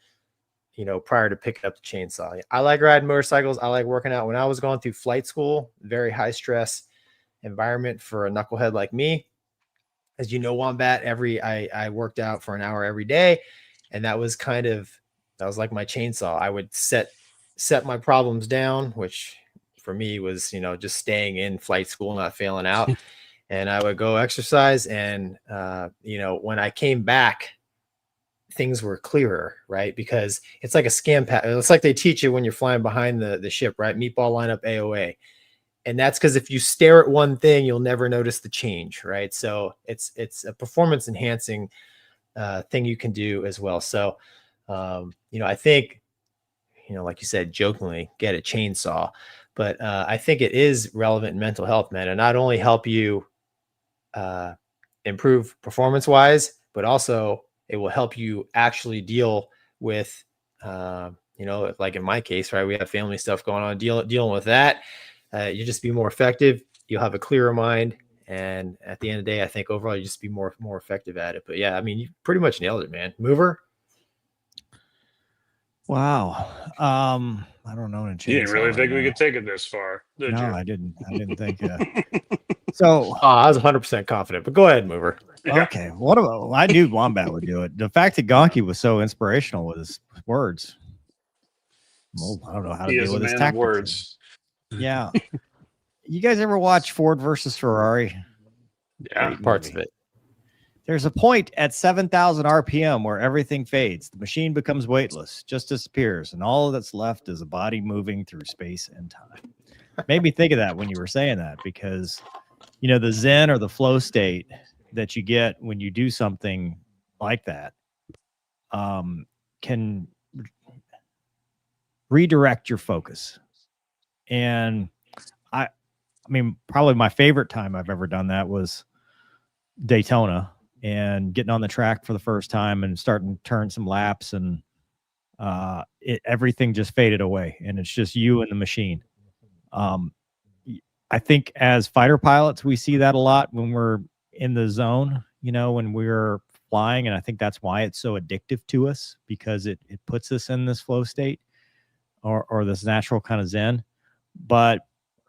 prior to picking up the chainsaw. I like riding motorcycles. I like working out. When I was going through flight school, very high stress environment for a knucklehead like me. As you know, Wombat, I worked out for an hour every day, and that was like my chainsaw. I would set my problems down, which for me was, just staying in flight school, not failing out. And I would go exercise. And, when I came back, things were clearer, right? Because it's like a scam pattern. It's like they teach you when you're flying behind the ship, right? Meatball lineup AOA. And that's because if you stare at one thing, you'll never notice the change, right? So it's a performance enhancing thing you can do as well. So, I think, like you said, jokingly, get a chainsaw, but I think it is relevant in mental health, man, and not only help you improve performance wise, but also it will help you actually deal with, like in my case, right? We have family stuff going on, dealing with that. You just be more effective. You'll have a clearer mind. And at the end of the day, I think overall you just be more effective at it. But yeah, I mean, you pretty much nailed it, man. Mover. Wow. I don't know. You didn't really think we could take it this far, did you? No, I didn't think. So I was 100% confident, but go ahead, Mover. okay. What about? I knew Wombat would do it. The fact that Gonky was so inspirational with his words. Well, I don't know how to deal with his tactics. Words. Yeah. You guys ever watch Ford versus Ferrari? Yeah, parts of it. There's a point at 7,000 RPM where everything fades. The machine becomes weightless, just disappears, and all that's left is a body moving through space and time. Made me think of that when you were saying that, because, the zen or the flow state that you get when you do something like that can redirect your focus. And I mean, probably my favorite time I've ever done that was Daytona, and getting on the track for the first time and starting to turn some laps, and everything just faded away, and it's just you and the machine. I think as fighter pilots, we see that a lot when we're in the zone, when we're flying, and I think that's why it's so addictive to us, because it puts us in this flow state or this natural kind of zen. But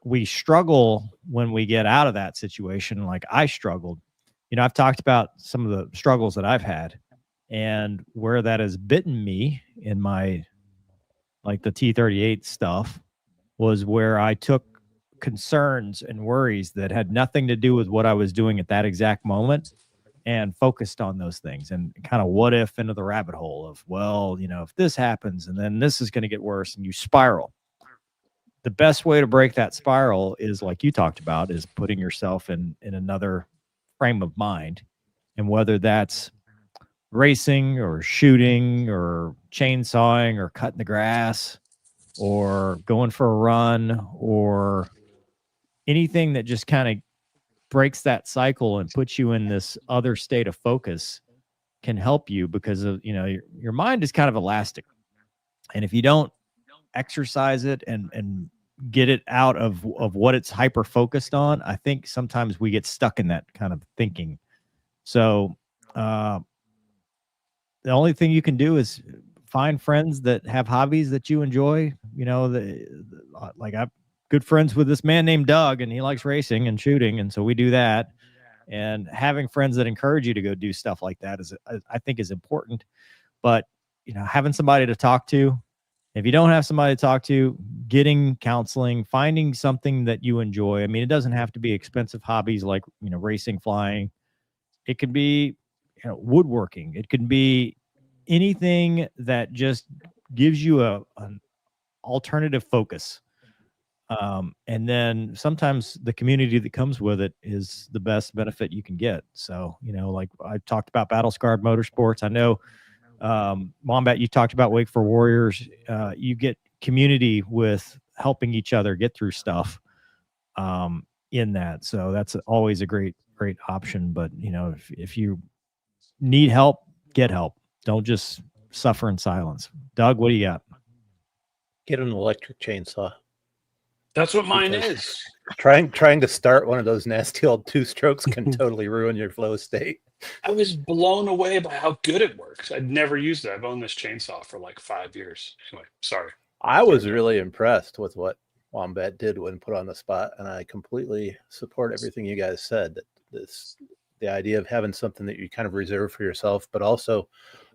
we struggle when we get out of that situation. Like I struggled. I've talked about some of the struggles that I've had, and where that has bitten me in my, like the T-38 stuff, was where I took concerns and worries that had nothing to do with what I was doing at that exact moment and focused on those things, and kind of what if into the rabbit hole of, well, if this happens and then this is going to get worse, and you spiral. The best way to break that spiral is, like you talked about, is putting yourself in another frame of mind. And whether that's racing or shooting or chainsawing or cutting the grass or going for a run or anything that just kind of breaks that cycle and puts you in this other state of focus, can help you, because of, your mind is kind of elastic. And if you don't exercise it and get it out of what it's hyper focused on, I think sometimes we get stuck in that kind of thinking. So the only thing you can do is find friends that have hobbies that you enjoy. Like I'm good friends with this man named Doug, and he likes racing and shooting, and so we do that. And having friends that encourage you to go do stuff like that I think is important. But having somebody to talk to. If you don't have somebody to talk to, getting counseling, finding something that you enjoy. I mean, it doesn't have to be expensive hobbies like, racing, flying. It could be, woodworking. It could be anything that just gives you an alternative focus. And then sometimes the community that comes with it is the best benefit you can get. So, like I talked about Battle Scarred Motorsports. I know, Wombat, you talked about Wake for Warriors. You get community with helping each other get through stuff in that. So that's always a great option. But, if you need help, get help. Don't just suffer in silence. Doug, what do you got? Get an electric chainsaw. That's what mine is. Trying to start one of those nasty old two strokes can totally ruin your flow state. I was blown away by how good it works. I'd never used it. I've owned this chainsaw for like 5 years. Anyway, sorry. I was really impressed with what Wombat did when put on the spot, and I completely support everything you guys said. That the idea of having something that you kind of reserve for yourself, but also,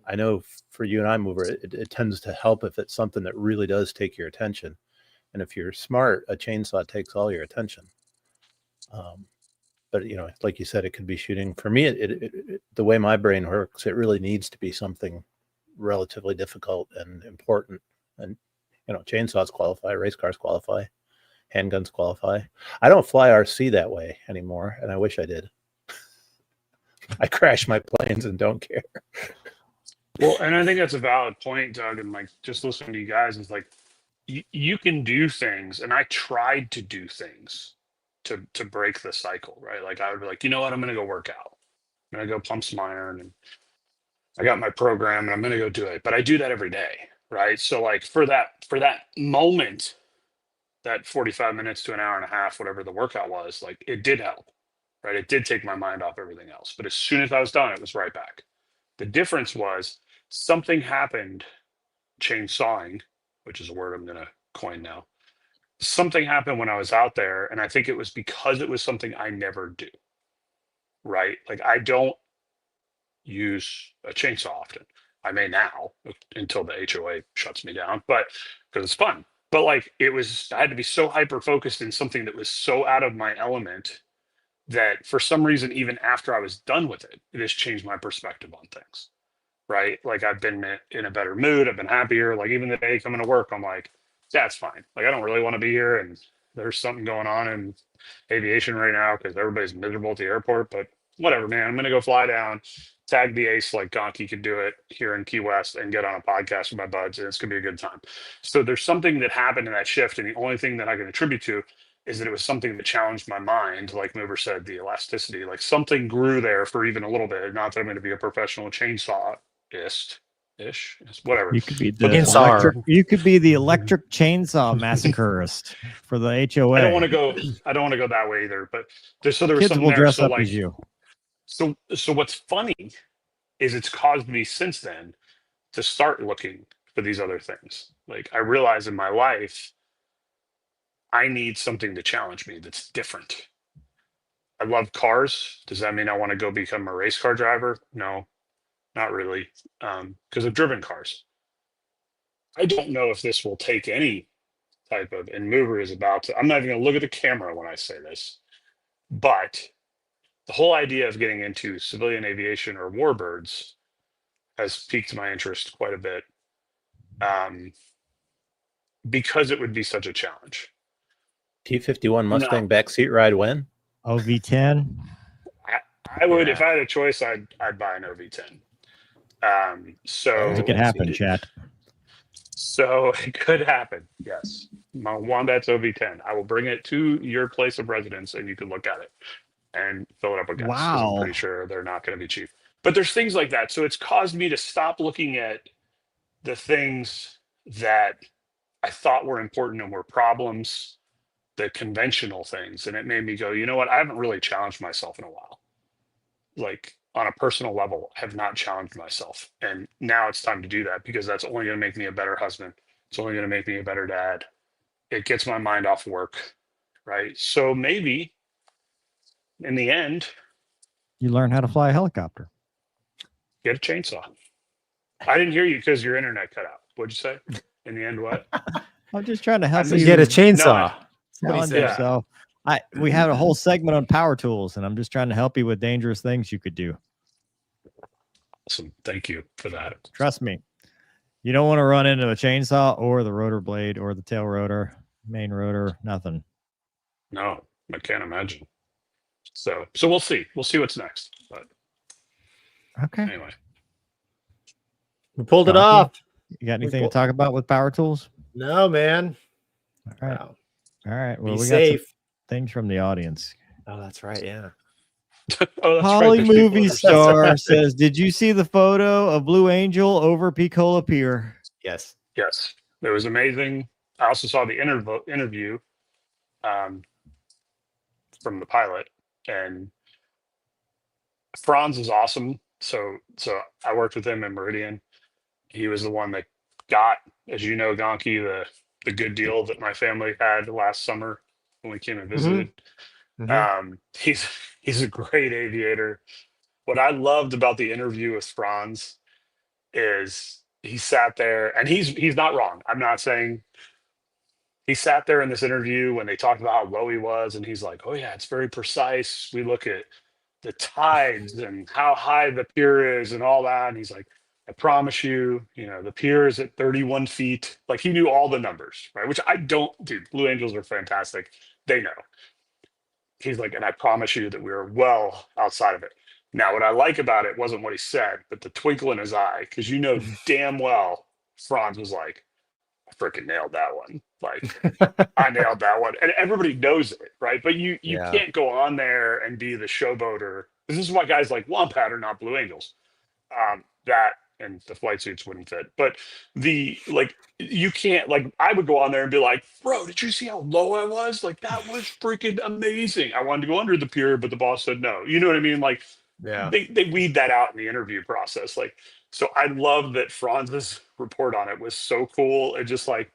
I know for you and I, Mover, it tends to help if it's something that really does take your attention. And if you're smart, a chainsaw takes all your attention. But like you said, it could be shooting. For me, the way my brain works, it really needs to be something relatively difficult and important. And chainsaws qualify, race cars qualify, handguns qualify. I don't fly RC that way anymore, and I wish I did. I crash my planes and don't care. Well, and I think that's a valid point, Doug. And like just listening to you guys is like you can do things, and I tried to do things to break the cycle, right? Like I would be like, you know what, I'm gonna go work out. I'm gonna go pump some iron, and I got my program, and I'm gonna go do it. But I do that every day, right? So like for that moment, that 45 minutes to an hour and a half, whatever the workout was, like it did help, right? It did take my mind off everything else. But as soon as I was done, it was right back. The difference was something happened, chainsawing, which is a word I'm going to coin now. Something happened when I was out there, and I think it was because it was something I never do, right? Like I don't use a chainsaw often. I may now until the HOA shuts me down, but because it's fun. But like I had to be so hyper focused in something that was so out of my element that for some reason, even after I was done with it, it has changed my perspective on things. Right. Like I've been in a better mood. I've been happier. Like even the day coming to work, I'm like, yeah, it's fine. Like I don't really want to be here. And there's something going on in aviation right now because everybody's miserable at the airport, but whatever, man. I'm going to go fly down, tag the ace like Gonky could do it here in Key West and get on a podcast with my buds. And it's going to be a good time. So there's something that happened in that shift. And the only thing that I can attribute to is that it was something that challenged my mind. Like Mover said, the elasticity, like something grew there for even a little bit. Not that I'm going to be a professional chainsaw ish, whatever. You could be But the Insar. electric. You could be the electric chainsaw massacreist for the HOA. I don't want to go that way either. But there was Kids something will there. dress So up like, as you. so what's funny is it's caused me since then to start looking for these other things. Like I realize in my life, I need something to challenge me that's different. I love cars. Does that mean I want to go become a race car driver? No, not really, because I've driven cars. I don't know if this will take any type of, and Mover is about to, I'm not even going to look at the camera when I say this, but the whole idea of getting into civilian aviation or warbirds has piqued my interest quite a bit, because it would be such a challenge. T51 Mustang backseat ride when? OV10. I would, if I had a choice, I'd buy an OV10. So Make it happen, chat. So it could happen. Yes. My Wombat's OV10. I will bring it to your place of residence and you can look at it and fill it up with gas. 'Cause Wow. I'm pretty sure they're not going to be cheap. But there's things like that. So it's caused me to stop looking at the things that I thought were important and were problems, the conventional things. And it made me go, you know what? I haven't really challenged myself in a while. Like on a personal level, I have not challenged myself. And now it's time to do that because that's only going to make me a better husband. It's only going to make me a better dad. It gets my mind off work. Right. So maybe in the end, You learn how to fly a helicopter. get a chainsaw. I didn't hear you because your internet cut out. What'd you say? In the end, what? I'm just trying to help So you Get a chainsaw. challenge said. yourself. We had a whole segment on power tools, and I'm just trying to help you with dangerous things you could do. Awesome. Thank you for that. Trust me. You don't want to run into a chainsaw or the rotor blade or the tail rotor, main rotor, nothing. No, I can't imagine. So we'll see. We'll see what's next. But Okay. anyway, We pulled it Gonky? off. You got anything to talk about with power tools? No, man. All right. Wow. All right. Well, Be we got safe. some things from the audience. Oh, that's right. Yeah. oh, that's Holly right. There's people Movie that are- Star says, "Did you see the photo of Blue Angel over Picola Pier?" Yes. Yes, it was amazing. I also saw the interview from the pilot, and Franz is awesome. So I worked with him in Meridian. He was the one that got, as you know, Gonky, the good deal that my family had last summer when we came and visited. He's a great aviator. What I loved about the interview with Franz is he sat there, and he's not wrong. I'm not saying he sat there in this interview when they talked about how low he was, and he's like, "Oh yeah, it's very precise. We look at the tides and how high the pier is and all that." And he's like, "I promise you, the pier is at 31 feet." Like he knew all the numbers, right? Which I don't, dude. Blue Angels are fantastic. They know. He's like, "And I promise you that we were well outside of it." Now, what I like about it wasn't what he said, but the twinkle in his eye, because damn well Franz was like, "I freaking nailed that one. Like, I nailed that one." And everybody knows it, right? But you can't go on there and be the showboater. This is why guys like WOMBAT are not Blue Angels. That and the flight suits wouldn't fit. But you can't, I would go on there and be like, "Bro, did you see how low I was? Like, that was freaking amazing. I wanted to go under the pier, but the boss said no." You know what I mean? Like, they weed that out in the interview process. Like, so I love that Franz's report on it was so cool. And just like,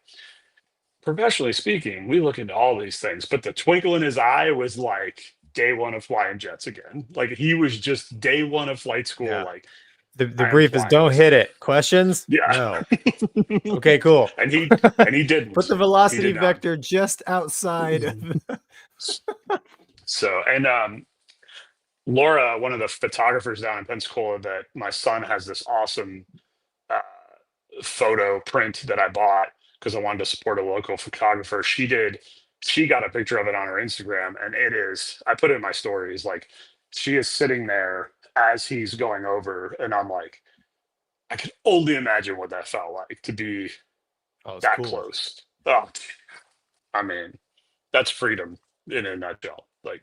professionally speaking, we look into all these things, but the twinkle in his eye was like day one of flying jets again. Like he was just day one of flight school. Yeah. Like the brief is don't hit it. Questions? Yeah. No. Okay, cool. and he didn't. Put the velocity vector just outside of the... So, and Laura, one of the photographers down in Pensacola, that my son has this awesome photo print that I bought because I wanted to support a local photographer. She got a picture of it on her Instagram, and I put it in my stories. Like, she is sitting there as he's going over, and I'm like, I can only imagine what that felt like to be that close. Oh, I mean, that's freedom in a nutshell. Like,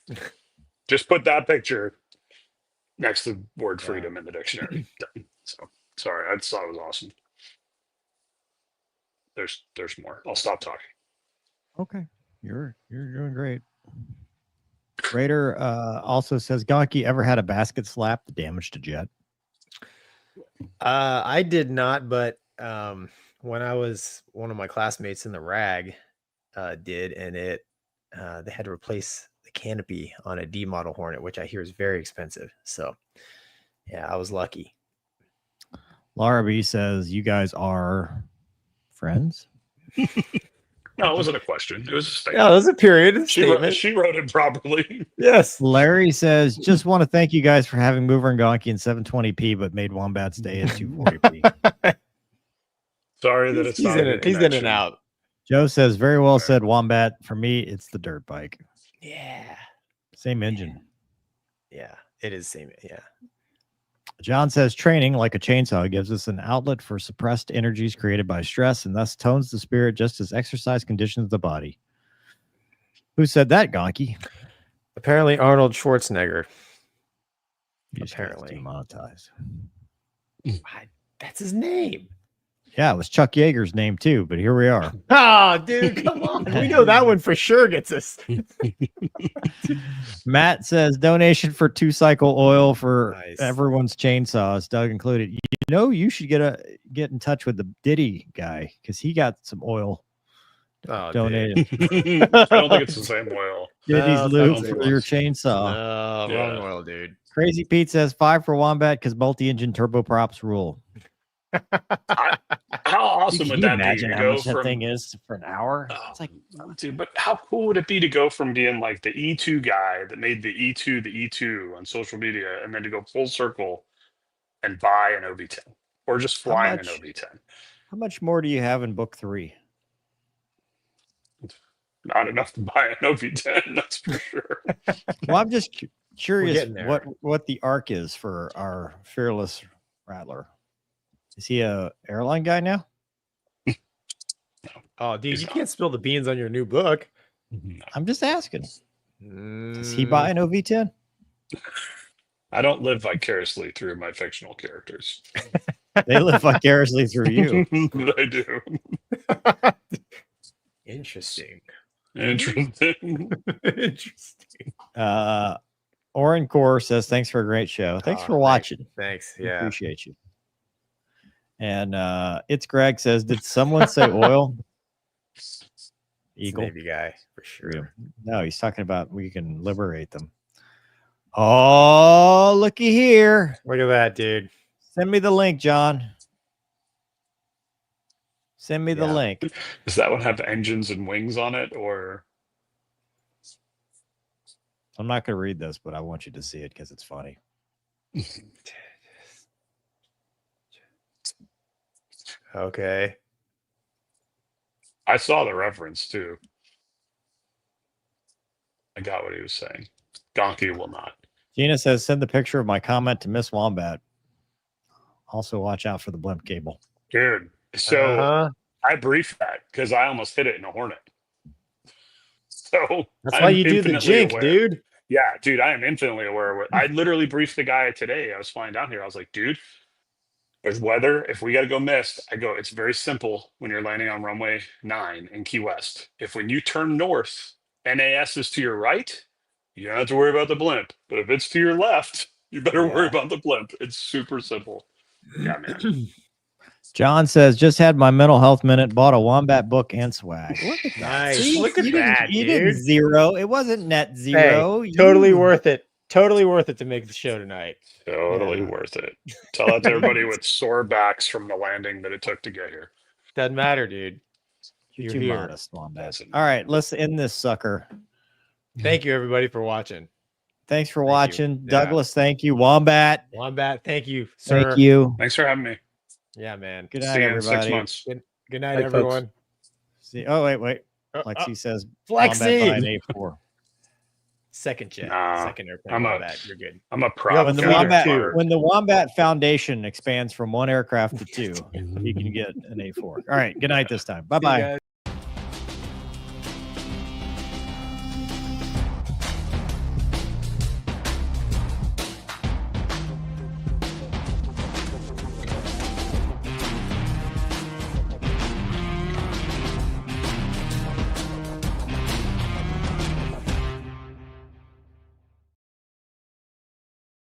just put that picture next to the word freedom in the dictionary. So sorry, I just thought it was awesome. There's more. I'll stop talking. Okay, you're doing great. Raider also says, Gonky ever had a basket slap that damaged a jet? I did not, but when I was one of my classmates in the RAG did, and they had to replace the canopy on a D model Hornet, which I hear is very expensive. So yeah, I was lucky. Laura B says, you guys are friends? No, it wasn't a question. It was a statement. Yeah, it was a period. She wrote it properly. Yes. Larry says, just want to thank you guys for having Mover and Gonky in 720p, but made Wombat stay at 240p. Sorry that it's not. He's in and out. Joe says, very well said, Wombat. For me, it's the dirt bike. Yeah. Same engine. Yeah, it is same. Yeah. John says, training like a chainsaw gives us an outlet for suppressed energies created by stress and thus tones the spirit just as exercise conditions the body. Who said that, Gonky? Apparently Arnold Schwarzenegger. Apparently demonetized. That's his name. Yeah, it was Chuck Yeager's name too, but here we are. Oh, dude, come on. We know that one for sure gets us. Matt says, donation for 2-cycle oil for everyone's chainsaws, Doug included. You should get in touch with the Diddy guy because he got some oil donated. I don't think it's the same oil. Diddy's lube for your chainsaw. No, wrong oil, dude. Crazy Pete says 5 for Wombat because multi-engine turboprops rule. How awesome would that be to how go much from that thing is for an hour? It's like, dude, but how cool would it be to go from being like the E2 guy that made the E2 on social media, and then to go full circle and buy an OV10 or just flying an OV10? How much more do you have in book 3? Not enough to buy an OV10, that's for sure. Well, I'm just curious what the arc is for our fearless Rattler. Is he a airline guy now? Oh, dude, you can't spill the beans on your new book. I'm just asking. Does he buy an OV10? I don't live vicariously through my fictional characters. They live vicariously through you. They do. Interesting. Interesting. Oren Core says, thanks for a great show. Thanks Oh, for watching. Thanks. We Yeah. appreciate you. And it's Greg says, did someone say oil? It's Eagle. Navy guy for sure. No, he's talking about we can liberate them. Oh, looky here. Look at that, dude. Send me the link, John. Send me the Yeah. link. Does that one have engines and wings on it, or I'm not going to read this, but I want you to see it because it's funny. Okay. I saw the reference too. I got what he was saying. Gonky will not. Gina says, send the picture of my comment to Miss Wombat. Also, watch out for the blimp cable. Dude, so Uh-huh. I briefed that because I almost hit it in a Hornet. So That's why I'm you do the infinitely jink, aware. dude. Yeah, dude, I am infinitely aware. I literally briefed the guy today. I was flying down here. I was like, dude, there's weather. If we got to go mist, I go, it's very simple when you're landing on runway 9 in Key West. If when you turn north, NAS is to your right, you don't have to worry about the blimp. But if it's to your left, you better worry Yeah. about the blimp. It's super simple. Yeah, man. John says, just had my mental health minute, bought a Wombat book and swag. Look at that. Nice. See, Look at you didn't- that, you didn't dude. zero. It wasn't net zero. Hey, totally You- worth it. Totally worth it to make the show tonight. Totally Yeah. worth it. Tell that to everybody with sore backs from the landing that it took to get here. Doesn't matter, dude. You're You're too here. modest, Wombat. Doesn't All right, let's end this sucker. Thank you, everybody, for watching. Thanks for Thank you. watching. Yeah. Douglas, thank you. Wombat, Wombat, thank you, sir. thank you. Thanks for having me. Yeah, man. Good See night, you in 6 everybody. months. Good night, Hey, folks. everyone. See, oh, wait. Uh, Lexi says, Wombat buy an Flexi. A4. Second jet. Nah, Second airplane. I'm a- Wombat. You're good. I'm a Yeah, prop. When the Feeder Wombat, too. when the Wombat Foundation expands from 1 aircraft to 2, you can get an A4. All right, good night this time. See you Bye-bye. guys.